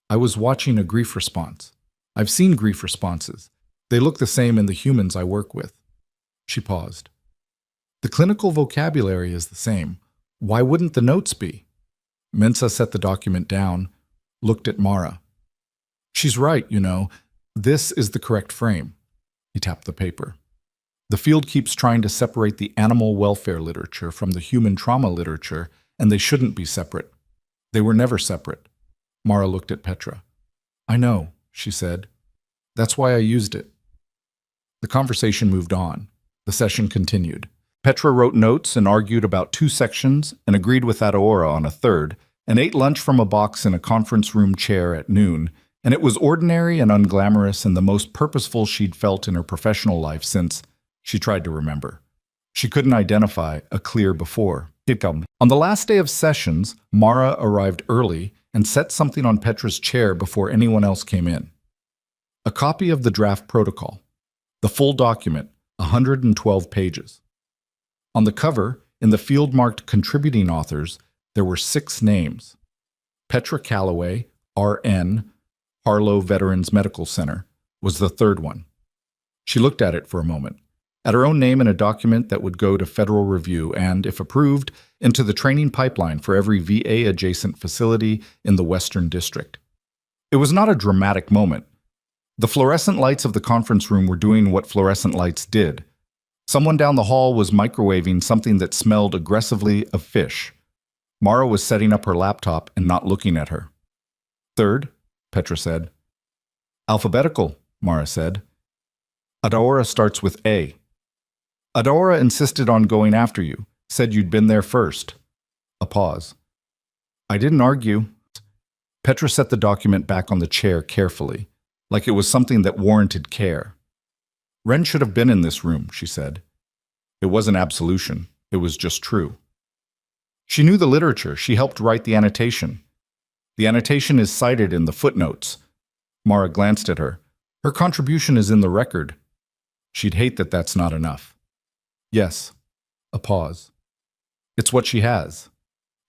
"I was watching a grief response. I've seen grief responses. They look the same in the humans I work with." She paused. "The clinical vocabulary is the same. Why wouldn't the notes be?" Mensah set the document down, looked at Mara. "She's right, you know. This is the correct frame." He tapped the paper. "The field keeps trying to separate the animal welfare literature from the human trauma literature, and they shouldn't be separate. They were never separate." Mara looked at Petra. "I know," she said. "That's why I used it." The conversation moved on. The session continued. Petra wrote notes and argued about 2 sections and agreed with Aurora on a 3rd, and ate lunch from a box in a conference room chair at noon, and it was ordinary and unglamorous and the most purposeful she'd felt in her professional life since she tried to remember. She couldn't identify a clear before. On the last day of sessions, Mara arrived early and set something on Petra's chair before anyone else came in. A copy of the draft protocol. The full document, 112 pages. On the cover, in the field marked contributing authors, there were 6 names. Petra Calloway, RN, Harlow Veterans Medical Center, was the third one. She looked at it for a moment, at her own name in a document that would go to federal review and, if approved, into the training pipeline for every VA-adjacent facility in the Western District. It was not a dramatic moment. The fluorescent lights of the conference room were doing what fluorescent lights did. Someone down the hall was microwaving something that smelled aggressively of fish. Mara was setting up her laptop and not looking at her. Third, Petra said. Alphabetical, Mara said. Adora starts with A. Adora insisted on going after you, said you'd been there first. A pause. I didn't argue. Petra set the document back on the chair carefully, like it was something that warranted care. Ren should have been in this room, she said. It wasn't absolution, it was just true. She knew the literature, she helped write the annotation. The annotation is cited in the footnotes. Mara glanced at her. Her contribution is in the record. She'd hate that that's not enough. Yes. A pause. It's what she has.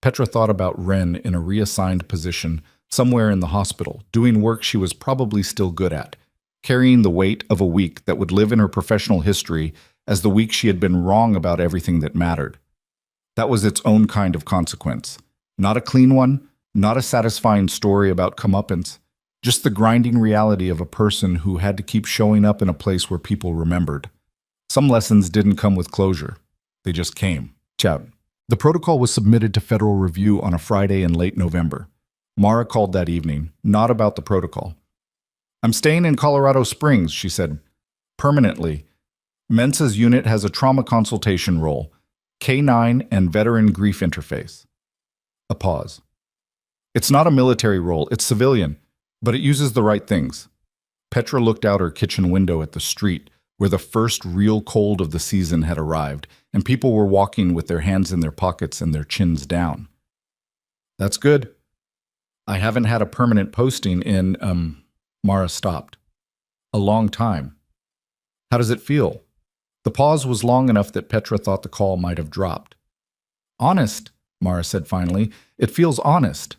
Petra thought about Ren in a reassigned position, somewhere in the hospital, doing work she was probably still good at, carrying the weight of a week that would live in her professional history as the week she had been wrong about everything that mattered. That was its own kind of consequence. Not a clean one, not a satisfying story about comeuppance, just the grinding reality of a person who had to keep showing up in a place where people remembered. Some lessons didn't come with closure. They just came. The protocol was submitted to federal review on a Friday in late November. Mara called that evening, not about the protocol. I'm staying in Colorado Springs, she said. Permanently. Mensa's unit has a trauma consultation role, K9 and veteran grief interface. A pause. It's not a military role, it's civilian, but it uses the right things. Petra looked out her kitchen window at the street, where the first real cold of the season had arrived, and people were walking with their hands in their pockets and their chins down. That's good. I haven't had a permanent posting in, Mara stopped. A long time. How does it feel? The pause was long enough that Petra thought the call might have dropped. Honest, Mara said finally. It feels honest.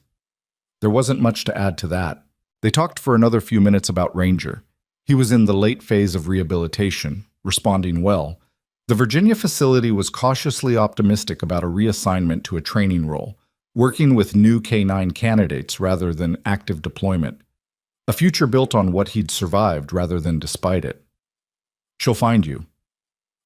There wasn't much to add to that. They talked for another few minutes about Ranger. He was in the late phase of rehabilitation, responding well. The Virginia facility was cautiously optimistic about a reassignment to a training role, working with new K9 candidates rather than active deployment. A future built on what he'd survived rather than despite it. She'll find you.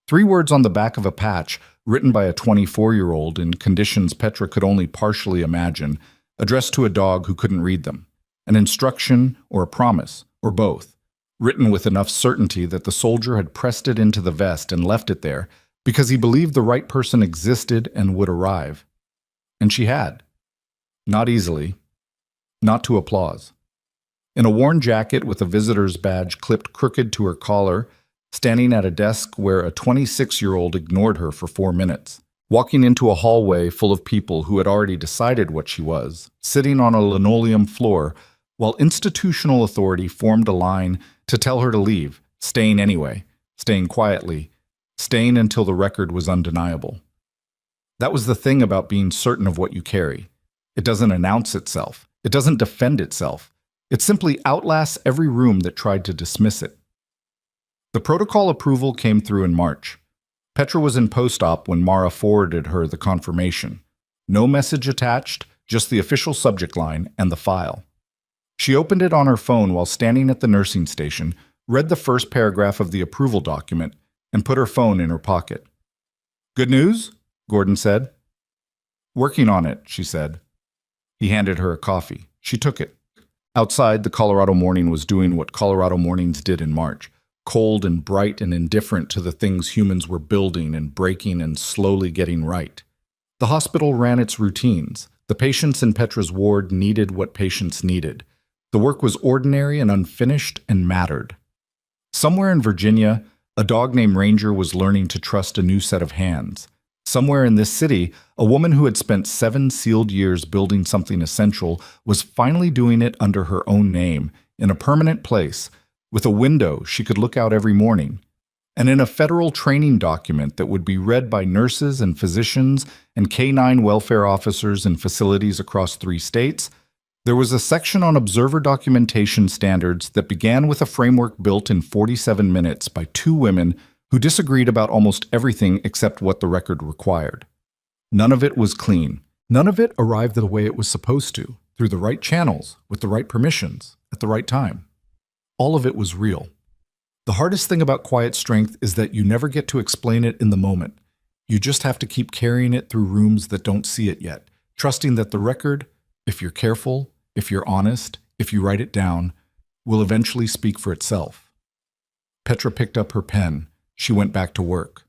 3 words on the back of a patch, written by a 24-year-old in conditions Petra could only partially imagine, addressed to a dog who couldn't read them. An instruction or a promise, or both, written with enough certainty that the soldier had pressed it into the vest and left it there because he believed the right person existed and would arrive. And she had. Not easily. Not to applause. In a worn jacket with a visitor's badge clipped crooked to her collar, standing at a desk where a 26-year-old ignored her for 4 minutes, walking into a hallway full of people who had already decided what she was, sitting on a linoleum floor while institutional authority formed a line to tell her to leave, staying anyway, staying quietly, staying until the record was undeniable. That was the thing about being certain of what you carry. It doesn't announce itself. It doesn't defend itself. It simply outlasts every room that tried to dismiss it. The protocol approval came through in March. Petra was in post-op when Mara forwarded her the confirmation. No message attached, just the official subject line and the file. She opened it on her phone while standing at the nursing station, read the first paragraph of the approval document, and put her phone in her pocket. Good news? Gordon said. Working on it, she said. He handed her a coffee. She took it. Outside, the Colorado morning was doing what Colorado mornings did in March, cold and bright and indifferent to the things humans were building and breaking and slowly getting right. The hospital ran its routines. The patients in Petra's ward needed what patients needed. The work was ordinary and unfinished and mattered. Somewhere in Virginia, A dog named Ranger was learning to trust a new set of hands. Somewhere in this city, a woman who had spent 7 sealed years building something essential was finally doing it under her own name, in a permanent place, with a window she could look out every morning. And in a federal training document that would be read by nurses and physicians and K-9 welfare officers in facilities across 3 states, there was a section on observer documentation standards that began with a framework built in 47 minutes by 2 women who disagreed about almost everything except what the record required. None of it was clean. None of it arrived the way it was supposed to, through the right channels, with the right permissions, at the right time. All of it was real. The hardest thing about quiet strength is that you never get to explain it in the moment. You just have to keep carrying it through rooms that don't see it yet, trusting that the record, if you're careful, if you're honest, if you write it down, will eventually speak for itself. Petra picked up her pen. She went back to work.